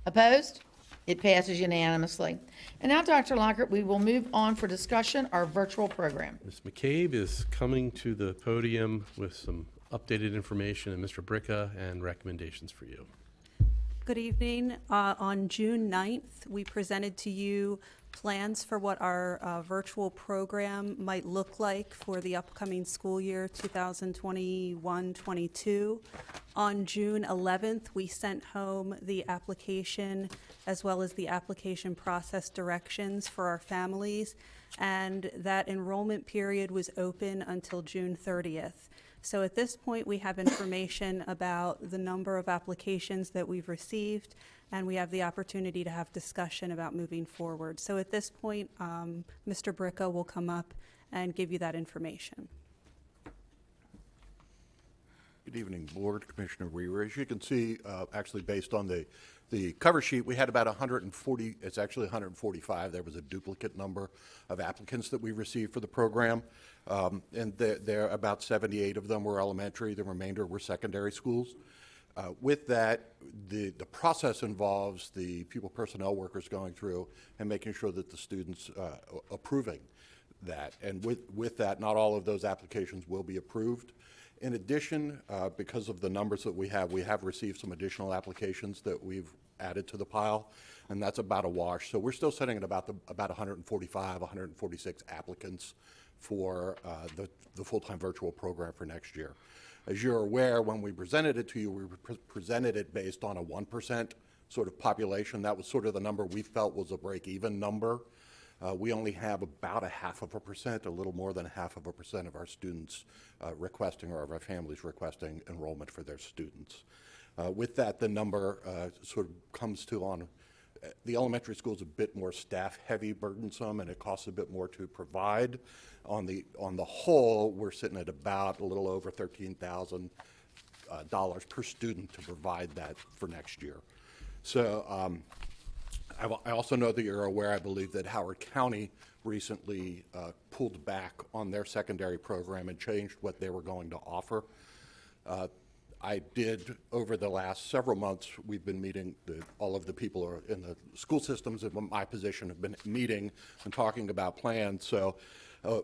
Opposed? It passes unanimously. And now, Dr. Lockert, we will move on for discussion our virtual program. Ms. McCabe is coming to the podium with some updated information, and Mr. Bricka, and recommendations for you. Good evening. On June 9th, we presented to you plans for what our virtual program might look like for the upcoming school year 2021-22. On June 11th, we sent home the application as well as the application process directions for our families, and that enrollment period was open until June 30th. So at this point, we have information about the number of applications that we've received, and we have the opportunity to have discussion about moving forward. So at this point, Mr. Bricka will come up and give you that information. Good evening, Board, Commissioner Weaver. As you can see, actually based on the cover sheet, we had about 140, it's actually 145. There was a duplicate number of applicants that we received for the program. And there about 78 of them were elementary, the remainder were secondary schools. With that, the process involves the pupil personnel workers going through and making sure that the students approving that. And with that, not all of those applications will be approved. In addition, because of the numbers that we have received some additional applications that we've added to the pile, and that's about a wash. So we're still sitting at about 145, 146 applicants for the full-time virtual program for next year. As you're aware, when we presented it to you, we presented it based on a 1% sort of population. That was sort of the number we felt was a break-even number. We only have about 0.5%, a little more than 0.5% of our students requesting, or of our families requesting enrollment for their students. With that, the number sort of comes to on the elementary school is a bit more staff-heavy, burdensome, and it costs a bit more to provide. On the whole, we're sitting at about a little over $13,000 per student to provide that for next year. So I also know that you're aware, I believe, that Howard County recently pulled back on their secondary program and changed what they were going to offer. I did, over the last several months, we've been meeting, all of the people are in the school systems in my position have been meeting and talking about plans. So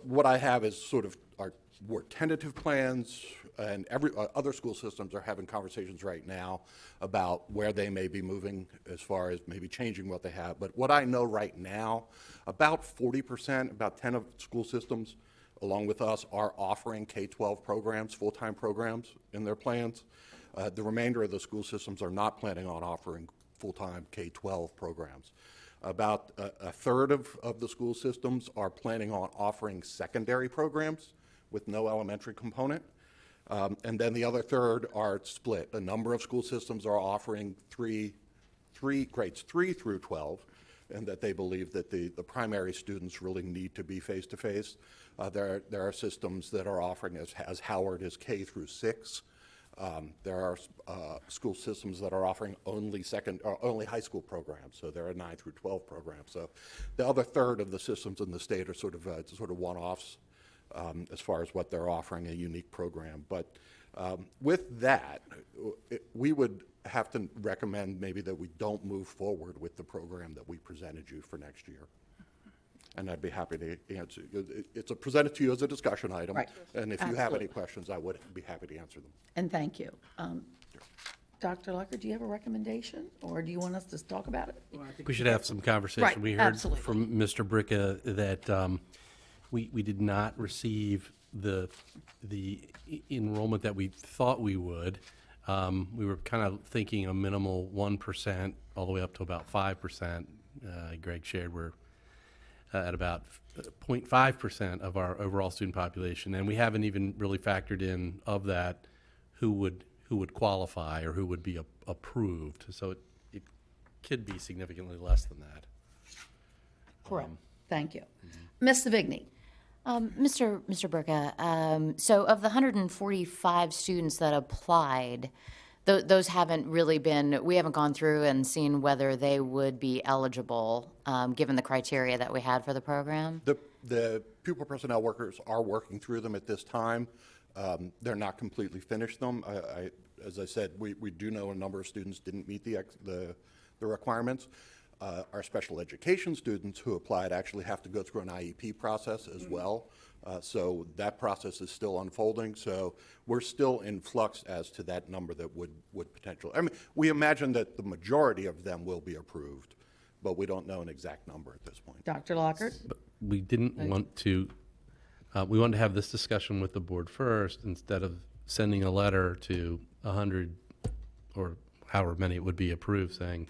what I have is sort of our more tentative plans, and other school systems are having conversations right now about where they may be moving as far as maybe changing what they have. But what I know right now, about 40%, about 10 of school systems, along with us, are offering K-12 programs, full-time programs in their plans. The remainder of the school systems are not planning on offering full-time K-12 programs. About a third of the school systems are planning on offering secondary programs with no elementary component. And then the other third are split. A number of school systems are offering grades 3 through 12, and that they believe that the primary students really need to be face-to-face. There are systems that are offering as Howard as K through 6. There are school systems that are offering only high school programs, so there are 9 through 12 programs. So the other third of the systems in the state are sort of one-offs as far as what they're offering, a unique program. But with that, we would have to recommend maybe that we don't move forward with the program that we presented you for next year. And I'd be happy to answer. It's presented to you as a discussion item. Right. And if you have any questions, I would be happy to answer them. And thank you. Dr. Lucker, do you have a recommendation, or do you want us to talk about it? I think we should have some conversation. Right, We heard absolutely. from Mr. Bricka that we did not receive the enrollment that we thought we would. We were kind of thinking a minimal 1% all the way up to about 5%. Greg shared we're at about 0.5% of our overall student population, and we haven't even really factored in of that who would qualify or who would be approved. So it could be significantly less than that. Correct. Thank you. Ms. Savigny. Mr. Burka, so of the 145 students that applied, those haven't really been, we haven't gone through and seen whether they would be eligible, given the criteria that we had for the program? The pupil personnel workers are working through them at this time. They're not completely finished them. As I said, we do know a number of students didn't meet the requirements. Our special education students who applied actually have to go through an IEP process as well. So that process is still unfolding. So we're still in flux as to that number that would potentially. I mean, we imagine that the majority of them will be approved, but we don't know an exact number at this point. Dr. Lockhart? But we didn't want to, we wanted to have this discussion with the board first instead of sending a letter to 100 or however many it would be approved saying,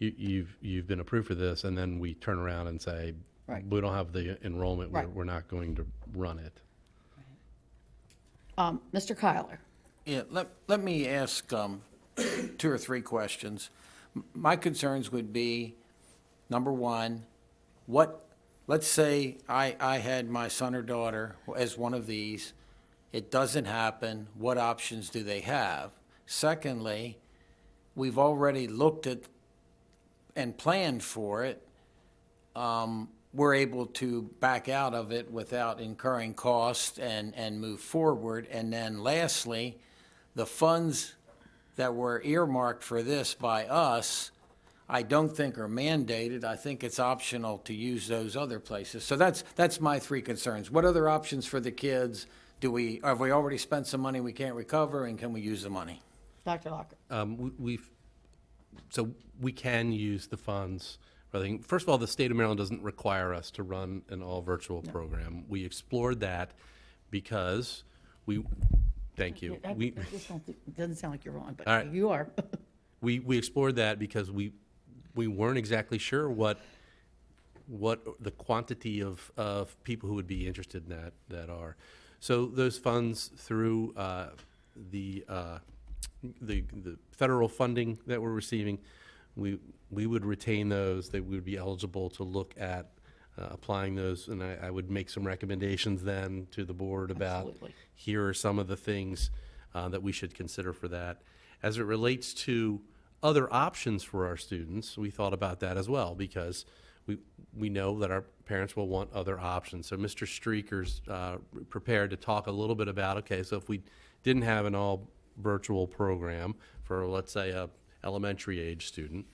you've been approved for this, and then we turn around and say, Right. we don't have the enrollment, Right. we're not going to run it. Mr. Kyler? Yeah, let me ask 2 or 3 questions. My concerns would be, number one, let's say I had my son or daughter as one of these. It doesn't happen. What options do they have? Secondly, we've already looked at and planned for it. We're able to back out of it without incurring costs and move forward. And then lastly, the funds that were earmarked for this by us, I don't think are mandated. I think it's optional to use those other places. So that's my 3 concerns. What other options for the kids have we already spent some money we can't recover, and can we use the money? Dr. Lockhart? So we can use the funds. First of all, the state of Maryland doesn't require us to run an all-virtual program. We explored that because thank you. I just don't think, it doesn't sound like you're wrong, but All right. you are. We explored that because we weren't exactly sure what the quantity of people who would be interested in that are. So those funds through the federal funding that we're receiving, we would retain those. They would be eligible to look at applying those, and I would make some recommendations then to the board about Absolutely. here are some of the things that we should consider for that. As it relates to other options for our students, we thought about that as well because we know that our parents will want other options. So Mr. Streaker's prepared to talk a little bit about, okay, so if we didn't have an all virtual program for, let's say, a elementary age student,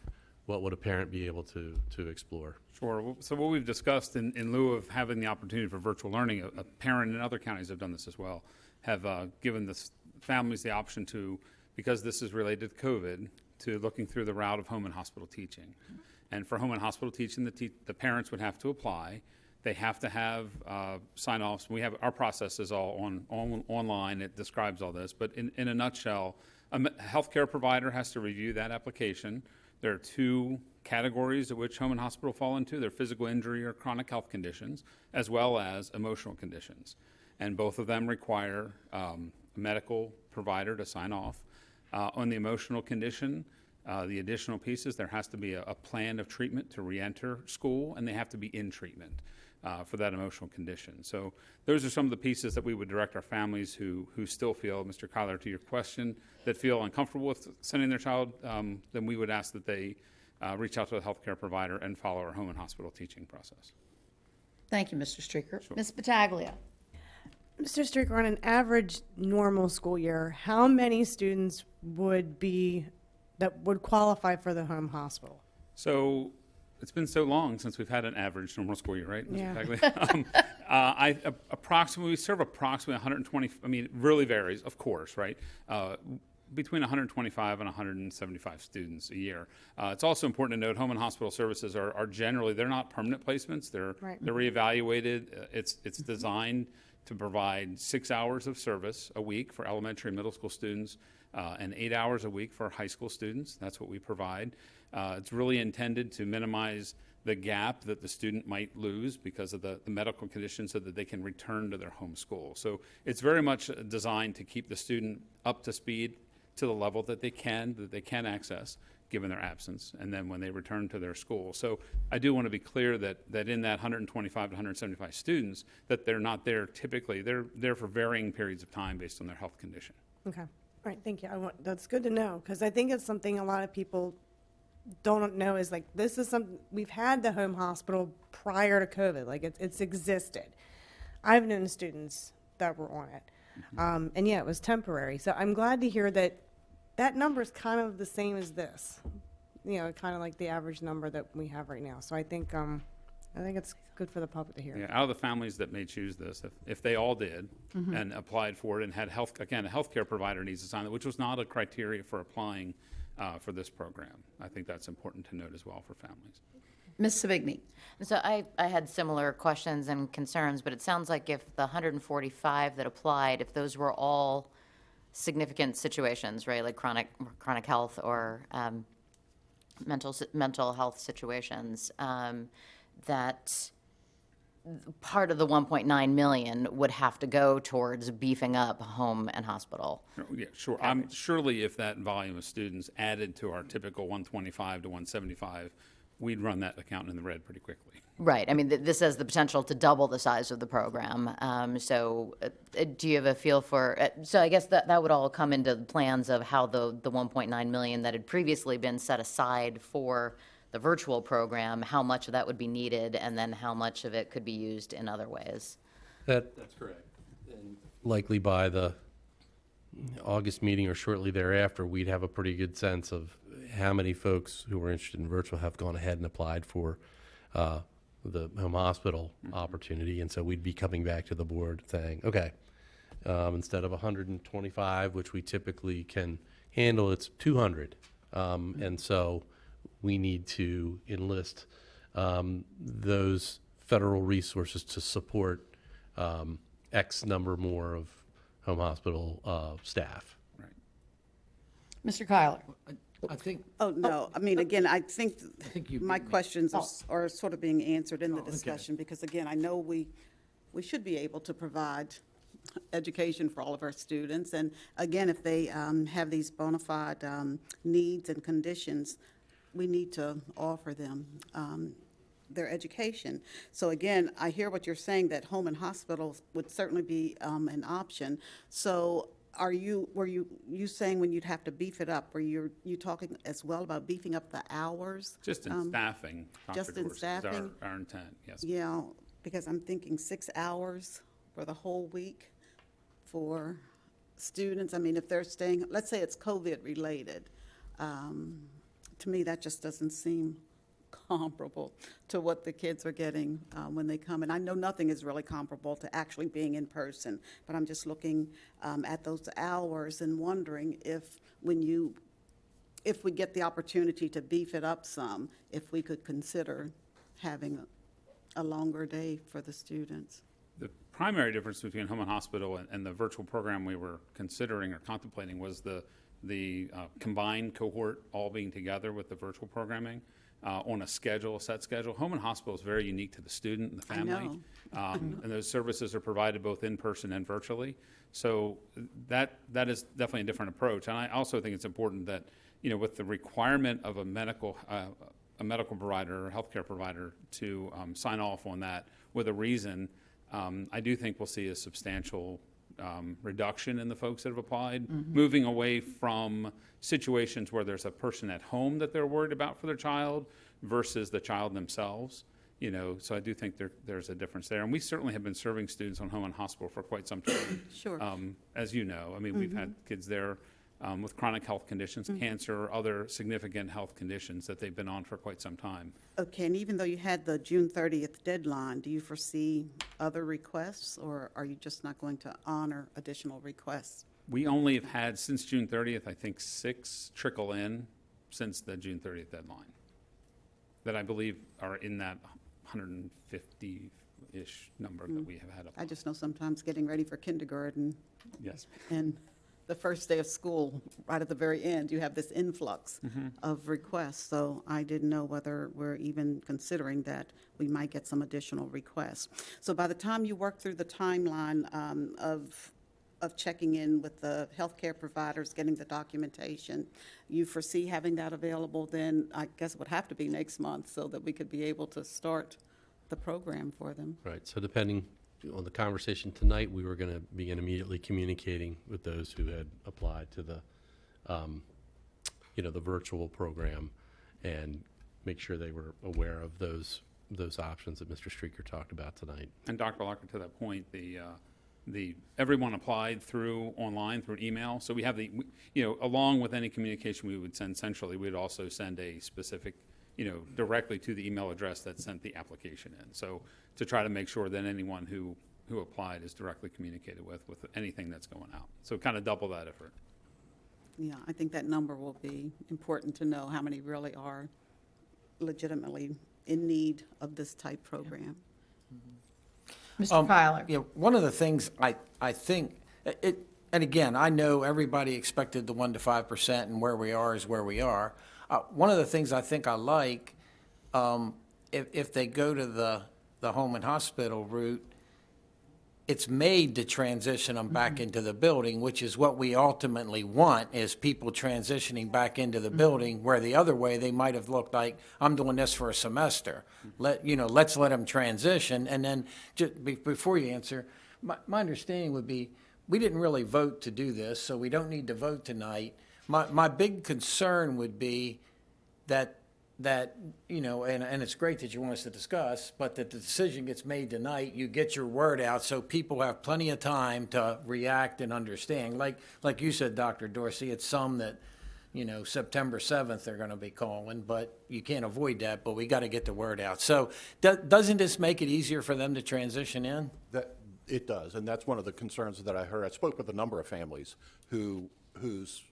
what would a parent be able to explore? Sure. So what we've discussed in lieu of having the opportunity for virtual learning, a parent in other counties have done this as well, have given the families the option to, because this is related to COVID, to looking through the route of home and hospital teaching. And for home and hospital teaching, the parents would have to apply. They have to have sign-offs. We have, our process is all online. It describes all this. But in a nutshell, a healthcare provider has to review that application. There are two categories of which home and hospital fall into. They're physical injury or chronic health conditions, as well as emotional conditions. And both of them require a medical provider to sign off. On the emotional condition, the additional pieces, there has to be a plan of treatment to reenter school, and they have to be in treatment for that emotional condition. So those are some of the pieces that we would direct our families who still feel, Mr. Kyler, to your question, that feel uncomfortable with sending their child, then we would ask that they reach out to a healthcare provider and follow our home and hospital teaching process. Thank you, Mr. Streeter. Ms. Battaglia. Mr. Streeter, on an average normal school year, how many students would qualify for the home hospital? So it's been so long since we've had an average normal school year, right, Mr. Yeah. Battaglia? We serve approximately 120, I mean, it really varies, of course, right? Between 125 and 175 students a year. It's also important to note home and hospital services are generally, they're not permanent placements. They're reevaluated. It's designed to provide 6 hours of service a week for elementary and middle school students and 8 hours a week for high school students. That's what we provide. It's really intended to minimize the gap that the student might lose because of the medical condition so that they can return to their home school. So it's very much designed to keep the student up to speed to the level that they can access given their absence, and then when they return to their school. So I do want to be clear that in that 125 to 175 students, that they're not there typically. They're there for varying periods of time based on their health condition. Okay. All right, thank you. That's good to know, because I think it's something a lot of people don't know is, like, this is something, we've had the home hospital prior to COVID. Like, it's existed. I've known students that were on it. And yeah, it was temporary. So I'm glad to hear that number is kind of the same as this, kind of like the average number that we have right now. So I think it's good for the public to hear. Yeah, out of the families that may choose this, if they all did and applied for it and had a healthcare provider needs to sign it, which was not a criteria for applying for this program. I think that's important to note as well for families. Ms. Savigny. So I had similar questions and concerns, but it sounds like if the 145 that applied, if those were all significant situations, right, like chronic health or mental health situations, that part of the 1.9 million would have to go towards beefing up home and hospital. Yeah, sure. Surely if that volume of students added to our typical 125 to 175, we'd run that account in the red pretty quickly. Right. I mean, this has the potential to double the size of the program. Do you have a feel for, so I guess that would all come into the plans of how the 1.9 million that had previously been set aside for the virtual program, how much of that would be needed, and then how much of it could be used in other ways? That's correct. And likely by the August meeting or shortly thereafter, we'd have a pretty good sense of how many folks who were interested in virtual have gone ahead and applied for the home hospital opportunity. And so we'd be coming back to the board saying, okay, instead of 125, which we typically can handle, it's 200. And so we need to enlist those federal resources to support X number more of home hospital staff. Right. Mr. Kyler. I think. Oh, no. I mean, again, I think my questions are sort of being answered in the discussion because, again, I know we should be able to provide education for all of our students. And, again, if they have these bona fide needs and conditions, we need to offer them their education. So, again, I hear what you're saying, that home and hospitals would certainly be an option. So were you saying when you'd have to beef it up? Were you talking as well about beefing up the hours? Just in staffing. Just in staffing? Is our intent, yes. Yeah, because I'm thinking 6 hours for the whole week for students, I mean, if they're staying, let's say it's COVID-related, to me, that just doesn't seem comparable to what the kids are getting when they come. And I know nothing is really comparable to actually being in person, but I'm just looking at those hours and wondering if if we get the opportunity to beef it up some, if we could consider having a longer day for the students. The primary difference between home and hospital and the virtual program we were considering or contemplating was the combined cohort all being together with the virtual programming on a schedule, a set schedule. Home and hospital is very unique to the student and the family. And those services are provided both in person and virtually. So that is definitely a different approach. And I also think it's important that, with the requirement of a medical provider or healthcare provider to sign off on that with a reason, I do think we'll see a substantial reduction in the folks that have applied, moving away from situations where there's a person at home that they're worried about for their child versus the child themselves. So I do think there's a difference there. And we certainly have been serving students on home and hospital for quite some time. Sure. As you know, I mean, we've had kids there with chronic health conditions, cancer, or other significant health conditions that they've been on for quite some time. Okay, and even though you had the June 30th deadline, do you foresee other requests, or are you just not going to honor additional requests? We only have had, since June 30th, I think 6 trickle in since the June 30th deadline that I believe are in that 150-ish number that we have had. I just know sometimes getting ready for kindergarten. Yes. And the first day of school, right at the very end, you have this influx of requests. So I didn't know whether we're even considering that we might get some additional requests. So by the time you work through the timeline of checking in with the healthcare providers, getting the documentation, you foresee having that available, then I guess it would have to be next month so that we could be able to start the program for them. Right, so depending on the conversation tonight, we were going to begin immediately communicating with those who had applied to the, the virtual program and make sure they were aware of those options that Mr. Streeter talked about tonight. And Dr. Locker, to that point, everyone applied through online, through email. So we have along with any communication we would send centrally, we'd also send a specific, directly to the email address that sent the application in. So to try to make sure that anyone who applied is directly communicated with anything that's going out. So kind of double that effort. Yeah, I think that number will be important to know, how many really are legitimately in need of this type program. Mr. Kyler. One of the things I think, and again, I know everybody expected the 1 to 5%, and where we are is where we are. One of the things I think I like, if they go to the home and hospital route, it's made to transition them back into the building, which is what we ultimately want, is people transitioning back into the building, where the other way they might have looked like, I'm doing this for a semester. Let's let them transition. And then just before you answer, my understanding would be, we didn't really vote to do this, so we don't need to vote tonight. My big concern would be that and it's great that you want us to discuss, but that the decision gets made tonight, you get your word out so people have plenty of time to react and understand. Like you said, Dr. Dorsey, it's some that, September 7th they're going to be calling, but you can't avoid that, but we got to get the word out. So doesn't this make it easier for them to transition in? It does, and that's one of the concerns that I heard. I spoke with a number of families whose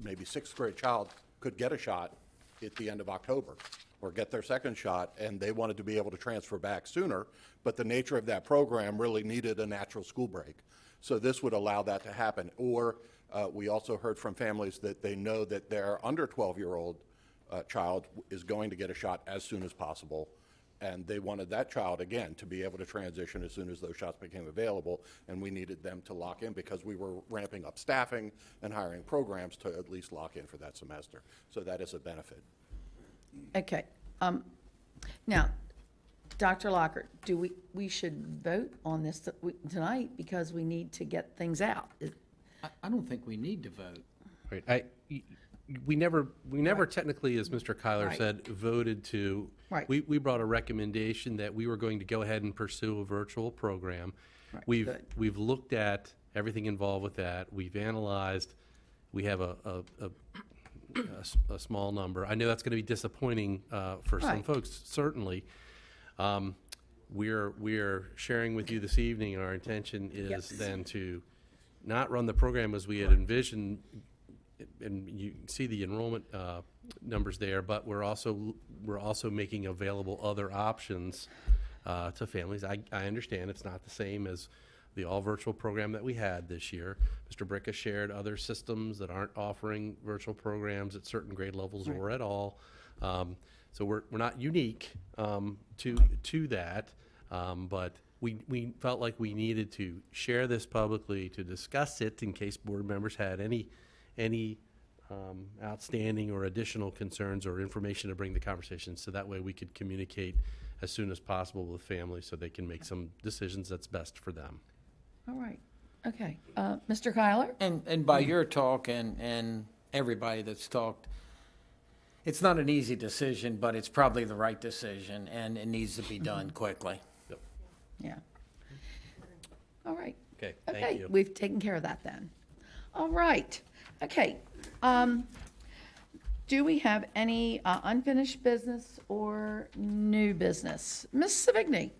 maybe 6th grade child could get a shot at the end of October or get their second shot, and they wanted to be able to transfer back sooner, but the nature of that program really needed a natural school break. So this would allow that to happen. Or we also heard from families that they know that their under 12-year-old child is going to get a shot as soon as possible, and they wanted that child, again, to be able to transition as soon as those shots became available, and we needed them to lock in because we were ramping up staffing and hiring programs to at least lock in for that semester. So that is a benefit. Okay. Now, Dr. Locker, we should vote on this tonight because we need to get things out. I don't think we need to vote. Right. We never technically, as Mr. Kyler said, voted to. Right. We brought a recommendation that we were going to go ahead and pursue a virtual program. Right. We've looked at everything involved with that. We've analyzed, we have a small number. I know that's going to be disappointing for some Right. folks, certainly. We're sharing with you this evening, our intention is Yes. then to not run the program as we had envisioned, and you can see the enrollment numbers there, but we're also making available other options to families. I understand it's not the same as the all-virtual program that we had this year. Mr. Bricka shared other systems that aren't offering virtual programs at certain grade levels or at all. So we're not unique to that, but we felt like we needed to share this publicly, to discuss it in case board members had any outstanding or additional concerns or information to bring the conversation, so that way we could communicate as soon as possible with families so they can make some decisions that's best for them. All right. Okay. Mr. Kyler? And by your talk and everybody that's talked, it's not an easy decision, but it's probably the right decision, and it needs to be done quickly. Yep. Yeah. All right. Okay, thank you. We've taken care of that then. All right. Okay. Do we have any unfinished business or new business? Ms. Savigny?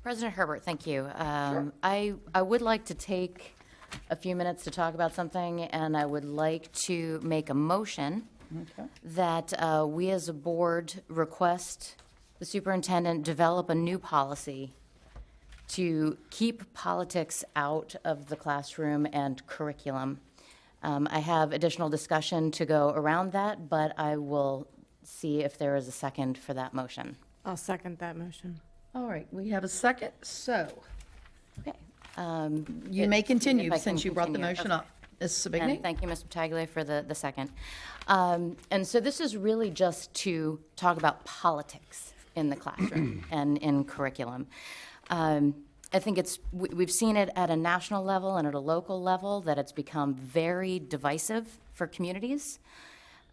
President Herbert, thank you. I would like to take a few minutes to talk about something, and I would like to make a motion that we as a board request the superintendent develop a new policy to keep politics out of the classroom and curriculum. I have additional discussion to go around that, but I will see if there is a second for that motion. I'll second that motion. All right, we have a second, so Okay. you may continue if I since can you brought the continue. motion Okay. up. Ms. And Savigny? thank you, Ms. Pataglia, for the second. And so this is really just to talk about politics in the classroom and in curriculum. I think we've seen it at a national level and at a local level that it's become very divisive for communities.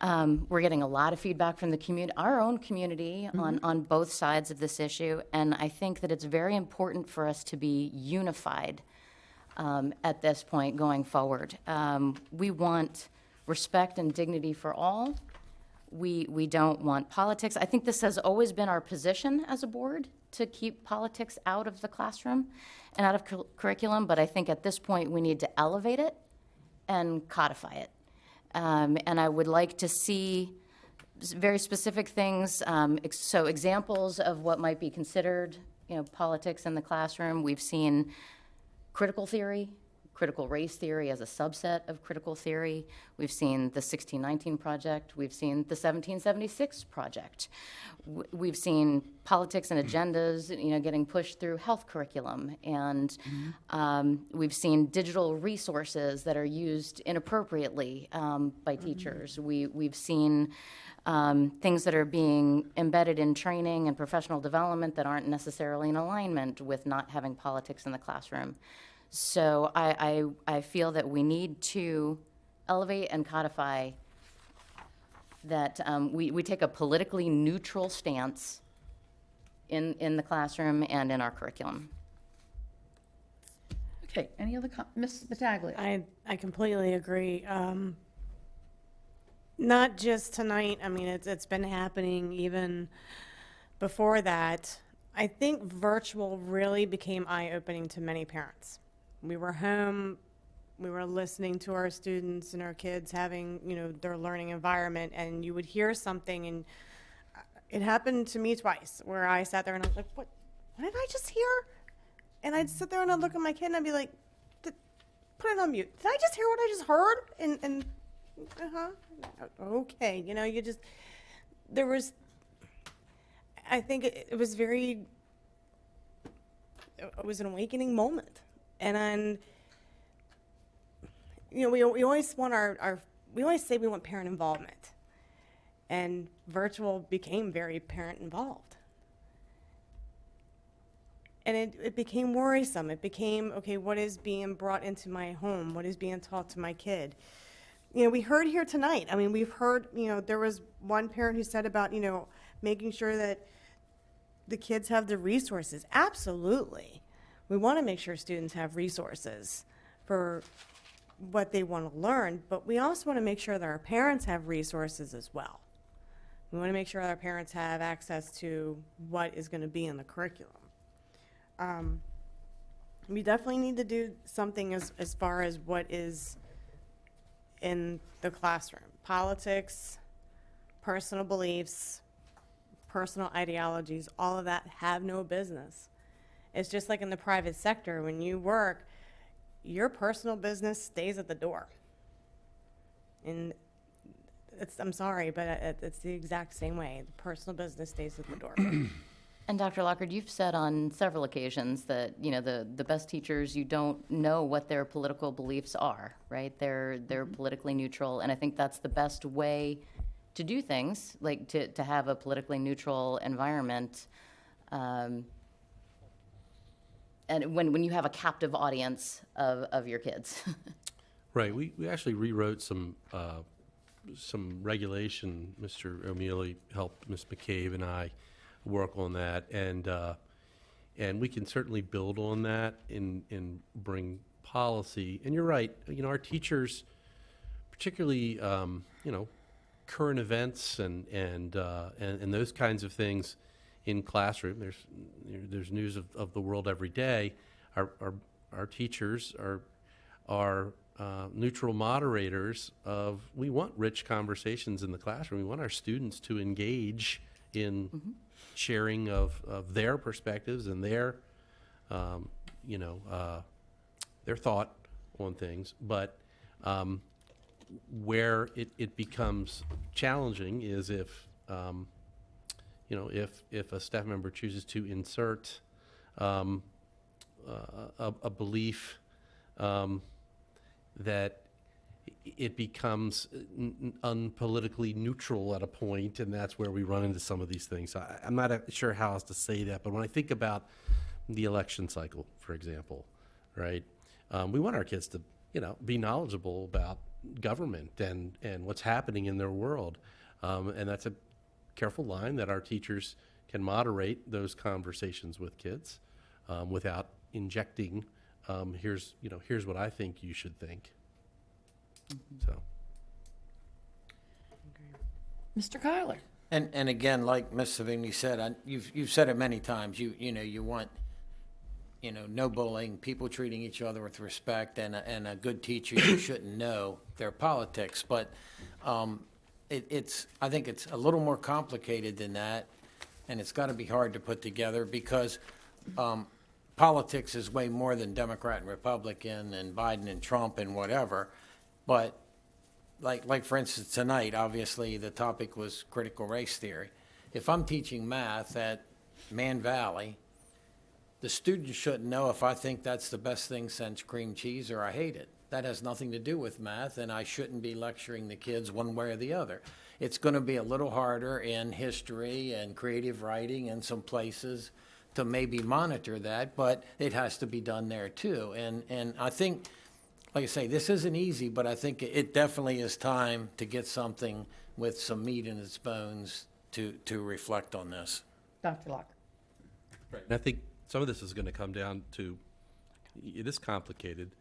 We're getting a lot of feedback from the community, our own community, on both sides of this issue, and I think that it's very important for us to be unified at this point going forward. We want respect and dignity for all. We don't want politics. I think this has always been our position as a board, to keep politics out of the classroom and out of curriculum, but I think at this point we need to elevate it and codify it. And I would like to see very specific things, so examples of what might be considered, politics in the classroom. We've seen critical theory, critical race theory as a subset of critical theory. We've seen the 1619 Project. We've seen the 1776 Project. We've seen politics and agendas, getting pushed through health curriculum. And we've seen digital resources that are used inappropriately by teachers. We've seen things that are being embedded in training and professional development that aren't necessarily in alignment with not having politics in the classroom. So I feel that we need to elevate and codify that we take a politically neutral stance in the classroom and in our curriculum. Okay, any other Ms. Battaglia? I completely agree. Not just tonight. I mean, it's been happening even before that. I think virtual really became eye-opening to many parents. We were home, we were listening to our students and our kids having, their learning environment, and you would hear something, and it happened to me twice, where I sat there and I was like, what did I just hear? And I'd sit there and I'd look at my kid and I'd be like, put it on mute. Did I just hear what I just heard? And okay, there was, I think it was it was an awakening moment. And then, we always want we always say we want parent involvement. And virtual became very parent involved. And it became worrisome. It became, okay, what is being brought into my home? What is being taught to my kid? We heard here tonight. I mean, we've heard, there was one parent who said about, making sure that the kids have the resources. Absolutely. we want to make sure students have resources for what they want to learn, but we also want to make sure that our parents have resources as well. We want to make sure our parents have access to what is going to be in the curriculum. We definitely need to do something as far as what is in the classroom. Politics, personal beliefs, personal ideologies, all of that have no business. It's just like in the private sector. When you work, your personal business stays at the door. And I'm sorry, but it's the exact same way. The personal business stays at the door. And Dr. Lockard, you've said on several occasions that, you know, the best teachers, you don't know what their political beliefs are, right? They're politically neutral, and I think that's the best way to do things, like to have a politically neutral environment. And when you have a captive audience of your kids. Right. We actually rewrote some regulation. Mr. O'Mealy helped Ms. McCabe and I work on that, and we can certainly build on that and bring policy. And you're right. You know, our teachers, particularly, you know, current events and those kinds of things in classroom. There's news of the world every day. Our teachers are neutral moderators of. We want rich conversations in the classroom. We want our students to engage in sharing of their perspectives and their their thought on things. But where it becomes challenging is if if a staff member chooses to insert a belief that it becomes unpolitically neutral at a point, and that's where we run into some of these things. I'm not sure how else to say that, but when I think about the election cycle, for example, right, we want our kids to, be knowledgeable about government and what's happening in their world, and that's a careful line that our teachers can moderate those conversations with kids without injecting, here's what I think you should think. So, Mr. Kyler. And again, like Ms. Savigny said, you've said it many times, you want, no bullying, people treating each other with respect, and a good teacher, you shouldn't know their politics. But I think it's a little more complicated than that, and it's got to be hard to put together because politics is way more than Democrat and Republican and Biden and Trump and whatever. But like for instance, tonight, obviously, the topic was critical race theory. If I'm teaching math at Man Valley, the student shouldn't know if I think that's the best thing since cream cheese or I hate it. That has nothing to do with math, and I shouldn't be lecturing the kids one way or the other. It's going to be a little harder in history and creative writing in some places to maybe monitor that, but it has to be done there too. And I think, like I say, this isn't easy, but I think it definitely is time to get something with some meat in its bones to reflect on this. Dr. Locker. right. And I think some of this is going to come down to, it is complicated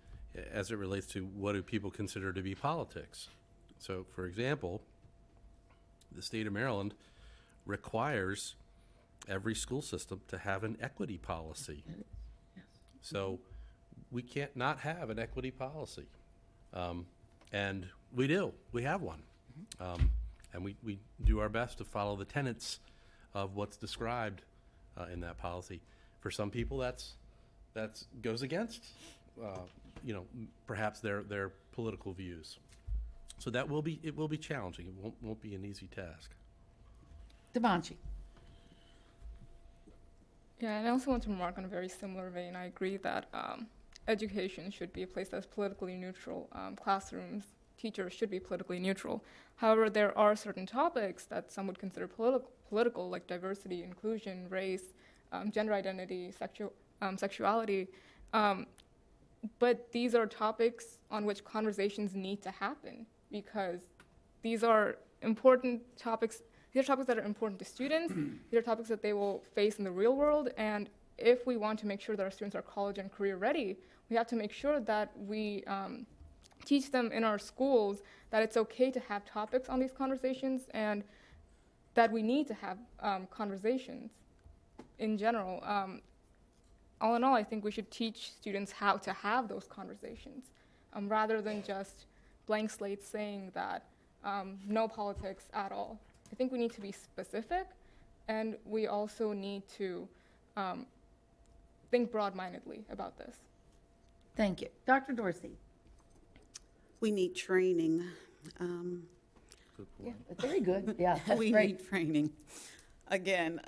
as it relates to what do people consider to be politics. So, for example, the state of Maryland requires every school system to have an equity policy. So we can't not have an equity policy. And we do. We have one. And we do our best to follow the tenets of what's described in that policy. For some people, that's goes against, perhaps their political views. So it will be challenging. It won't be an easy task. Devanshi. Yeah, and I also want to remark on a very similar vein. I agree that education should be a place that's politically neutral. Classrooms, teachers should be politically neutral. However, there are certain topics that some would consider political, like diversity, inclusion, race, gender identity, sexuality. But these are topics on which conversations need to happen because these are important topics. These are topics that are important to students. These are topics that they will face in the real world, and if we want to make sure that our students are college and career ready, we have to make sure that we teach them in our schools that it's okay to have topics on these conversations, and that we need to have conversations in general. All in all, I think we should teach students how to have those conversations, rather than just blank slate saying that no politics at all. I think we need to be specific, and we also need to think broad-mindedly about this. Thank you. Dr. Dorsey? We need training. Yeah, very good. Yeah, that's We great. need training. Again,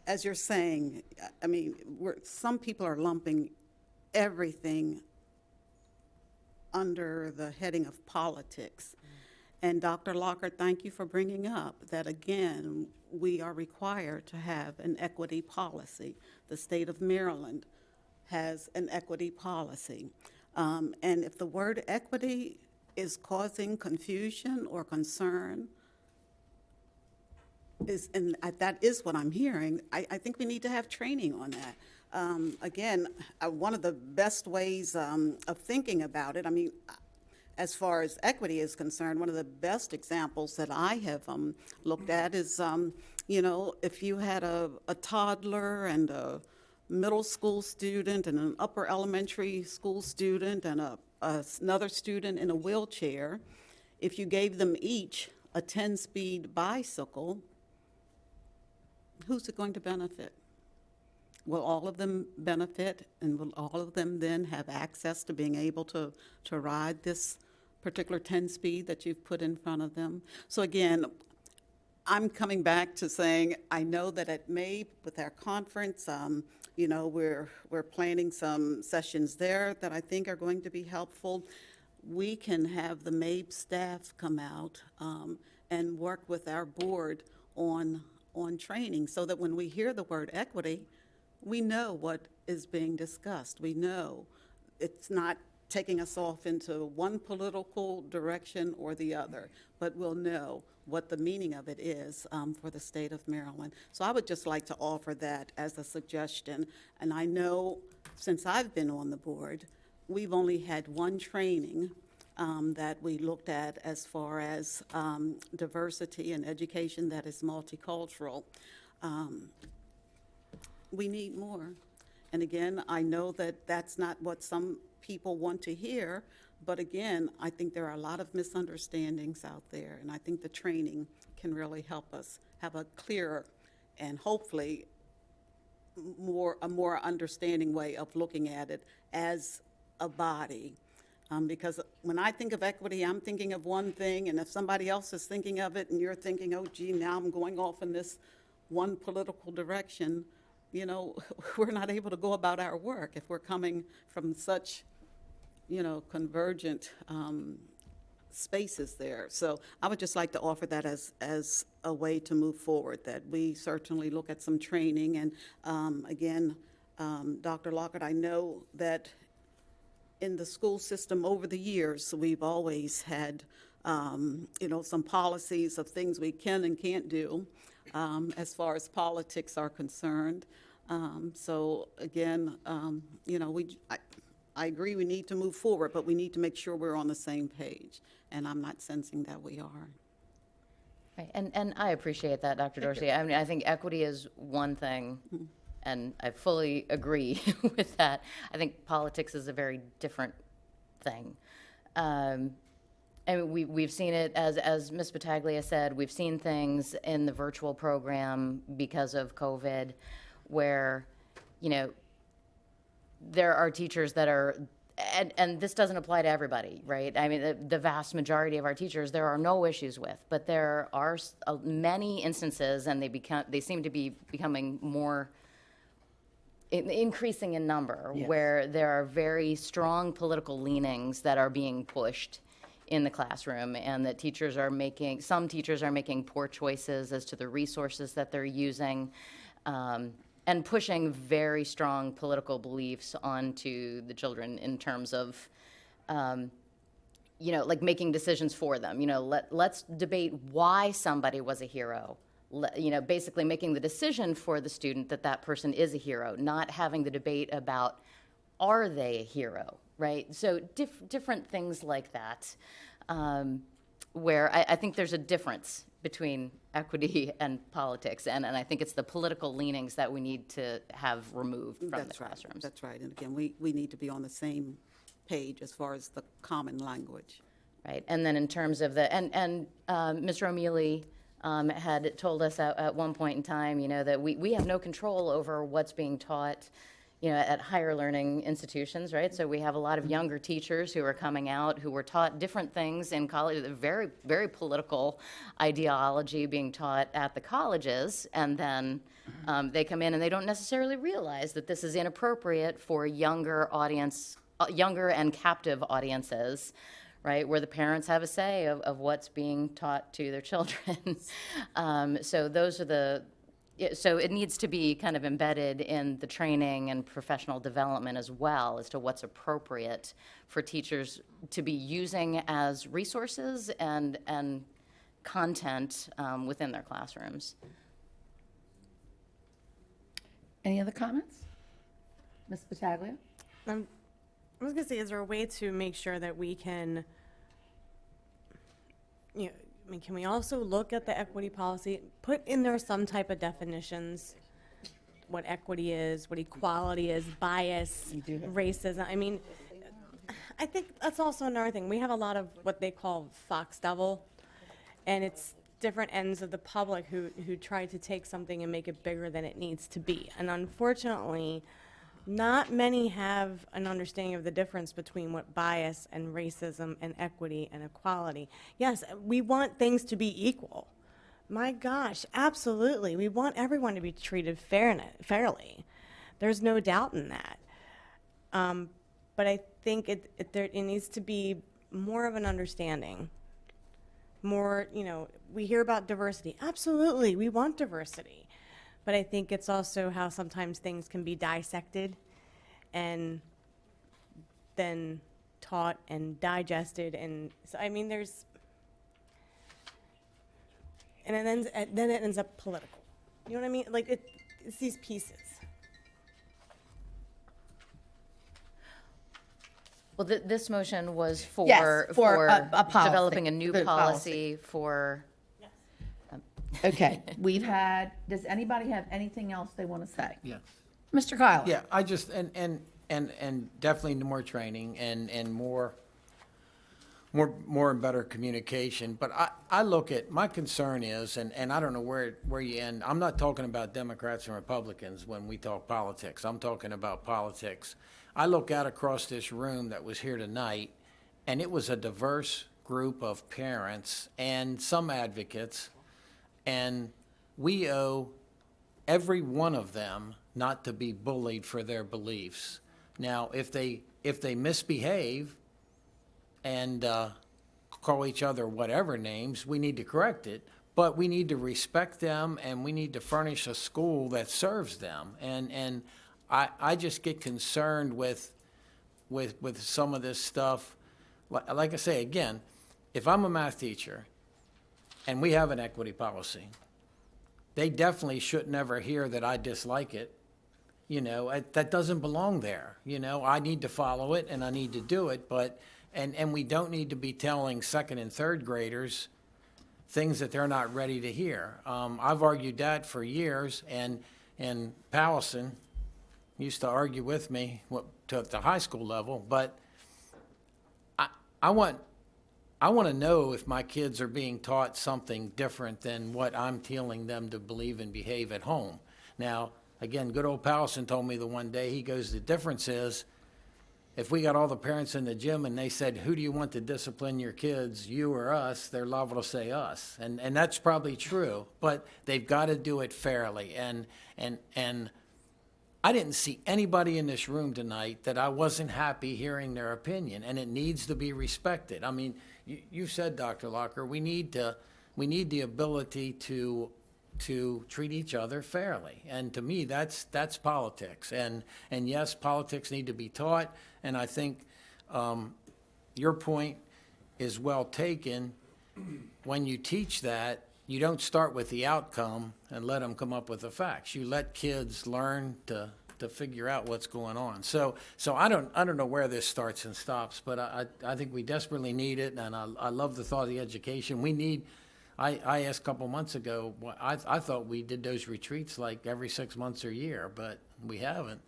as you're saying, I mean, some people are lumping everything under the heading of politics. And Dr. Lockhart, thank you for bringing up that, again, we are required to have an equity policy. The state of Maryland has an equity policy. And if the word equity is causing confusion or concern, and that is what I'm hearing, I think we need to have training on that. Again, one of the best ways of thinking about it, I mean, as far as equity is concerned, one of the best examples that I have looked at is, you know, if you had a toddler and a middle school student and an upper elementary school student and another student in a wheelchair, if you gave them each a 10-speed bicycle, who's it going to benefit? Will all of them benefit, and will all of them then have access to being able to ride this particular 10-speed that you've put in front of them? So again, I'm coming back to saying, I know that at May with our conference, you know, we're planning some sessions there that I think are going to be helpful. We can have the MABE staff come out and work with our board on training, so that when we hear the word equity, we know what is being discussed. We know it's not taking us off into one political direction or the other, but we'll know what the meaning of it is for the state of Maryland. So I would just like to offer that as a suggestion. And I know since I've been on the board, we've only had one training that we looked at as far as diversity and education that is multicultural. We need more. And again, I know that that's not what some people want to hear, but again, I think there are a lot of misunderstandings out there, and I think the training can really help us have a clearer and hopefully a more understanding way of looking at it as a body. Because when I think of equity, I'm thinking of one thing, and if somebody else is thinking of it and you're thinking, oh gee, now I'm going off in this one political direction, you know, we're not able to go about our work if we're coming from such, you know, convergent spaces there. So I would just like to offer that as a way to move forward, that we certainly look at some training. And again, Dr. Lockhart, I know that in the school system over the years, we've always had, you know, some policies of things we can and can't do as far as politics are concerned. So again, you know, I agree we need to move forward, but we need to make sure we're on the same page. And I'm not sensing that we are. Right. And I appreciate that, Dr. Dorsey. I mean, I think equity is one thing, and I fully agree with that. I think politics is a very different thing. And we've seen it, as Ms. Battaglia said, we've seen things in the virtual program because of COVID where, you know, there are teachers that are, and this doesn't apply to everybody, right? I mean, the vast majority of our teachers, there are no issues with, but there are many instances, and they seem to be becoming more increasing in number, Yes. where there are very strong political leanings that are being pushed in the classroom, and that some teachers are making poor choices as to the resources that they're using, and pushing very strong political beliefs onto the children in terms of, you know, like making decisions for them. You know, let's debate why somebody was a hero, basically making the decision for the student that that person is a hero, not having the debate about, are they a hero, right? So different things like that, where I think there's a difference between equity and politics, and I think it's the political leanings that we need to have removed from the classrooms. That's right. And again, we need to be on the same page as far as the common language. Right, and then in terms of the, and Mr. O'Mealy had told us at one point in time, that we have no control over what's being taught, at higher learning institutions, right? So we have a lot of younger teachers who are coming out who were taught different things in college, very, very political ideology being taught at the colleges, and then they come in and they don't necessarily realize that this is inappropriate for younger and captive audiences, right, where the parents have a say of what's being taught to their children. So it needs to be kind of embedded in the training and professional development as well as to what's appropriate for teachers to be using as resources and content within their classrooms. Any other comments? Ms. Battaglia? I was going to say, is there a way to make sure that we can, can we also look at the equity policy, put in there some type of definitions, what equity is, what equality is, bias, racism? I think that's also another thing. We have a lot of what they call fox devil, and it's different ends of the public who try to take something and make it bigger than it needs to be. And unfortunately, not many have an understanding of the difference between what bias and racism and equity and equality. Yes, we want things to be equal. My gosh, absolutely. We want everyone to be treated fairly. There's no doubt in that. But I think it needs to be more of an understanding. More, we hear about diversity. Absolutely, we want diversity. But I think it's also how sometimes things can be dissected and then taught and digested. And so, there's, and then it ends up political. You know what I mean? Like, it's these pieces. Well, this motion was for, Yes, for a policy. developing a new Good policy for. Okay, does anybody have anything else they want to say? Yeah. Mr. Kyle? Yeah, I just, and definitely more training and more and better communication. But I look at, my concern is, and I don't know where you end. I'm not talking about Democrats and Republicans when we talk politics. I'm talking about politics. I look out across this room that was here tonight, and it was a diverse group of parents and some advocates, and we owe every one of them not to be bullied for their beliefs. Now, if they misbehave and call each other whatever names, we need to correct it, but we need to respect them, and we need to furnish a school that serves them. And I just get concerned with some of this stuff. Like I say, again, if I'm a math teacher and we have an equity policy, they definitely should never hear that I dislike it. That doesn't belong there. I need to follow it and I need to do it, but, and we don't need to be telling second and third graders things that they're not ready to hear. I've argued that for years, and Powelson used to argue with me to the high school level, but I want to know if my kids are being taught something different than what I'm telling them to believe and behave at home. Now, again, good old Powelson told me the one day, he goes, the difference is, if we got all the parents in the gym and they said, who do you want to discipline your kids, you or us, they're liable to say us. And that's probably true, but they've got to do it fairly. And I didn't see anybody in this room tonight that I wasn't happy hearing their opinion, and it needs to be respected. You said, Dr. Locker, we need the ability to treat each other fairly, and to me, that's politics. And yes, politics need to be taught, and I think your point is well taken. When you teach that, you don't start with the outcome and let them come up with the facts. You let kids learn to figure out what's going on. So I don't know where this starts and stops, but I think we desperately need it, and I love the thought of the education. We need, I asked a couple months ago, I thought we did those retreats like every 6 months or a year, but we haven't.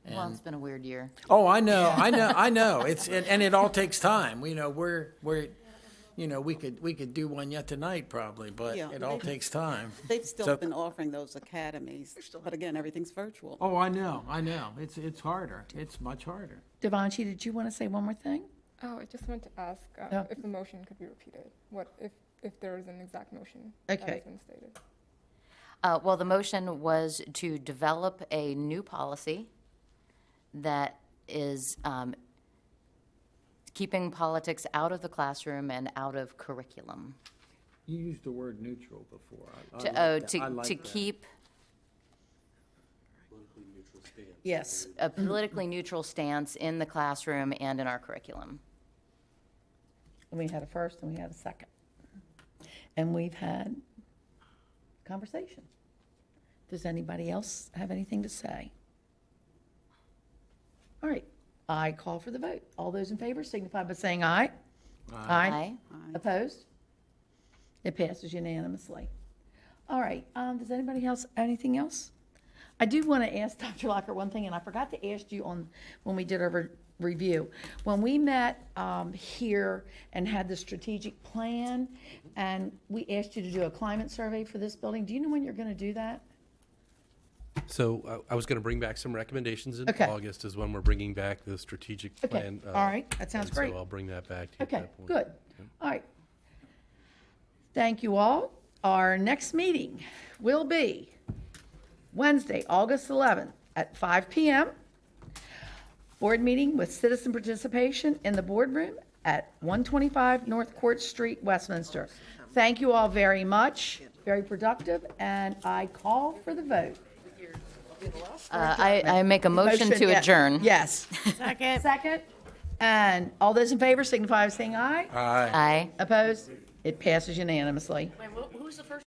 Well, it's been a weird year. Oh, I know. And it all takes time. You know, we could do one yet tonight probably, but Yeah, it all takes time. They've still So- been offering those academies, but again, everything's virtual. Oh, I know. It's harder. It's much harder. Devanshi, did you want to say one more thing? Oh, I just wanted to ask Yeah. if the motion could be repeated. What if there is an exact motion Okay. that has been stated? Well, the motion was to develop a new policy that is keeping politics out of the classroom and out of curriculum. You used the word neutral before. To keep Yes. a politically neutral stance in the classroom and in our curriculum. We had a first and we had a second. And we've had conversation. Does anybody else have anything to say? All right, I call for the vote. All those in favor signify by saying aye. Aye. Opposed? It passes unanimously. All right, does anybody else, anything else? I do want to ask Dr. Locker one thing, and I forgot to ask you when we did our review. When we met here and had the strategic plan, and we asked you to do a climate survey for this building, do you know when you're going to do that? So I was going to bring back some recommendations in Okay. August is when we're bringing back the strategic Okay, plan. all right, that sounds and great. So I'll bring that back to you at Okay, that point. good. All right. Thank you all. Our next meeting will be Wednesday, August 11th at 5 p.m. Board meeting with citizen participation in the boardroom at 125 North Court Street, Westminster. Thank you all very much. Very productive, and I call for the vote. I make a motion to yeah. adjourn. Yes. Second. Second. And all those in favor signify by saying aye. Aye. Aye. Opposed? It passes unanimously. Who's the first?